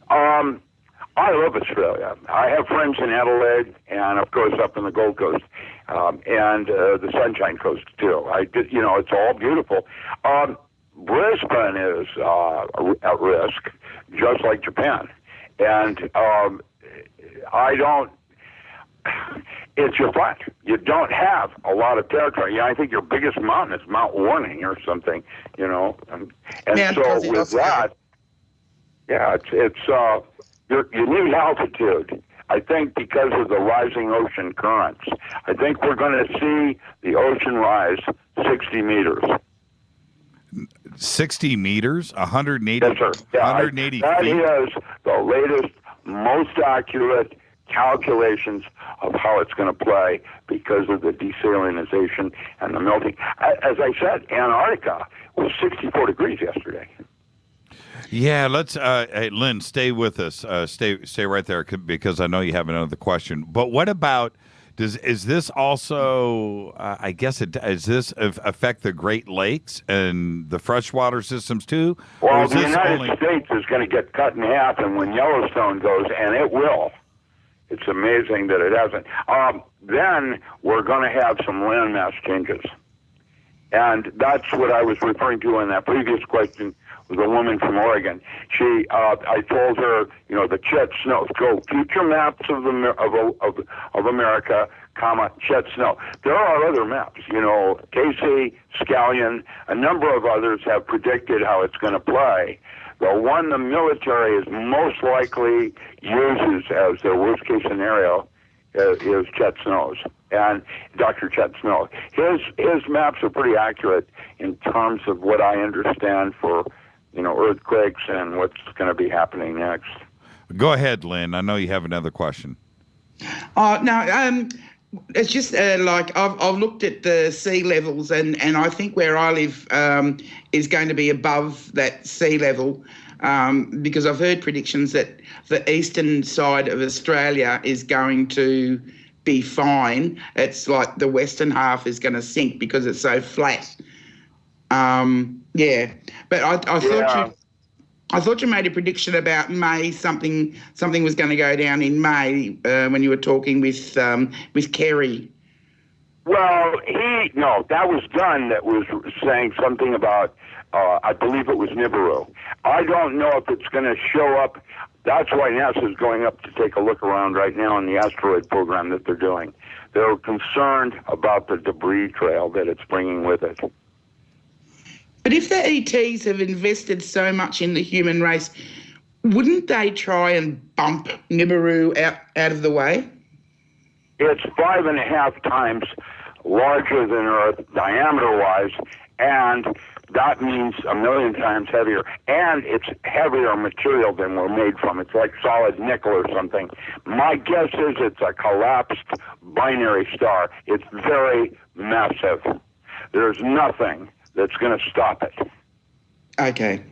I love Australia. I have friends in Adelaide and, of course, up in the Gold Coast and the Sunshine Coast, too. It's all beautiful. Brisbane is at risk, just like Japan. And it's your flat. You don't have a lot of territory. I think your biggest mountain is Mount Warning or something, And so with that, you need altitude. I think because of the rising ocean currents. I think we're going to see the ocean rise 60 meters. 60 meters? 180? Yes, sir. Yeah, 180 feet? That is the latest, most accurate calculations of how it's going to play because of the desalinization and the melting. As I said, Antarctica was 64 degrees yesterday. Yeah, let's. Hey, Lynn, stay with us. Stay right there because I know you have another question. But what about? Is this also? I guess does this affect the Great Lakes and the freshwater systems too? Well, the United States is going to get cut in half, and when Yellowstone goes, and it will. It's amazing that it hasn't. Then we're going to have some landmass changes, and that's what I was referring to in that previous question. The woman from Oregon. I told her, the Chet Snow. Go future maps of America, Chet Snow. There are other maps. Casey, Scallion, a number of others have predicted how it's going to play. The one the military is most likely uses as their worst case scenario is Chet Snow's. And Dr. Chet Snow. His maps are pretty accurate in terms of what I understand for earthquakes and what's going to be happening next. Go ahead, Lynn. I know you have another question. No, it's just I've looked at the sea levels and I think where I live is going to be above that sea level because I've heard predictions that the eastern side of Australia is going to be fine. It's like the western half is going to sink because it's so flat. But I thought you made a prediction about May. Something was going to go down in May when you were talking with Kerry. Well, that was Dunn that was saying something about. I believe it was Nibiru. I don't know if it's going to show up. That's why NASA is going up to take a look around right now in the asteroid program that they're doing. They're concerned about the debris trail that it's bringing with it. But if the ETs have invested so much in the human race, wouldn't they try and bump Nibiru out of the way? It's 5.5 times larger than Earth, diameter-wise, and that means 1 million times heavier. And it's heavier material than we're made from. It's like solid nickel or something. My guess is it's a collapsed binary star. It's very massive. There's nothing that's going to stop it. Okay.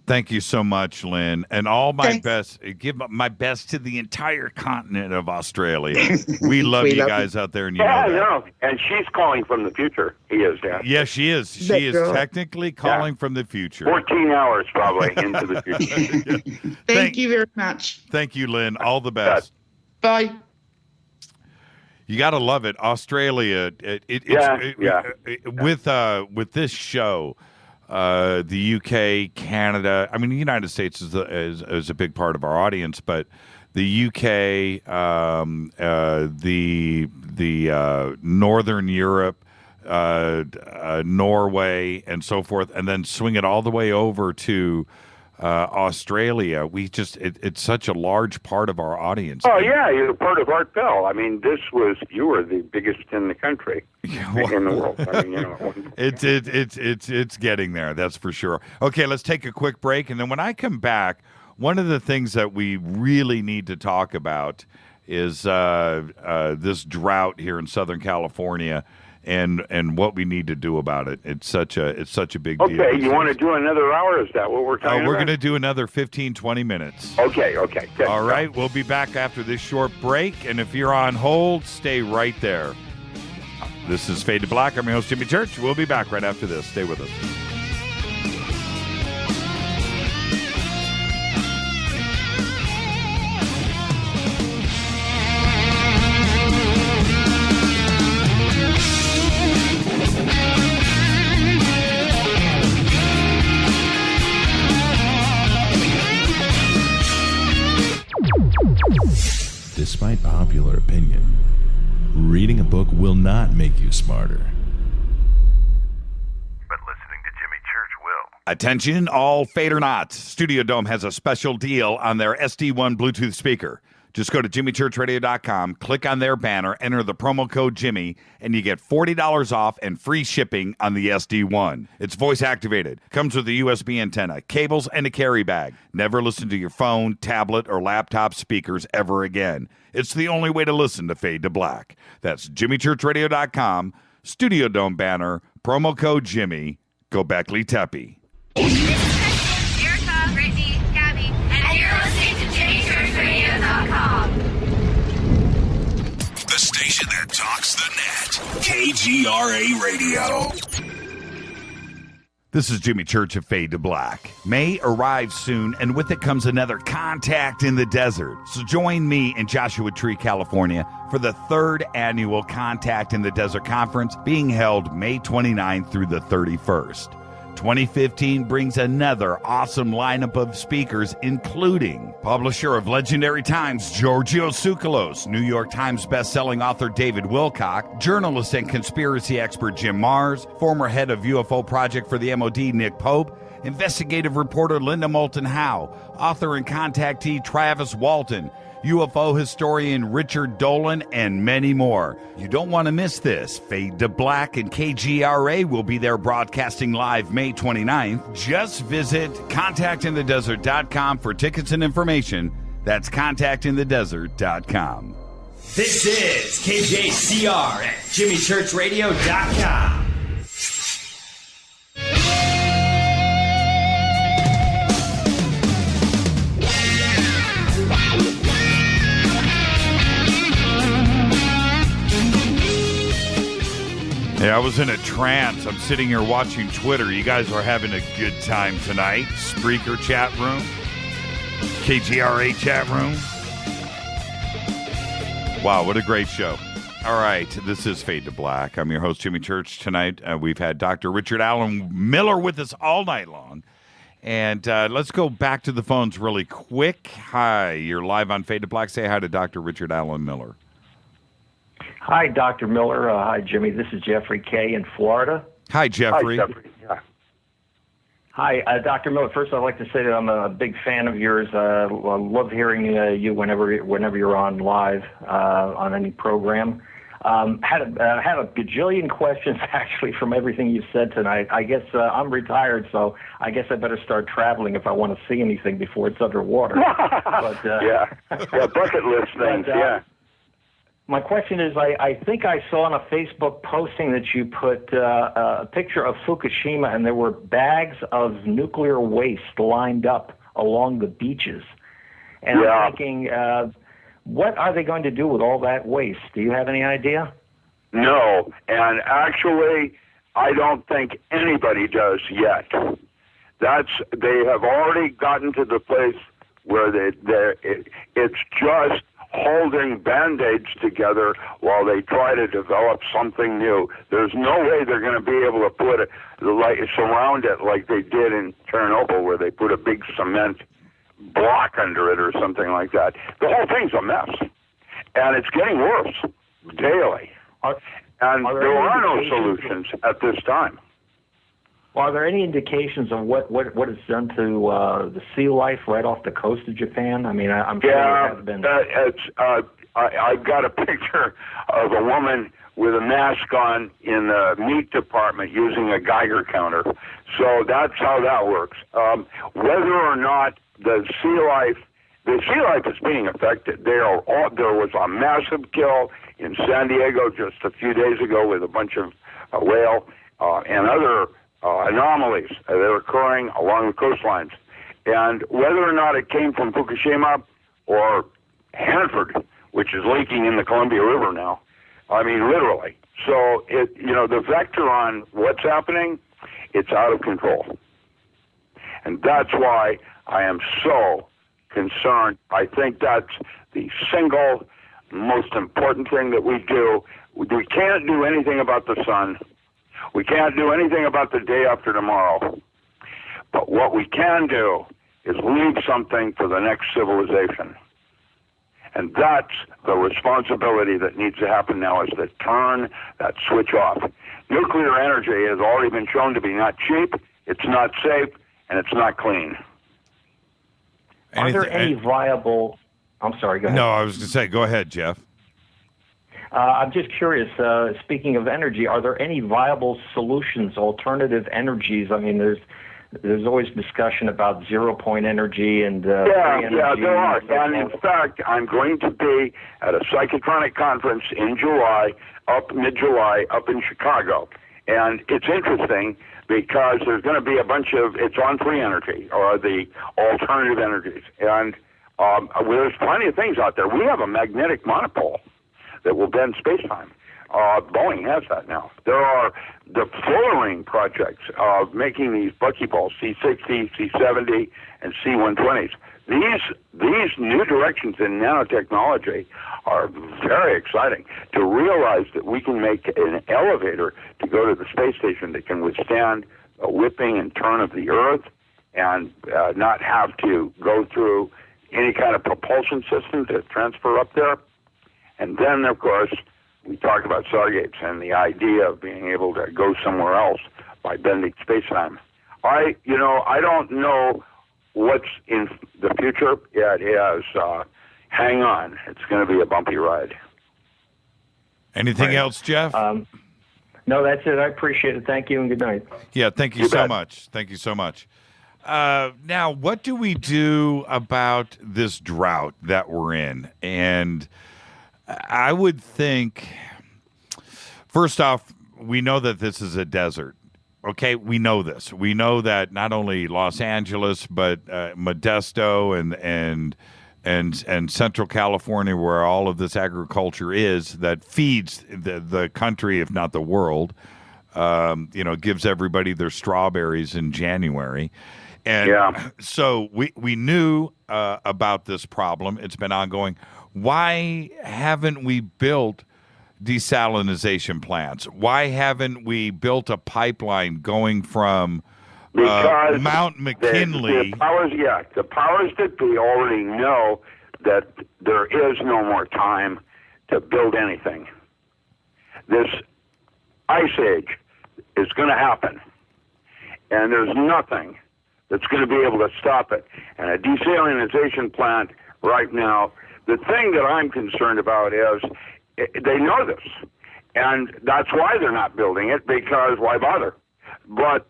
Thank you so much, Lynn. And all my best, give my best to the entire continent of Australia. We love you guys out there. And you know that. And she's calling from the future. He is, yeah. Yes, she is. She is technically calling from the future. 14 hours probably into the future. Thank you very much. Thank you, Lynn. All the best. Bye. You got to love it. Australia, with this show, the UK, Canada. I mean, the United States is a big part of our audience, but the UK, the Northern Europe, Norway, and so forth, and then swing it all the way over to Australia. It's such a large part of our audience. Oh yeah, you're part of Art Bell. I mean, you were the biggest in the country, in the world. I mean, it's getting there. That's for sure. Okay, let's take a quick break, and then when I come back, one of the things that we really need to talk about is this drought here in Southern California. And what we need to do about it. It's such a big deal. Okay, you want to do another hour? Is that what we're talking about? We're going to do another 15, 20 minutes. Okay. Good. All right, we'll be back after this short break. And if you're on hold, stay right there. This is Fade to Black. I'm your host, Jimmy Church. We'll be back right after this. Stay with us. Despite popular opinion, reading a book will not make you smarter. But listening to Jimmy Church will. Attention, all Fadernauts. Studio Dome has a special deal on their SD1 Bluetooth speaker. Just go to jimmychurchradio.com, click on their banner, enter the promo code Jimmy, and you get $40 off and free shipping on the SD1. It's voice activated, comes with a USB antenna, cables, and a carry bag. Never listen to your phone, tablet, or laptop speakers ever again. It's the only way to listen to Fade to Black. That's jimmychurchradio.com, Studio Dome banner, promo code Jimmy. Go Beckley Teppy. Erica, Brittany, Gabby, and you're listening to JimmyChurchRadio.com. The station that talks the net. KGRA Radio. This is Jimmy Church of Fade to Black. May arrives soon, and with it comes another Contact in the Desert. So join me in Joshua Tree, California, for the 3rd annual Contact in the Desert Conference being held May 29th through the 31st. 2015 brings another awesome lineup of speakers, including publisher of Legendary Times, Giorgio Tsoukalos, New York Times bestselling author David Wilcock, journalist and conspiracy expert Jim Mars, former head of UFO Project for the MOD Nick Pope, investigative reporter Linda Moulton Howe, author and contactee Travis Walton, UFO historian Richard Dolan, and many more. You don't want to miss this. Fade to Black and KGRA will be there broadcasting live May 29th. Just visit contactinthedesert.com for tickets and information. That's contactinthedesert.com. This is KJCR at JimmyChurchRadio.com. Hey, I was in a trance. I'm sitting here watching Twitter. You guys are having a good time tonight. Spreaker chat room, KGRA chat room. Wow, what a great show. All right, this is Fade to Black. I'm your host, Jimmy Church. Tonight, we've had Dr. Richard Allen Miller with us all night long. And let's go back to the phones really quick. Hi, you're live on Fade to Black. Say hi to Dr. Richard Allen Miller. Hi, Dr. Miller. Hi, Jimmy. This is Jeffrey K. in Florida. Hi, Jeffrey. Hi, Jeffrey. Yeah. Hi, Dr. Miller. First, I'd like to say that I'm a big fan of yours. I love hearing you whenever you're on live on any program. Had a gajillion questions, actually, from everything you said tonight. I guess I'm retired, so I guess I better start traveling if I want to see anything before it's underwater. But, yeah, bucket list things, yeah. My question is, I think I saw on a Facebook posting that you put a picture of Fukushima, and there were bags of nuclear waste lined up along the beaches. And I'm thinking, what are they going to do with all that waste? Do you have any idea? No, and actually, I don't think anybody does yet. They have already gotten to the place where it's just holding Band-Aids together while they try to develop something new. There's no way they're going to be able to put it, surround it like they did in Chernobyl, where they put a big cement block under it or something like that. The whole thing's a mess, and it's getting worse daily. And there are no solutions at this time. Well, are there any indications of what it's done to the sea life right off the coast of Japan? I mean, I'm sure there has been. I've got a picture of a woman with a mask on in the meat department using a Geiger counter. So that's how that works. Whether or not the sea life is being affected. There was a massive kill in San Diego just a few days ago with a bunch of whale and other anomalies that are occurring along the coastlines. And whether or not it came from Fukushima or Hanford, which is leaking in the Columbia River now, I mean, literally. So, the vector on what's happening, it's out of control. And that's why I am so concerned. I think that's the single most important thing that we do. We can't do anything about the sun. We can't do anything about the day after tomorrow. But what we can do is leave something for the next civilization. And that's the responsibility that needs to happen now, is to turn that switch off. Nuclear energy has already been shown to be not cheap, it's not safe, and it's not clean. Are there any viable... I'm sorry, go ahead. No, I was going to say, go ahead, Jeff. I'm just curious, speaking of energy, are there any viable solutions, alternative energies? I mean, there's always discussion about zero-point energy and energy. Yeah, there are. And in fact, I'm going to be at a psychotronic conference in mid-July, up in Chicago. And it's interesting because there's going to be a bunch of, it's on free energy, or the alternative energies. And there's plenty of things out there. We have a magnetic monopole that will bend space-time. Boeing has that now. There are the Fullering projects of making these buckyballs, C-60, C-70, and C-120s. These new directions in nanotechnology are very exciting. To realize that we can make an elevator to go to the space station that can withstand a whipping and turn of the Earth and not have to go through any kind of propulsion system to transfer up there. And then, of course, we talk about Stargates and the idea of being able to go somewhere else by bending space-time. I don't know what's in the future. It is, hang on. It's going to be a bumpy ride. Anything else, Jeff? No, that's it. I appreciate it. Thank you and good night. Yeah, thank you so much. Thank you so much. Now, what do we do about this drought that we're in? And I would think, first off, we know that this is a desert. Okay, we know this. We know that not only Los Angeles, but Modesto and Central California, where all of this agriculture is, that feeds the country, if not the world, gives everybody their strawberries in January. And so we knew about this problem. It's been ongoing. Why haven't we built desalination plants? Why haven't we built a pipeline going from Mount McKinley? The powers that be already know that there is no more time to build anything. This ice age is going to happen, and there's nothing that's going to be able to stop it. And a desalination plant right now, the thing that I'm concerned about is they know this, and that's why they're not building it, because why bother? But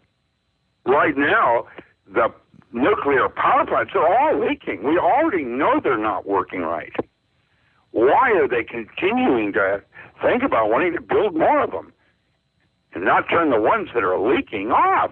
right now, the nuclear power plants are all leaking. We already know they're not working right. Why are they continuing to think about wanting to build more of them and not turn the ones that are leaking off?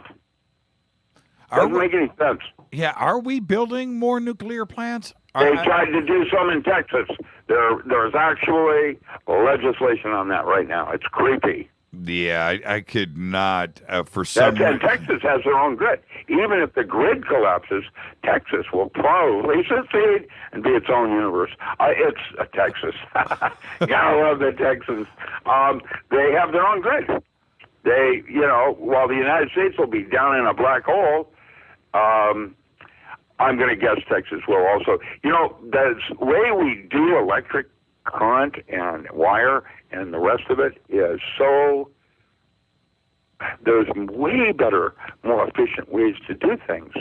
Doesn't make any sense. Yeah, are we building more nuclear plants? They tried to do some in Texas. There's actually legislation on that right now. It's creepy. Yeah, I could not, for some reason. And Texas has their own grid. Even if the grid collapses, Texas will probably succeed and be its own universe. It's Texas. Gotta love the Texans. They have their own grid. They, while the United States will be down in a black hole, I'm going to guess Texas will also. The way we do electric current and wire and the rest of it is so, there's way better, more efficient ways to do things.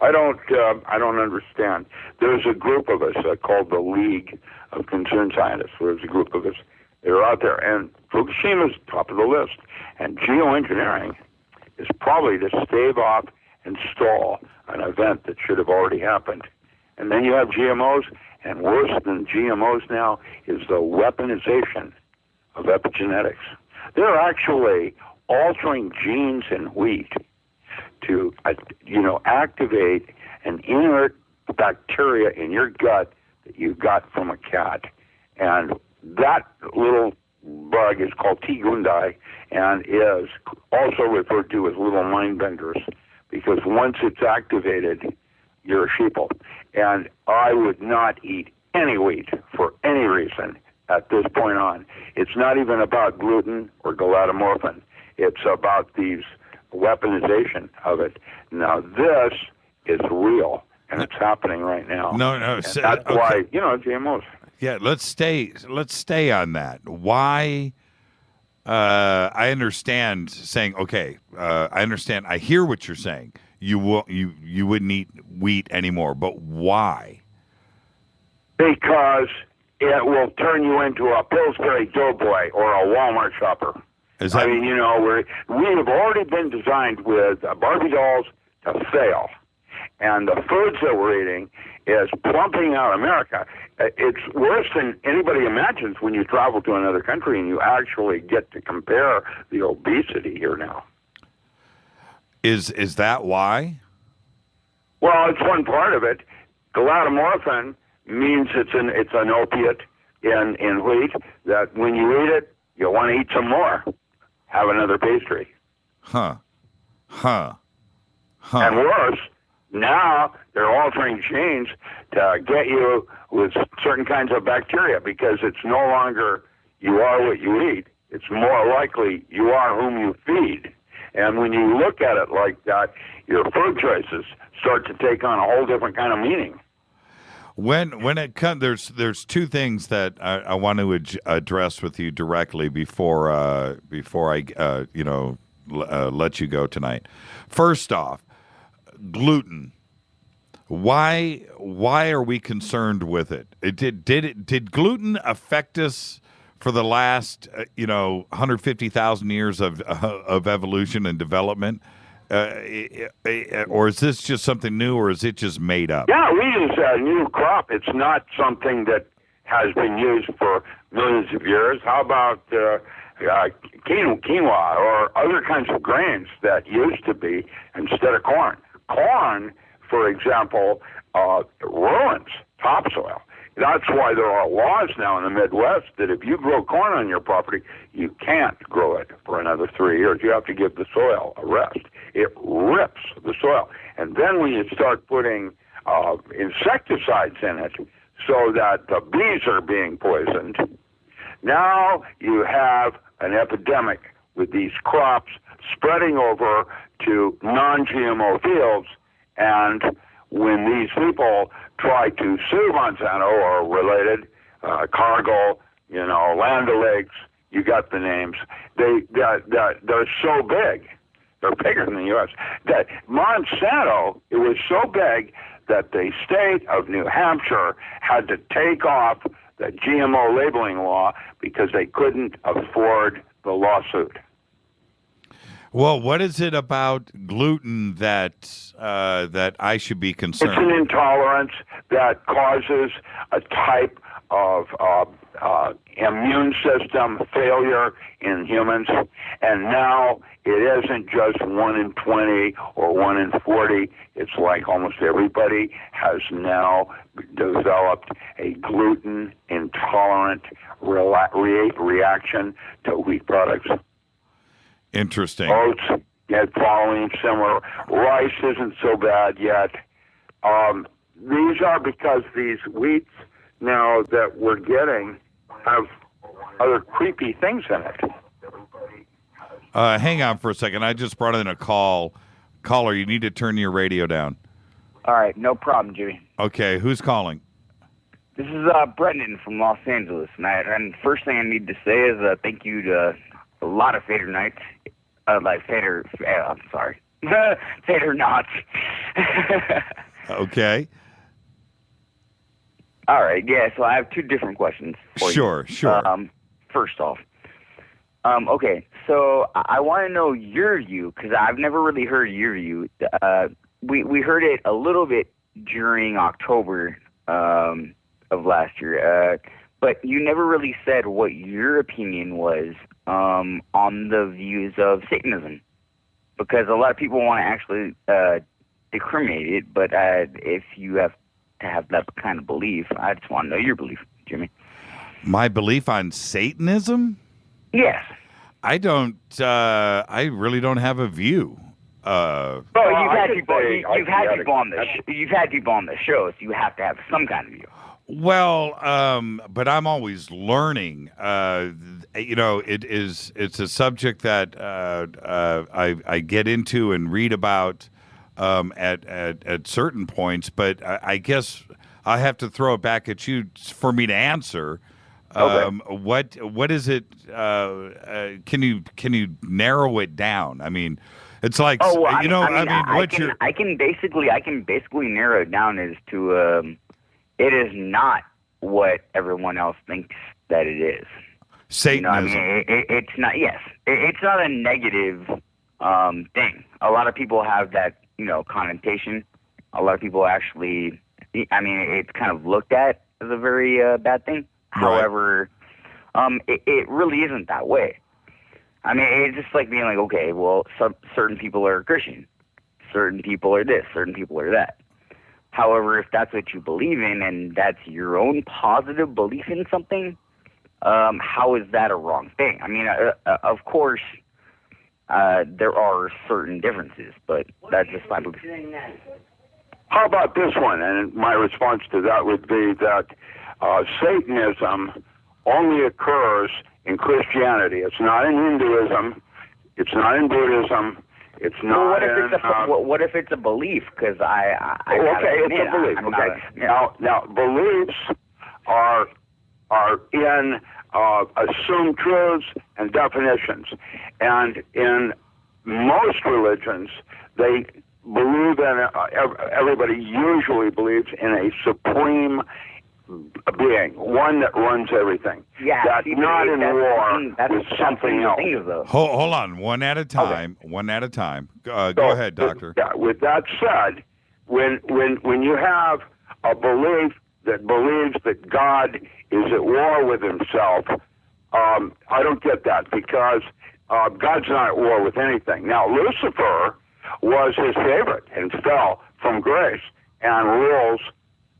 I don't understand. There's a group of us called the League of Concerned Scientists. There's a group of us that are out there, and Fukushima's top of the list. And geoengineering is probably to stave off and stall an event that should have already happened. And then you have GMOs, and worse than GMOs now is the weaponization of epigenetics. They're actually altering genes in wheat to, activate an inert bacteria in your gut that you got from a cat. And that little bug is called T. gundi and is also referred to as little mind benders, because once it's activated, you're a sheeple. And I would not eat any wheat for any reason at this point on. It's not even about gluten or galatamorphin. It's about these weaponization of it. Now, this is real, and it's happening right now. No. That's why, GMOs. Yeah, let's stay on that. Why? I understand saying, okay, I understand. I hear what you're saying. You wouldn't eat wheat anymore, but why? Because it will turn you into a Pillsbury doughboy or a Walmart shopper. We have already been designed with Barbie dolls to fail. And the foods that we're eating is plumping out America. It's worse than anybody imagines when you travel to another country and you actually get to compare the obesity here now. Is that why? Well, it's one part of it. Galatamorphin means it's an opiate in wheat that when you eat it, you want to eat some more. Have another pastry. Huh. And worse, now they're altering genes to get you with certain kinds of bacteria, because it's no longer you are what you eat. It's more likely you are whom you feed. And when you look at it like that, your food choices start to take on a whole different kind of meaning. When it comes, there's two things that I want to address with you directly before I let you go tonight. First off, gluten. Why are we concerned with it? Did gluten affect us for the last 150,000 years of evolution and development? Or is this just something new, or is it just made up? Yeah, wheat is a new crop. It's not something that has been used for millions of years. How about quinoa or other kinds of grains that used to be instead of corn? Corn, for example, ruins topsoil. That's why there are laws now in the Midwest that if you grow corn on your property, you can't grow it for another 3 years. You have to give the soil a rest. It rips the soil. And then when you start putting insecticides in it so that the bees are being poisoned, now you have an epidemic with these crops spreading over to non-GMO fields. And when these people try to sue Monsanto or related, Cargill, Land O'Lakes, you got the names, they're so big. They're bigger than the U.S. That Monsanto, it was so big that the state of New Hampshire had to take off the GMO labeling law because they couldn't afford the lawsuit. Well, what is it about gluten that I should be concerned? It's an intolerance that causes a type immune system failure in humans, and now it isn't just 1 in 20 or 1 in 40. It's like almost everybody has now developed a gluten intolerant reaction to wheat products. Interesting. Oats, following similar. Rice isn't so bad yet. These are because these wheats now that we're getting have other creepy things in it. Hang on for a second. I just brought in a call. Caller, you need to turn your radio down. All right, no problem, Jimmy. Okay, who's calling? This is Brendan from Los Angeles, and first thing I need to say is thank you to a lot of Fader Nights, Fader Knots. Okay. All right, yeah, so I have two different questions for you. Sure. First off, okay, so I want to know your view, because I've never really heard your view. We heard it a little bit during October of last year, but you never really said what your opinion was on the views of Satanism, because a lot of people want to actually decriminate it, but if you have to have that kind of belief, I just want to know your belief, Jimmy. My belief on Satanism? Yes. I don't. I really don't have a view. You've had people on the show, so you have to have some kind of view. Well, but I'm always learning. It's a subject that I get into and read about at certain points. But I guess I have to throw it back at you for me to answer. What is it? Can you narrow it down? I mean, it's like I can basically narrow it down as to it is not what everyone else thinks that it is. Satanism. It's not. Yes, it's not a negative thing. A lot of people have that connotation. A lot of people actually. It's kind of looked at as a very bad thing. Right. However, it really isn't that way. It's just like being like, okay, well, certain people are Christian, certain people are this, certain people are that. However, if that's what you believe in and that's your own positive belief in something, how is that a wrong thing? Of course, there are certain differences, but that's just my belief. How about this one? And my response to that would be that Satanism only occurs in Christianity. It's not in Hinduism. It's not in Buddhism. It's not. What if it's a belief? Because it's a belief. Now beliefs are in assumed truths and definitions, and in most religions they believe in. Everybody usually believes in a supreme being, one that runs everything. Yeah, that's not in war with something else. Hold on, one at a time. Okay. One at a time. Go ahead, Doctor. With that said, when you have a belief that believes that God is at war with himself, I don't get that, because God's not at war with anything. Now, Lucifer was his favorite and fell from grace and rules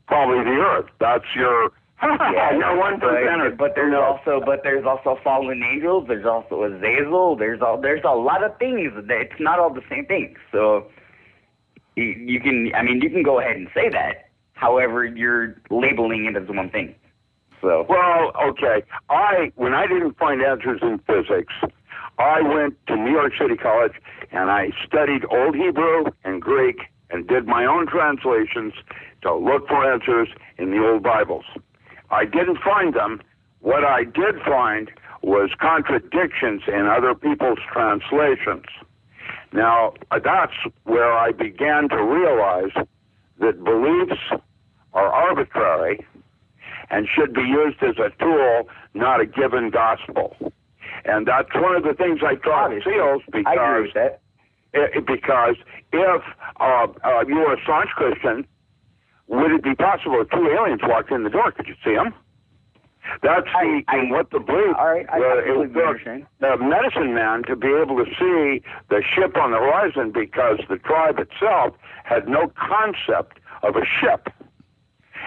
probably the earth. That's your your 1%. But there's also fallen angels. There's also Azazel. There's a lot of things. It's not all the same thing. So you can go ahead and say that. However, you're labeling it as one thing. So okay. When I didn't find answers in physics, I went to New York City College and I studied Old Hebrew and Greek and did my own translations to look for answers in the old Bibles. I didn't find them. What I did find was contradictions in other people's translations. Now, that's where I began to realize that beliefs are arbitrary and should be used as a tool, not a given gospel. And that's one of the things I taught SEALs, because I agree with that. Because if you were a staunch Christian, would it be possible if two aliens walked in the door? Could you see them? That's what the belief. All right, it took the medicine man to be able to see the ship on the horizon because the tribe itself had no concept of a ship.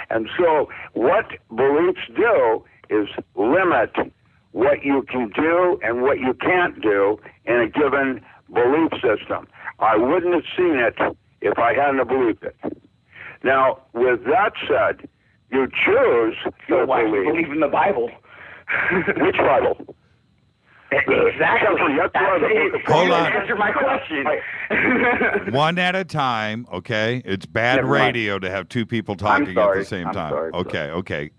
And so what beliefs do is limit what you can do and what you can't do in a given belief system. I wouldn't have seen it if I hadn't believed it. Now, with that said, you choose to believe in the Bible. Which Bible? Exactly. Hold on. Answer my question. One at a time, okay? It's bad radio to have two people talking at the same time. Okay.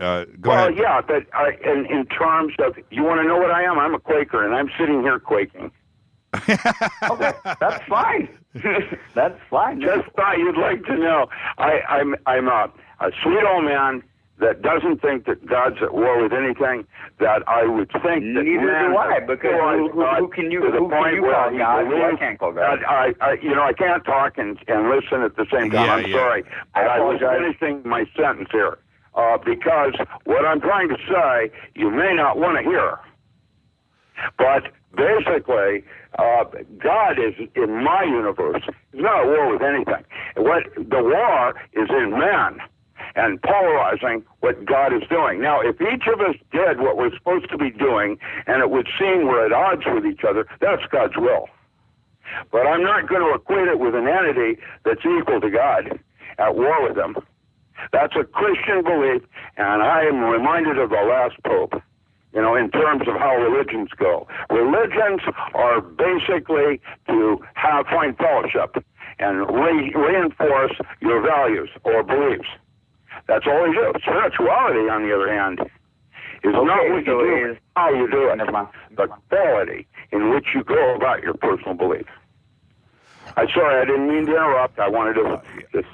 Go ahead. Yeah, but in terms of, you want to know what I am? I'm a Quaker, and I'm sitting here quaking. Okay, that's fine. That's fine. Just thought you'd like to know. I'm a sweet old man that doesn't think that God's at war with anything. That I would think that neither do I, because who can you call God? I can't call God. I can't talk and listen at the same time. I'm sorry. I was finishing my sentence here because what I'm trying to say you may not want to hear, but basically, God is in my universe. He's not at war with anything. What the war is in man and polarizing what God is doing. Now, if each of us did what we're supposed to be doing and it would seem we're at odds with each other, that's God's will. But I'm not going to equate it with an entity that's equal to God, at war with him. That's a Christian belief, and I am reminded of the last Pope. In terms of how religions go. Religions are basically to find fellowship and reinforce your values or beliefs. That's all you do. Spirituality, on the other hand, is not what you do, it's how you do it. The quality in which you go about your personal belief. I'm sorry, I didn't mean to interrupt. I wanted to just,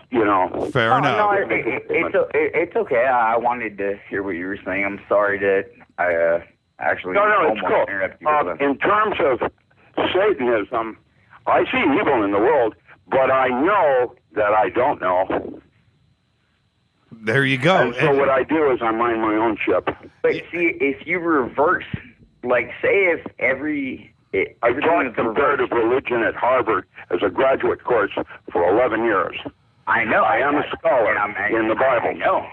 Fair enough. No, it's okay. I wanted to hear what you were saying. I'm sorry that I actually it's cool. In terms of Satanism, I see evil in the world, but I know that I don't know. There you go. And so what I do is I mind my own ship. But see, if you reverse, like, say if I taught comparative religion at Harvard as a graduate course for 11 years. I know. I am a scholar in the Bible. I know.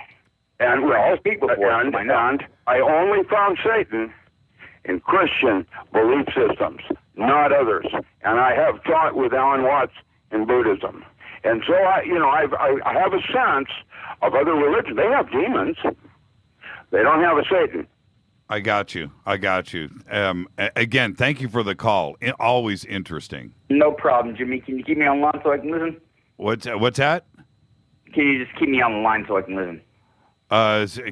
And and I only found Satan in Christian belief systems, not others. And I have taught with Alan Watts in Buddhism. And so I have a sense of other religions. They have demons. They don't have a Satan. I got you. Again, thank you for the call. Always interesting. No problem, Jimmy. Can you keep me on the line so I can listen? What's that? Can you just keep me on the line so I can listen?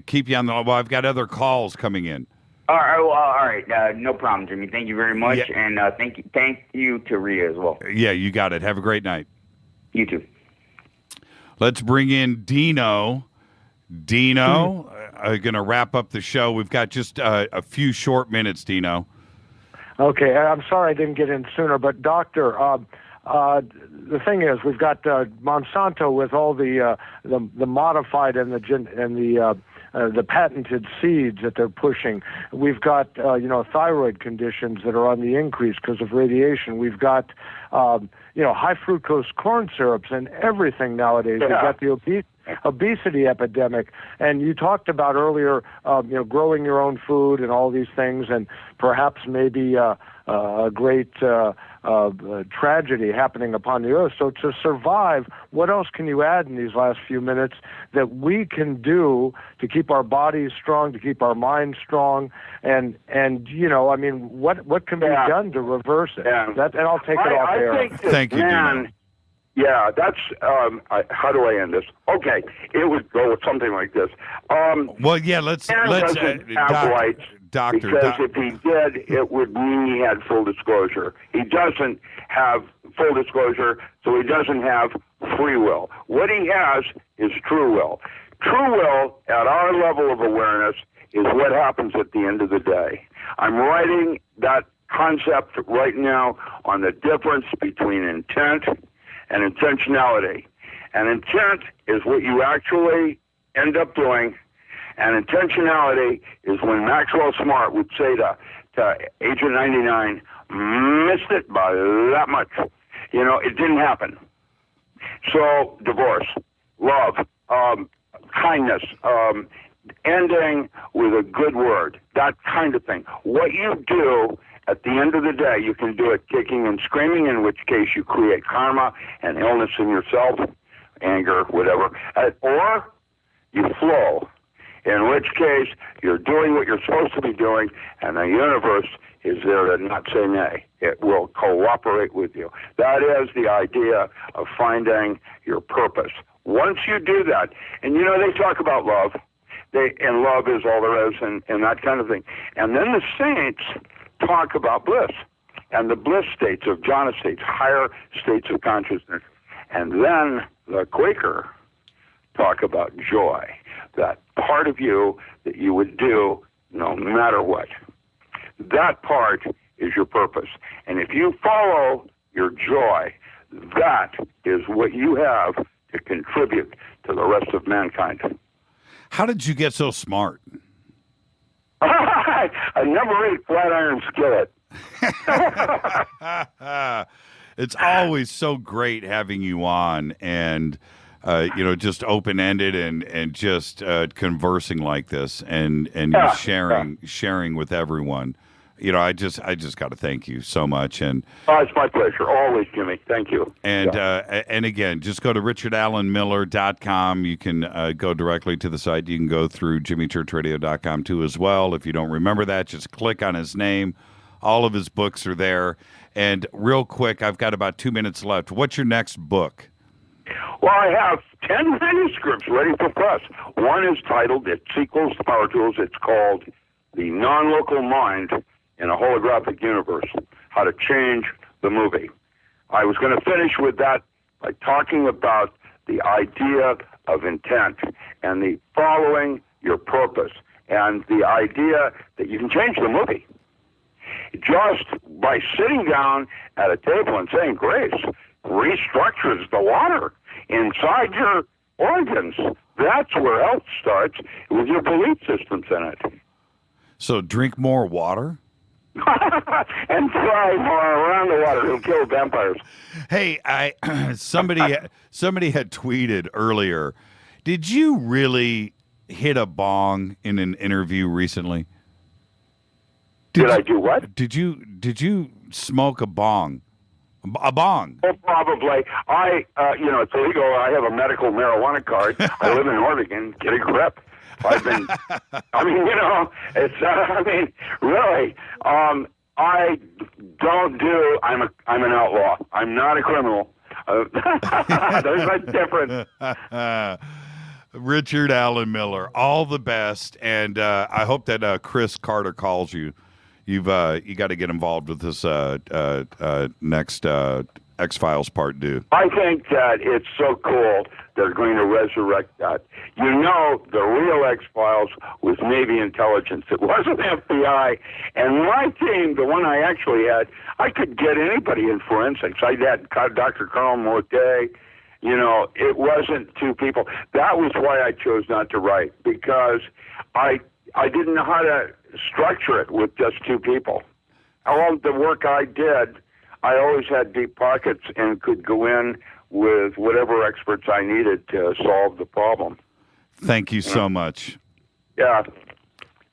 Keep you on the line. Well, I've got other calls coming in. All right. No problem, Jimmy. Thank you very much, and thank you to Rhea as well. Yeah, you got it. Have a great night. You too. Let's bring in Dino. Dino, going to wrap up the show. We've got just a few short minutes, Dino. Okay, I'm sorry I didn't get in sooner, but Doctor, the thing is, we've got Monsanto with all the modified and the patented seeds that they're pushing. We've got thyroid conditions that are on the increase because of radiation. We've got high fructose corn syrups and everything nowadays. We've got the obesity epidemic, and you talked about earlier, growing your own food and all these things, and perhaps maybe a great tragedy happening upon the earth. So to survive, what else can you add in these last few minutes that we can do to keep our bodies strong, to keep our minds strong, and what can be done to reverse it? And I'll take it off air. Thank you, Dino. Yeah, that's, how do I end this? Okay, it would go with something like this. Let's have rights, Doctor. Because if he did, it would mean he had full disclosure. He doesn't have full disclosure, so he doesn't have free will. What he has is true will. True will, at our level of awareness, is what happens at the end of the day. I'm writing that concept right now on the difference between intent and intentionality. And intent is what you actually end up doing, And intentionality is when Maxwell Smart would say to Agent 99, missed it by that much. It didn't happen. So divorce, love, kindness, ending with a good word, that kind of thing. What you do at the end of the day, you can do it kicking and screaming, in which case you create karma and illness in yourself, anger, whatever, or you flow, in which case you're doing what you're supposed to be doing, and the universe is there to not say nay. It will cooperate with you. That is the idea of finding your purpose. Once you do that, and they talk about love, and love is all there is, and that kind of thing. And then the saints talk about bliss, and the bliss states of jhana states, higher states of consciousness. And then the Quaker talk about joy, that part of you that you would do no matter what. That part is your purpose. And if you follow your joy, that is what you have to contribute to the rest of mankind. How did you get so smart? I never ate flat iron skillet. It's always so great having you on, and just open-ended and just conversing like this, and sharing with everyone. I just got to thank you so much. And it's my pleasure. Always, Jimmy. Thank you. And and again, just go to richardallenmiller.com. You can go directly to the site. You can go through jimmychurchradio.com too as well. If you don't remember that, just click on his name. All of his books are there. And real quick, I've got about 2 minutes left. What's your next book? Well, I have 10 manuscripts ready for press. One is titled, it sequels to Power Tools. It's called The Non-Local Mind in a Holographic Universe, How to Change the Movie. I was going to finish with that by talking about the idea of intent and the following your purpose and the idea that you can change the movie just by sitting down at a table and saying grace restructures the water inside your organs. That's where health starts, with your belief systems in it. So drink more water? And fly more around the water. It'll kill vampires. Hey, somebody had tweeted earlier. Did you really hit a bong in an interview recently? Did I do what? Did you smoke a bong? A bong? Well, probably. It's illegal. I have a medical marijuana card. I live in Oregon. Get a grip. Really, I don't do, I'm an outlaw. I'm not a criminal. There's a difference. Richard Allen Miller, all the best. And I hope that Chris Carter calls you. You got to get involved with this next X-Files Part 2. I think that it's so cool they're going to resurrect that. The real X-Files was Navy intelligence. It wasn't FBI. And my team, the one I actually had, I could get anybody in forensics. I had Dr. Carl Morte. It wasn't two people. That was why I chose not to write, because I didn't know how to structure it with just two people. All the work I did, I always had deep pockets and could go in with whatever experts I needed to solve the problem. Thank you so much. Yeah.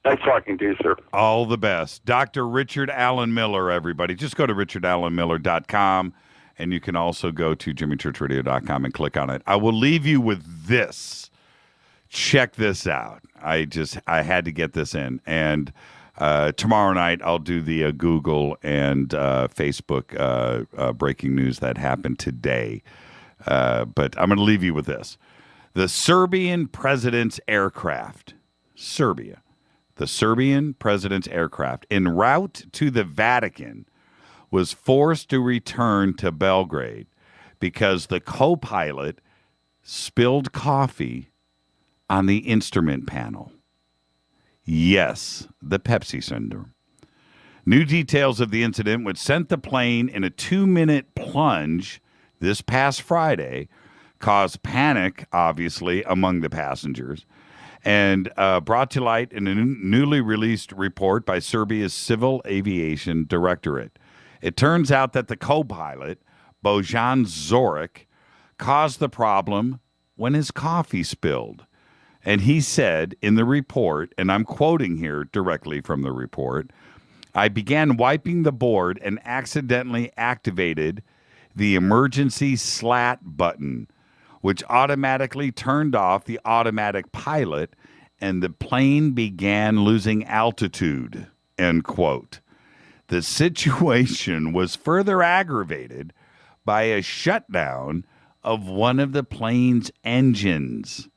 Nice talking to you, sir. All the best. Dr. Richard Allen Miller, everybody. Just go to richardallenmiller.com, and you can also go to jimmychurchradio.com and click on it. I will leave you with this. Check this out. I had to get this in. And tomorrow night, I'll do the Google and Facebook breaking news that happened today. But I'm going to leave you with this. The Serbian president's aircraft, the Serbian president's aircraft, en route to the Vatican, was forced to return to Belgrade because the co-pilot spilled coffee on the instrument panel. Yes, the Pepsi syndrome. New details of the incident, which sent the plane in a 2-minute plunge this past Friday, caused panic, obviously, among the passengers, and brought to light in a newly released report by Serbia's Civil Aviation Directorate. It turns out that the co-pilot, Bojan Zoric, caused the problem when his coffee spilled. And he said in the report, and I'm quoting here directly from the report, "I began wiping the board and accidentally activated the emergency slat button, which automatically turned off the automatic pilot, and the plane began losing altitude," end quote. The situation was further aggravated by a shutdown of one of the plane's engines.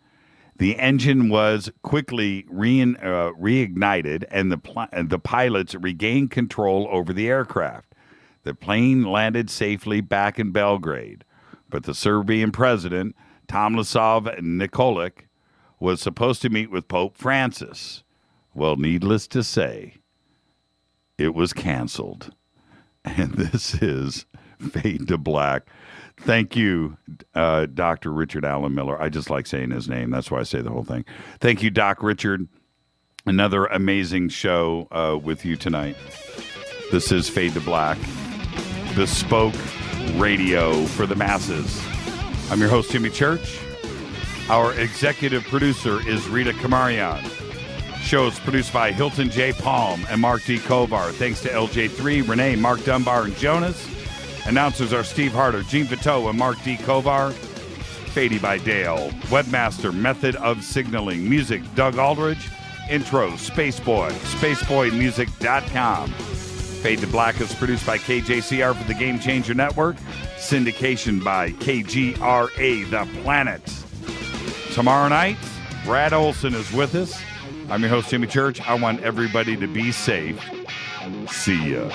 The engine was quickly reignited, and the pilots regained control over the aircraft. The plane landed safely back in Belgrade, but the Serbian president, Tomislav Nikolic, was supposed to meet with Pope Francis. Well, needless to say, it was canceled. And this is Fade to Black. Thank you, Dr. Richard Allen Miller. I just like saying his name. That's why I say the whole thing. Thank you, Doc Richard. Another amazing show with you tonight. This is Fade to Black, bespoke radio for the masses. I'm your host, Jimmy Church. Our executive producer is Rita Kamarian. Shows produced by Hilton J. Palm and Mark D. Kovar. Thanks to LJ3, Renee, Mark Dunbar, and Jonas. Announcers are Steve Harder, Gene Vito, and Mark D. Kovar. Fady by Dale. Webmaster, Method of Signaling. Music, Doug Aldridge. Intro, Spaceboy. SpaceboyMusic.com. Fade to Black is produced by KJCR for the Game Changer Network. Syndication by KGRA, The Planet. Tomorrow night, Brad Olson is with us. I'm your host, Jimmy Church. I want everybody to be safe. See ya.